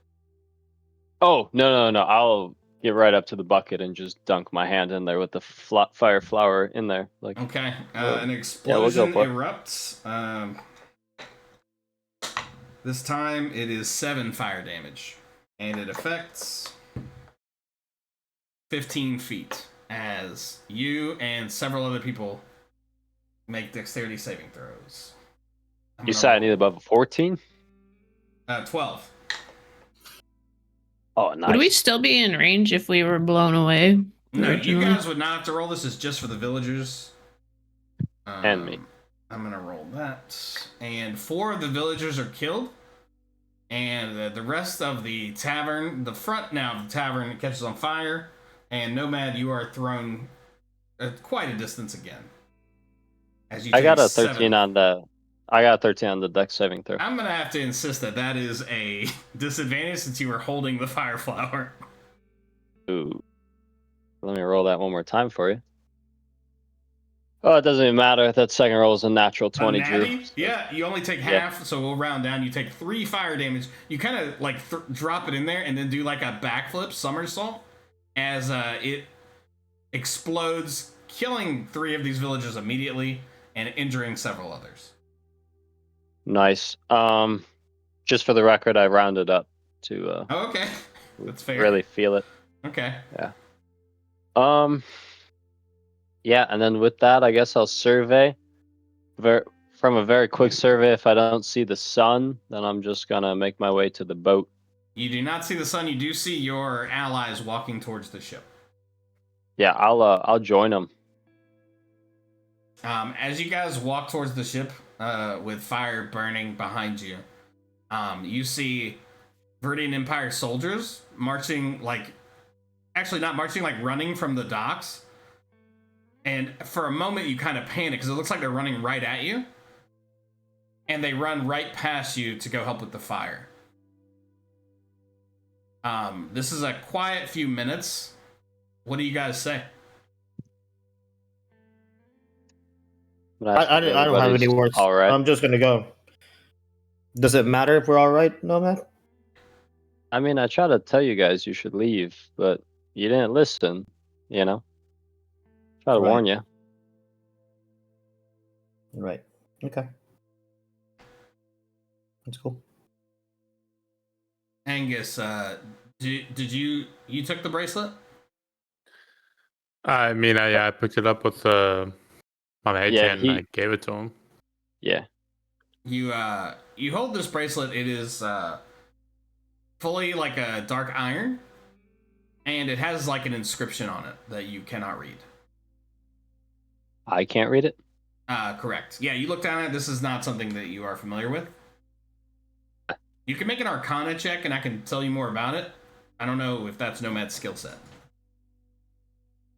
Oh no! I'll get right up to the bucket and just dunk my hand in there with the fire flower in there. Like okay, an explosion erupts. This time it is 7 fire damage, and it affects 15 feet as you and several other people make dexterity saving throws. You said I need above a 14? 12. Oh, nice. Would we still be in range if we were blown away? No, you guys would not have to roll. This is just for the villagers. And me. I'm going to roll that. And 4 of the villagers are killed. And the rest of the tavern, the front now of the tavern, catches on fire. And Nomad, you are thrown quite a distance again. I got a 13 on the. I got a 13 on the dex saving throw. I'm gonna have to insist that is a disadvantage since you were holding the fire flower. Ooh. Let me roll that one more time for you. Oh, it doesn't even matter. That second roll is a natural 20, Drew. Yeah, you only take half, so we'll round down. You take 3 fire damage. You kind of like drop it in there and then do like a backflip somersault as it explodes, killing 3 of these villagers immediately and injuring several others. Nice. Just for the record, I rounded up to okay. That's fair. Really feel it. Okay. Yeah. Yeah, and then with that, I guess I'll survey. From a very quick survey, if I don't see the sun, then I'm just gonna make my way to the boat. You do not see the sun. You do see your allies walking towards the ship. Yeah, I'll join them. As you guys walk towards the ship, with fire burning behind you, you see Viridian Empire soldiers marching, actually not marching, running from the docks. And for a moment, you kind of panic because it looks like they're running right at you. And they run right past you to go help with the fire. This is a quiet few minutes. What do you guys say? I don't have any words. All right. I'm just gonna go. Does it matter if we're all right, Nomad? I mean, I try to tell you guys you should leave, but you didn't listen. You know, try to Right. warn you. Right. Okay. That's cool. Angus, did you took the bracelet? I mean, I picked it up with my mage Yeah, and I gave it to him. Yeah. You hold this bracelet. It is fully like a dark iron, and it has like an inscription on it that you cannot read. I can't read it. Correct. Yeah, you look down at it. This is not something that you are familiar with. You can make an Arcana check, and I can tell you more about it. I don't know if that's Nomad's skill set.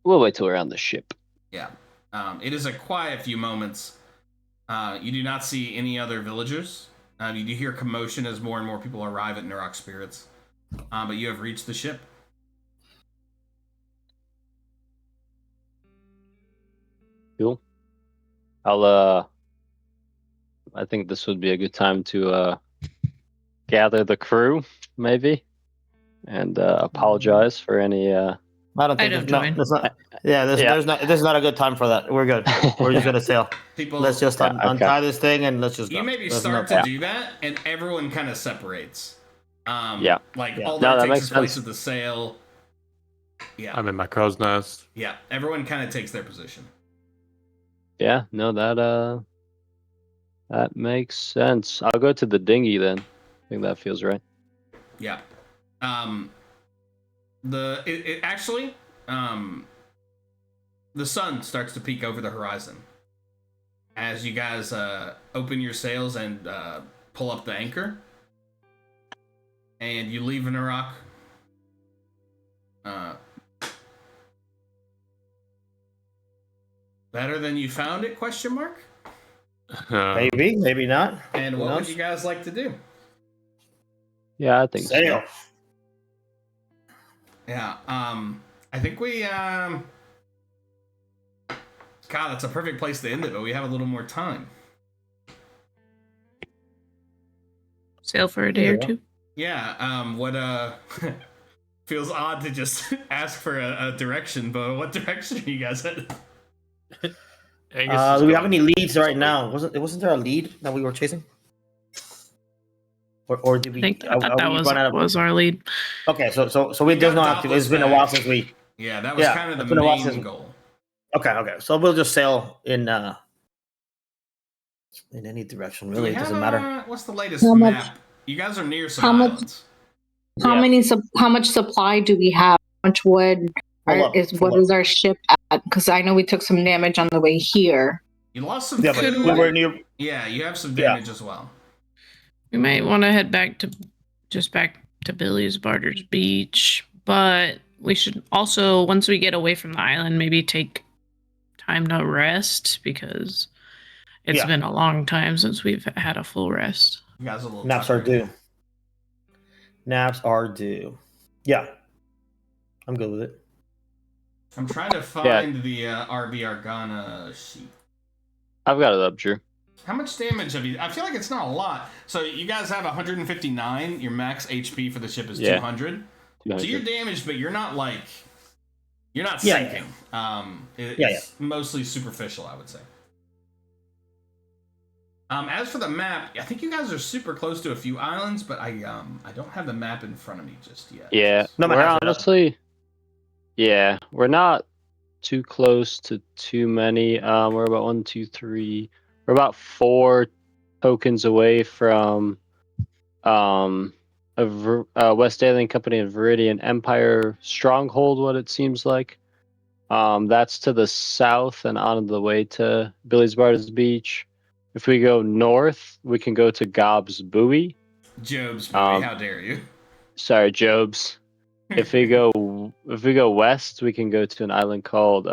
We'll wait till we're on the ship. Yeah. It is a quiet few moments. You do not see any other villagers. You do hear commotion as more and more people arrive at Nurrock Spirits. But you have reached the ship. Cool. I think this would be a good time to gather the crew, maybe, and apologize for any. I don't think don't there's join. there's not. Yeah, this is not a good time for that. We're good. We're just gonna sail. People, Let's just okay. untie this thing and let's just go. you maybe There's start no- to do that, and everyone kind of separates. Yeah. All No, that that takes makes is place sense. at the sail. Yeah, I'm in my crow's nest. yeah. Everyone kind of takes their position. Yeah. No, that makes sense. I'll go to the dinghy then. I think that feels right. Yeah. It actually, the sun starts to peek over the horizon as you guys open your sails and pull up the anchor, and you leave Nurrock. Better than you found it? Question mark. Maybe, maybe not. And Who what would knows? you guys like to do? Yeah, I think Sail. Yeah. I think we. God, that's a perfect place to end it, but we have a little more time. Sail for a day or Yeah. two. Yeah. What feels odd to just ask for a direction, but what direction are you guys headed? Angus Do is we have going- any leads right now? Wasn't there a lead that we were chasing? Or did we? I thought are that we run out of- was our lead. Okay, so we got there's no active. Doppler's It's been a back. while since we. Yeah, that was Yeah, kind of it's the been a while main since- goal. Okay. So we'll just sail in any direction. Do Really, we it doesn't have, matter. what's the latest How much- map? You guys are near some how much- islands. How much supply do we have? How much wood Hold up, is hold up. our ship at? Because I know we took some damage on the way here. You lost some Yeah, but food. we were near. Yeah, you have some Yeah. damage as well. We might want to head back to Billy's Barter's Beach, but we should also, once we get away from the island, maybe take time to rest because it's Yeah. been a long time since we've had a full rest. You guys are a little Naps are tired. due. Naps are due. Yeah, I'm good with it. I'm trying to find the RB Argana sheet. I've got it up, Drew. How much damage have you? I feel like it's not a lot. So you guys have 159. Your max HP for the ship is Yeah. 200. So you're damaged, but you're not you're not Yeah, sinking. It's mostly superficial, I would say. As for the map, I think you guys are super close to a few islands, but I don't have the map in front of me just yet. Yeah, No, we're man, that's it. honestly, yeah, we're not too close to too many. We're about 1, 2, 3. We're about 4 tokens away from West Alien Company and Viridian Empire stronghold. What it seems like, That's to the south and on the way to Billy's Bars Beach. If we go north, we can go to Gob's Buoy. Job's Buoy, how dare you? Sorry, Job's. If we go west, we can go to an island called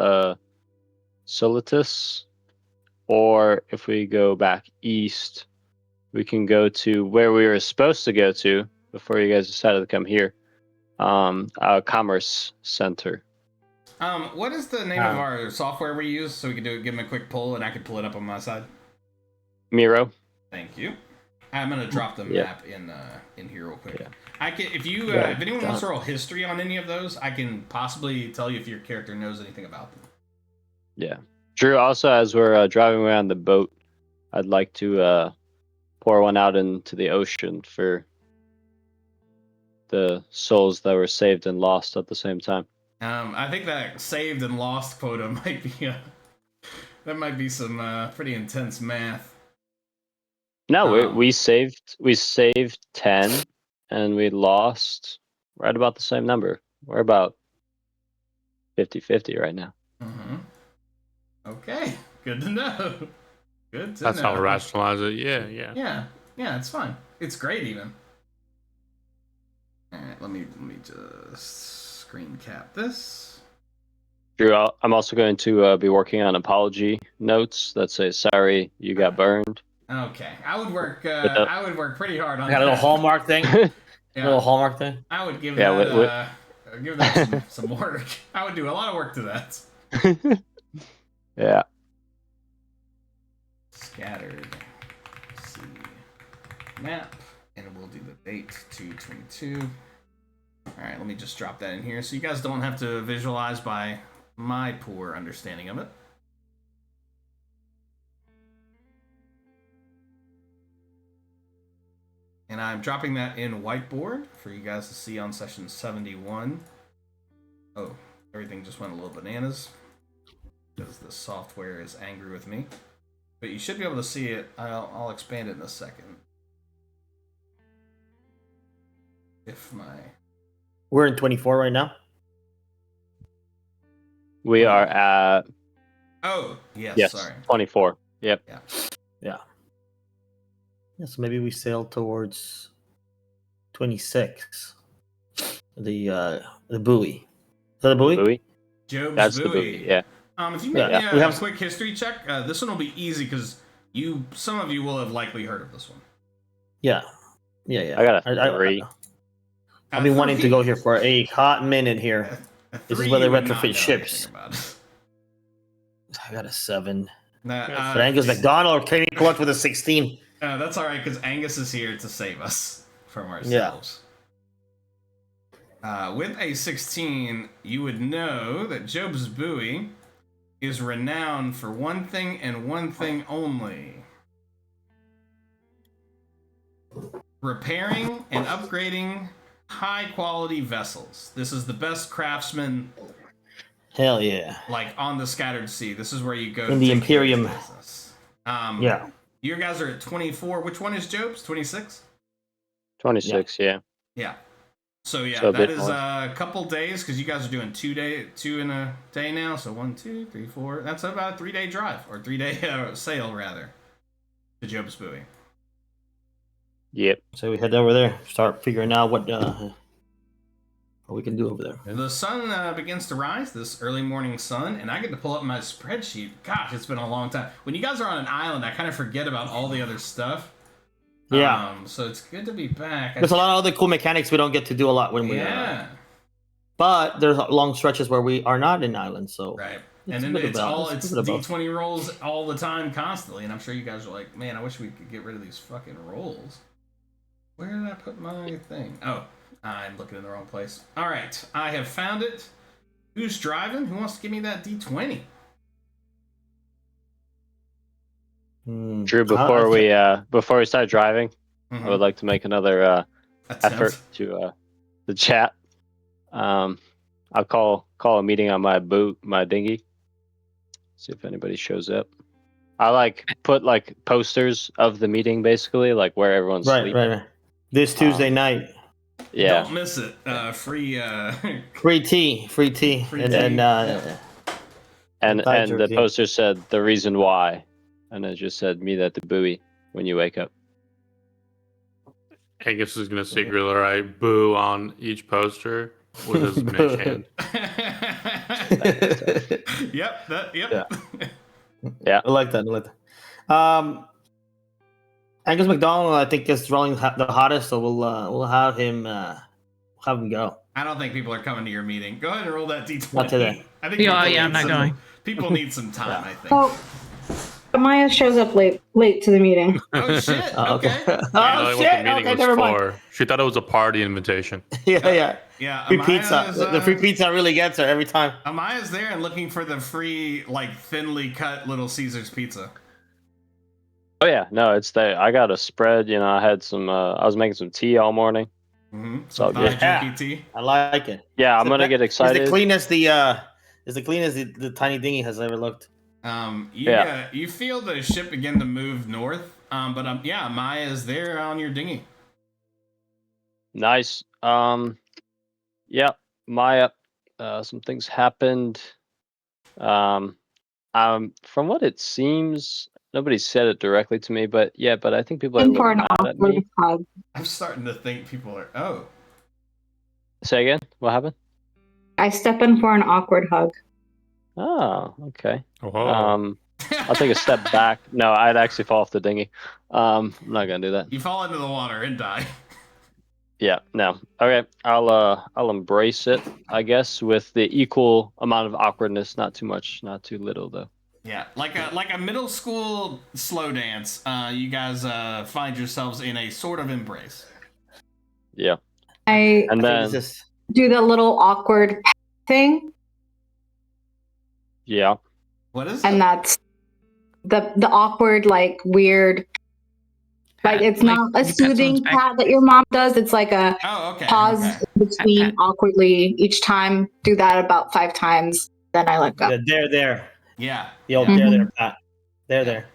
Solitus. Or if we go back east, we can go to where we were supposed to go to before you guys decided to come here. Our Commerce Center. What is the name of our software we use so we can give him a quick pull and I can pull it up on my side? Miro. Thank you. I'm gonna drop the map in here real quick. Yeah. I can if anyone wants to roll history on any of those, I can possibly tell you if your character knows anything about them. Yeah. Drew, also, as we're driving around the boat, I'd like to pour one out into the ocean for the souls that were saved and lost at the same time. I think that saved and lost quota might be that might be some pretty intense math. No, we saved 10 and we lost right about the same number. We're about 50-50 right now. Mm-hmm. Okay, good to know. Good to That's know. how we rationalize it. Yeah. Yeah, it's fine. It's great even. All right, let me just screen cap this. Drew, I'm also going to be working on apology notes that say sorry you got burned. Okay, I would work pretty hard on I got a little Hallmark thing. Yeah. A little Hallmark thing. I would give Yeah, give that some work. I would do a lot of work to that. Yeah. Scattered. Let's see. Map. And we'll do the date 2/22. Alright, let me just drop that in here so you guys don't have to visualize by my poor understanding of it. And I'm dropping that in whiteboard for you guys to see on session 71. Oh, everything just went a little bananas because the software is angry with me. But you should be able to see it. I'll expand it in a second. We're in 24 right now. We are at Oh, yes, sorry. 24. Yep. Yeah, so maybe we sail towards 26. The buoy. Is that a buoy? Buoy? Job's That's Buoy. the buoy, yeah. If you make Yeah. me a quick history check, this one will be easy because some of you will have likely heard of this one. Yeah. I got a 3. I've been wanting to go here for a hot minute here. This is where they retrofit ships. I got a 7. But Angus McDonald came in clutch with a 16. That's all right because Angus is here to save us from ourselves. With a 16, you would know that Job's Buoy is renowned for one thing and one thing only: repairing and upgrading high-quality vessels. This is the best craftsman. Hell yeah! Like on the scattered sea. This is where you go in the Imperium. Business. Yeah. You guys are at 24. Which one is Job's? 26? 26, yeah. Yeah. So yeah, So a that bit is more. a couple days because you guys are doing 2 in a day now. So 1, 2, 3, 4. That's about a 3-day drive or 3-day sail rather to Job's Buoy. Yep. So we head over there, start figuring out what we can do over there. The sun begins to rise, this early morning sun, and I get to pull up my spreadsheet. Gosh, it's been a long time. When you guys are on an island, I kind of forget about all the other stuff. Yeah. So it's good to be back. There's a lot of other cool mechanics we don't get to do a lot when we're Yeah. But there's long stretches where we are not in islands, so Right. It's And a then bit of it's both. all It's it's a bit of both. D20 rolls all the time, constantly. And I'm sure you guys are like, man, I wish we could get rid of these fucking rolls. Where did I put my thing? Oh, I'm looking in the wrong place. All right, I have found it. Who's driving? Who wants to give me that D20? Drew, before we start driving, I would like to make another effort to the chat. I'll call a meeting on my boat, my dinghy. See if anybody shows up. I put posters of the meeting, basically, where everyone's sleeping. Right. This Tuesday night. Yeah. Don't miss it. Free Free tea. Free tea. And And Thai and the jersey. poster said the reason why, and it just said meet at the buoy when you wake up. Angus is gonna secretly write "boo" on each poster with his mage hand. Yep. Yeah. Yeah. I like that. I like that. Angus McDonald, I think, is rolling the hottest, so we'll have him go. I don't think people are coming to your meeting. Go ahead and roll that d20. Not today. I think Yeah, people I'm need not some- going. People need some time, I think. Oh, Amaya shows up late to the meeting. Oh shit! Okay. Oh, I know what shit. the meeting Okay, was never mind. for. She thought it was a party invitation. Yeah. Yeah. Free Amaya's, pizza. The free pizza really gets her every time. Amaya's there and looking for the free, like thinly cut Little Caesars pizza. Oh yeah, no, it's there. I got a spread. You know, I had some. I was making some tea all morning. Mm-hmm. So Some Thai good. jerky tea. I like it. Yeah, I'm gonna get It's excited. the cleanest the tiny dinghy has ever looked. You feel the ship begin to move north. But yeah, Amaya's there on your dinghy. Nice. Yeah, Maya. Some things happened. From what it seems, nobody said it directly to me, but yeah, but I think people are a And for little an mad at awkward me. hug. I'm starting to think people are. Oh. Say again. What happened? I step in for an awkward hug. Oh, okay. Oh, I'll take a step back. No, I'd actually fall off the dinghy. I'm not gonna do that. You fall into the water and die. Yeah, no. Okay, I'll embrace it, I guess, with the equal amount of awkwardness. Not too much, not too little, though. Yeah, like a middle school slow dance. You guys find yourselves in a sort of embrace. Yeah, I and I think then it's just do the little awkward thing, yeah, What is and it? that's the awkward, like weird. Like it's not a you pat soothing someone's back. pat that your mom does. It's like a Oh, okay. pause Okay. between Pat. awkwardly each time. Do that about 5 times. Then I let go. the there. Yeah. The old yeah. there, Pat. There.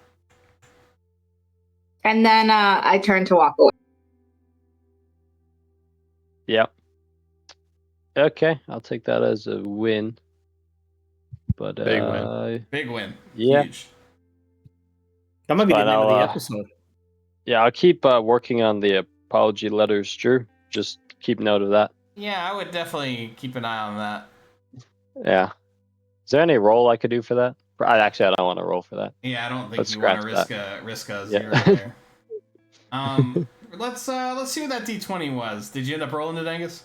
And then I turn to walk away. yeah. Okay, I'll take that as a win. But Big win. Big win. Yeah. Huge. That might be the But name of the I'll, episode. yeah, I'll keep working on the apology letters, Drew. Just keep note of that. Yeah, I would definitely keep an eye on that. Yeah. Is there any roll I could do for that? I don't want to roll for that. Yeah, I don't think Let's you want to scratch risk a Yeah. zero there. Let's see what that D20 was. Did you end up rolling it, Angus?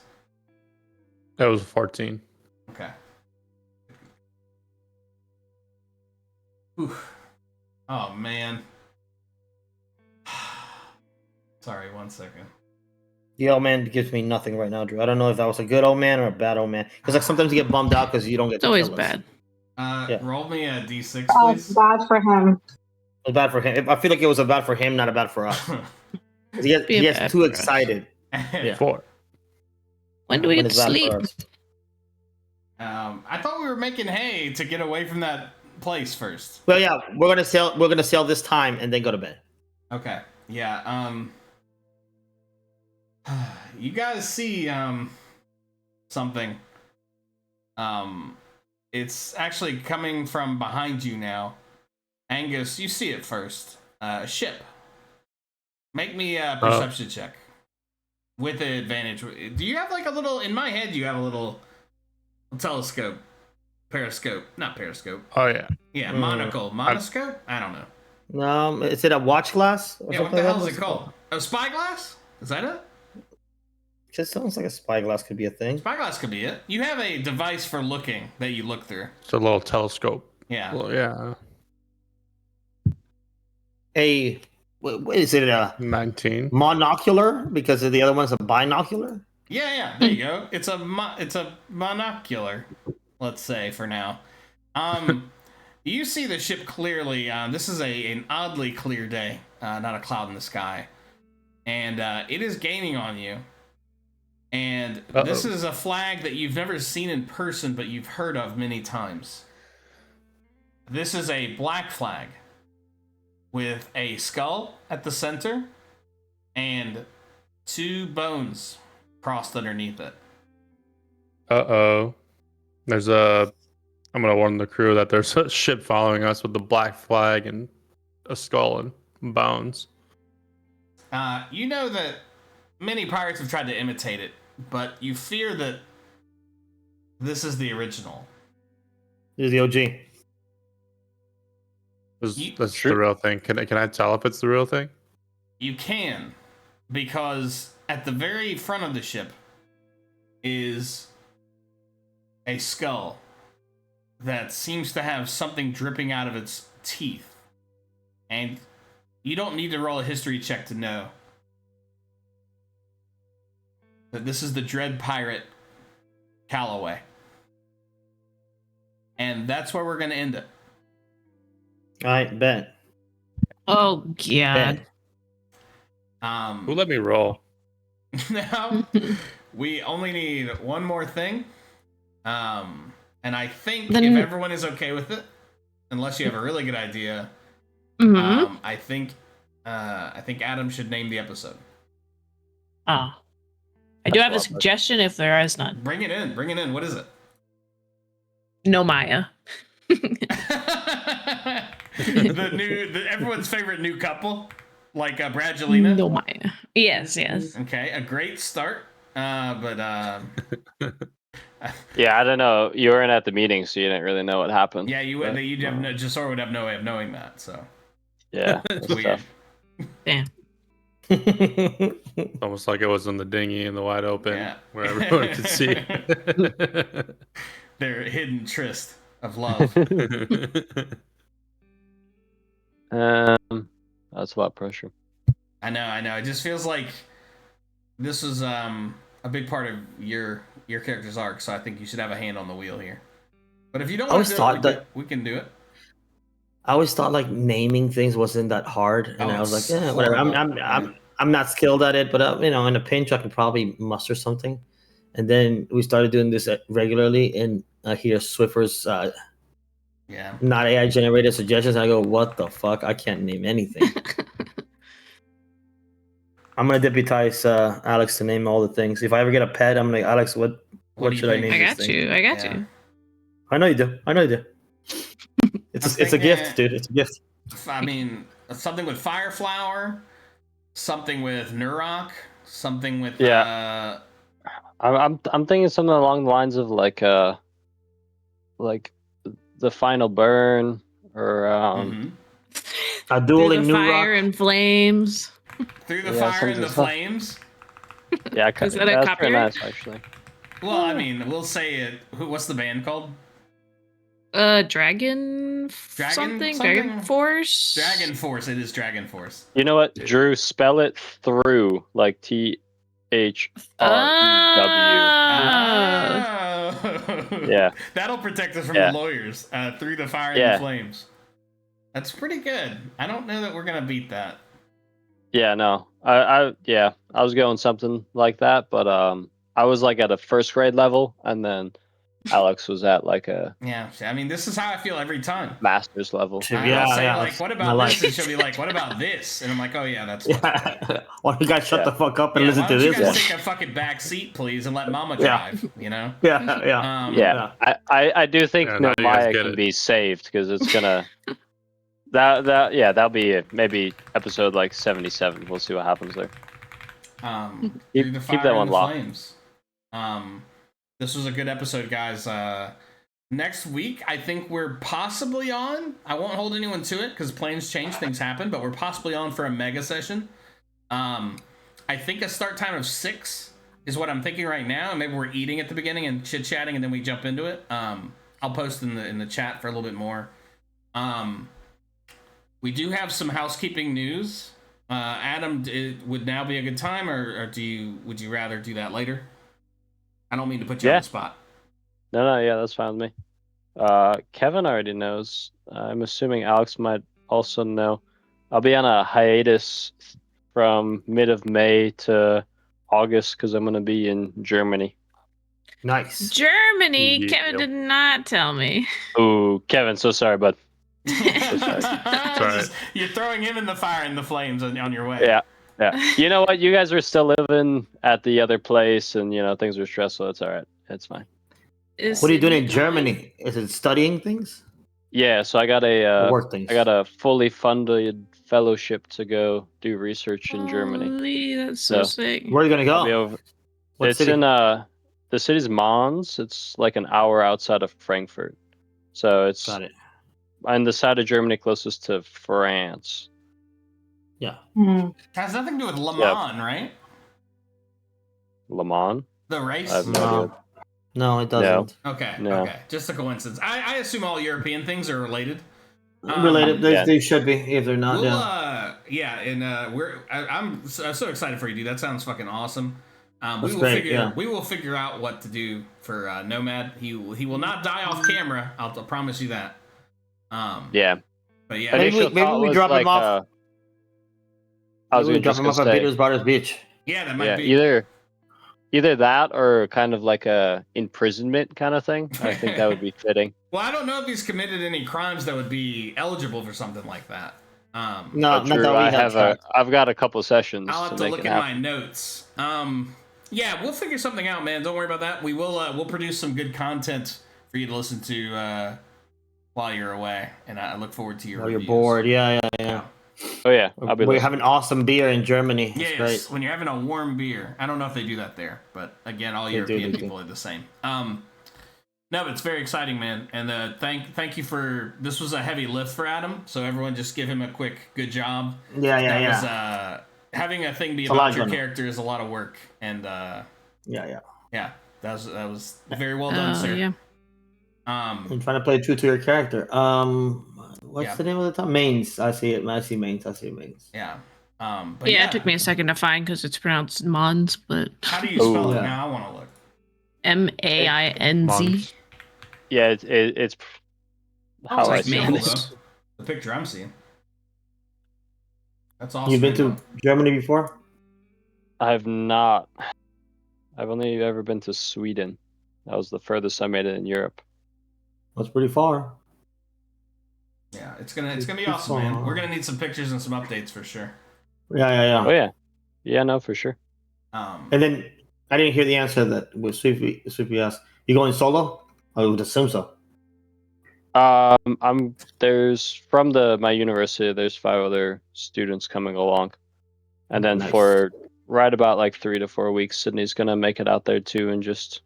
that was 14. Okay. Oof. Oh man. Sorry, 1 second. The old man gives me nothing right now, Drew. I don't know if that was a good old man or a bad old man. Because like sometimes you get bummed out because you don't get It's to always kill us. bad. Yeah. Roll me a D6, Oh, please. bad for him. It was bad for him. I feel like it was a bad for him, not a bad for us. He Be a gets bad too for us. excited. yeah. 4. When do we When get it's to bad sleep? for us. I thought we were making hay to get away from that place first. Well, yeah, we're gonna sail this time and then go to bed. Okay. Yeah. You guys see something. It's actually coming from behind you now. Angus, you see it first. A ship. Make me a perception check. With the advantage. Do you have like a little, in my head, you have a little telescope. Periscope. Not periscope. Oh yeah. Yeah, monocle. Monoscope? I don't know. Is it a watch glass? Or Yeah, what something the like hell that? is it called? A spyglass? Is that it? Just sounds like a spyglass could be a thing. Spyglass could be it. You have a device for looking that you look through. It's a little telescope. Yeah. Well, yeah. Is it a 19. monocular? Because the other one's a binocular? Yeah, there you go. It's a monocular, let's say for now. You see the ship clearly. This is an oddly clear day, not a cloud in the sky, and it is gaining on you. And this is a flag that you've never seen in person, but you've heard of many times. This is a black flag with a skull at the center and 2 bones crossed underneath it. Uh-oh. There's a I'm gonna warn the crew that there's a ship following us with the black flag and a skull and bones. You know that many pirates have tried to imitate it, but you fear that this is the original. This is the OG. That's the real thing. Can I tell if it's the real thing? You can, because at the very front of the ship is a skull that seems to have something dripping out of its teeth. And you don't need to roll a history check to know that this is the Dread Pirate Calloway. And that's where we're going to end it. All right, bet. Oh, God. Who let me roll? Now, we only need one more thing. And I think if everyone is okay with it, unless you have a really good idea, I think Adam should name the episode. Oh. I do have a suggestion if there is none. Bring it in. What is it? No Maya. Everyone's favorite new couple, like Brangelina. No Maya. Yes. Okay, a great start. But yeah, I don't know. You weren't at the meeting, so you didn't really know what happened. Yeah, you would. Jasor would have no way of knowing that. So yeah, it's weird. Damn. Almost like it was in the dinghy in the wide open, Yeah. where everyone could see. Their hidden tryst of love. That's a lot of pressure. I know. It just feels like this was a big part of your character's arc, so I think you should have a hand on the wheel here. But if you don't want to do it, we can do it. I always thought like naming things wasn't that hard, and I was like, yeah, whatever. I'm not skilled at it, but in a pinch, I can probably muster something. And then we started doing this regularly, and I hear Swiffer's not AI generated suggestions. And I go, what the fuck? I can't name anything. I'm gonna deputize Alex to name all the things. If I ever get a pet, I'm like, Alex, what should I name? I got you. I know you do. It's a gift, dude. It's a gift. I mean, something with Fireflower, something with Nurrock, something with I'm thinking something along the lines of like the final burn or a dueling Through the Nurrock. fire and flames. Through the fire and the flames. Yeah, is that a that's copyright? pretty nice actually. Well, I mean, we'll say it. What's the band called? Dragon Force. Dragon Force. It is Dragon Force. You know what, Drew? Spell it through like THREW. Yeah. That'll protect us from the lawyers. Through the fire and the flames. That's pretty good. I don't know that we're gonna beat that. Yeah, no. I was going something like that, but I was like at a first grade level, and then Alex was at like a I mean, this is how I feel every time. master's level. I'll say like, what about this? And she'll be like, what about this? And I'm like, oh yeah, that's fine. Why don't you guys shut the fuck up and listen to this? this You one? guys take a fucking back seat, please, and let Mama drive. You know? Yeah. I do think Maya can be saved because it's gonna that'll be maybe episode like 77. We'll see what happens there. Keep that one locked. This was a good episode, guys. Next week, I think we're possibly on. I won't hold anyone to it because plans change, things happen, but we're possibly on for a mega session. I think a start time of 6 is what I'm thinking right now. Maybe we're eating at the beginning and chit-chatting, and then we jump into it. I'll post in the chat for a little bit more. We do have some housekeeping news. Adam, would now be a good time, or would you rather do that later? I don't mean to put you on the spot. No, that's fine with me. Kevin already knows. I'm assuming Alex might also know. I'll be on a hiatus from mid of May to August because I'm going to be in Germany. Nice. Germany? Yeah. Kevin did not tell me. Oh, Kevin, so sorry, bud. Sorry. You're throwing him in the fire and the flames on your way. Yeah. You know what? You guys were still living at the other place, and things were stressful. It's all right. It's fine. Is What are you doing Sydney in going? Germany? Is it studying things? Yeah, so I got Or a work things? I got a fully funded fellowship to go do research in Germany. Holy, that's so So, sick. Where are you gonna I'll be go? over. What It's city? in the city's Mons. It's like an hour outside of Frankfurt. So it's Got it. on the side of Germany closest to France. Yeah. Hmm. Has nothing to do with Le Yeah. Mans, right? Le Mans? The race. I have no idea. No, it doesn't. Okay. No. Okay. Just a coincidence. I assume all European things are related. Related, yeah. they should be if they're not. We'll, Yeah. and I'm so excited for you, dude. That sounds fucking awesome. That's great, yeah. We will figure out what to do for Nomad. He will not die off camera. I'll promise you that. Yeah. But yeah, Maybe Initial maybe thought we was drop him like, off. I was Maybe we gonna drop just him gonna off at say, Peter's Brothers Beach. yeah, that might yeah, be either that or kind of like a imprisonment kind of thing. I think that would be fitting. Well, I don't know if he's committed any crimes that would be eligible for something like that. No, But not Drew, that we I have have tracked. I've got a couple sessions I'll have to to make look it at my happen. notes. Yeah, we'll figure something out, man. Don't worry about that. We'll produce some good content for you to listen to while you're away, and I look forward to your. Oh, you're reviews. bored. Yeah. Oh yeah, I'll be We're listening. having awesome beer in Germany. It's Yes, great. when you're having a warm beer. I don't know if they do that there, but again, all They do, European they do. people are the same. No, but it's very exciting, man. And thank you for this was a heavy lift for Adam. So everyone, just give him a quick good job. Yeah. That was having a thing be It's a lot, about your Jonah. character is a lot of work, and Yeah. yeah, that was very well done, sir. Yeah. I'm trying to play true to your character. What's Yeah. the name of the town? Mains. I see it. I see Mains. Yeah. But Yeah, it took me a second to find because it's pronounced Mons, but How do you spell Oh. it now? I want to look. Mainz. Mons. Yeah, it's how It's I like see Maple, it. though. The picture I'm seeing. That's awesome. You've been to Germany before? I've not. I've only ever been to Sweden. That was the furthest I made it in Europe. That's pretty far. Yeah, it's gonna be It's awesome, man. fun. We're gonna need some pictures and some updates for sure. Yeah. Oh yeah, no, for sure. And then I didn't hear the answer that with Sweepy asked. You going solo? I would assume so. There's from my university. There's 5 other students coming along, and then Nice. for right about like 3 to 4 weeks, Sydney's gonna make it out there too and just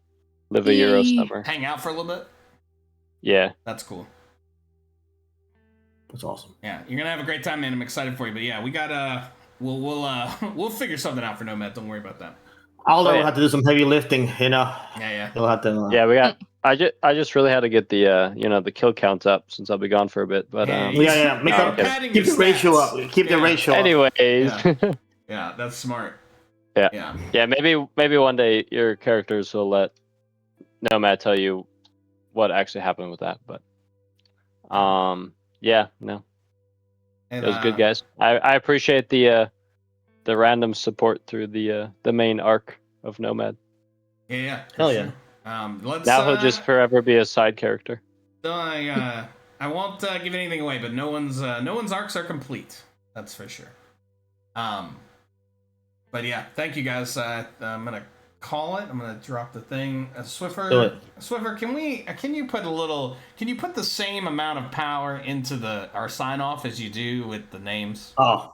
live a Euro Yay. summer. Hang out for a little bit. Yeah, That's cool. That's awesome. Yeah, you're gonna have a great time, man. I'm excited for you. But yeah, we got we'll figure something out for Nomad. Don't worry about that. Aldo Oh, yeah. will have to do some heavy lifting. Yeah. He'll have to. yeah, we got. I just really had to get the the kill count up since I'll be gone for a bit. But Yeah. Make No, up. okay. Padding Keep your the ratio stats. up. Keep the Yeah. ratio up. anyways, Yeah. Yeah, that's smart. Yeah. yeah, maybe one day your characters will let Nomad tell you what actually happened with that. But yeah, no, And, it was good, guys. I appreciate the random support through the main arc of Nomad. Yeah. for Hell yeah. sure. Let's Now he'll just forever be a side character. I won't give anything away, but no one's arcs are complete. That's for sure. But yeah, thank you guys. I'm gonna call it. I'm gonna drop the thing. Do Swiffer, it. Swiffer, can you put the same amount of power into our sign off as you do with the names? Oh,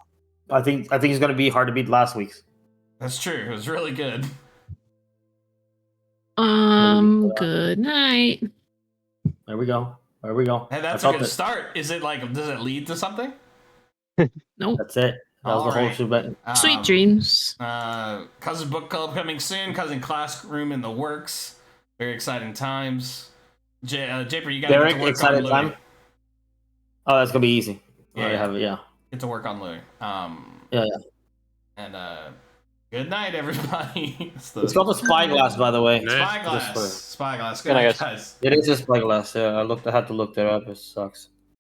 I think it's gonna be hard to beat last week's. That's true. It was really good. Good night. There we go. Hey, that's I a felt good it. start. Is it like, does it lead to something? Nope. That's it. That was the whole Alright. shebang. Sweet dreams. Cousin book club coming soon. Cousin classroom in the works. Very exciting times. Japer, you gotta Derek, get to work excited on Louis. time? Oh, that's gonna be easy. Yeah. I have it. Yeah. Get to work on Louis. Yeah. And good night, everybody. It's called a spyglass, by the way. Yeah. Spyglass. Just Spyglass. Good Good night, night, guys. guys. It is a spyglass. Yeah, I had to look that up. It sucks.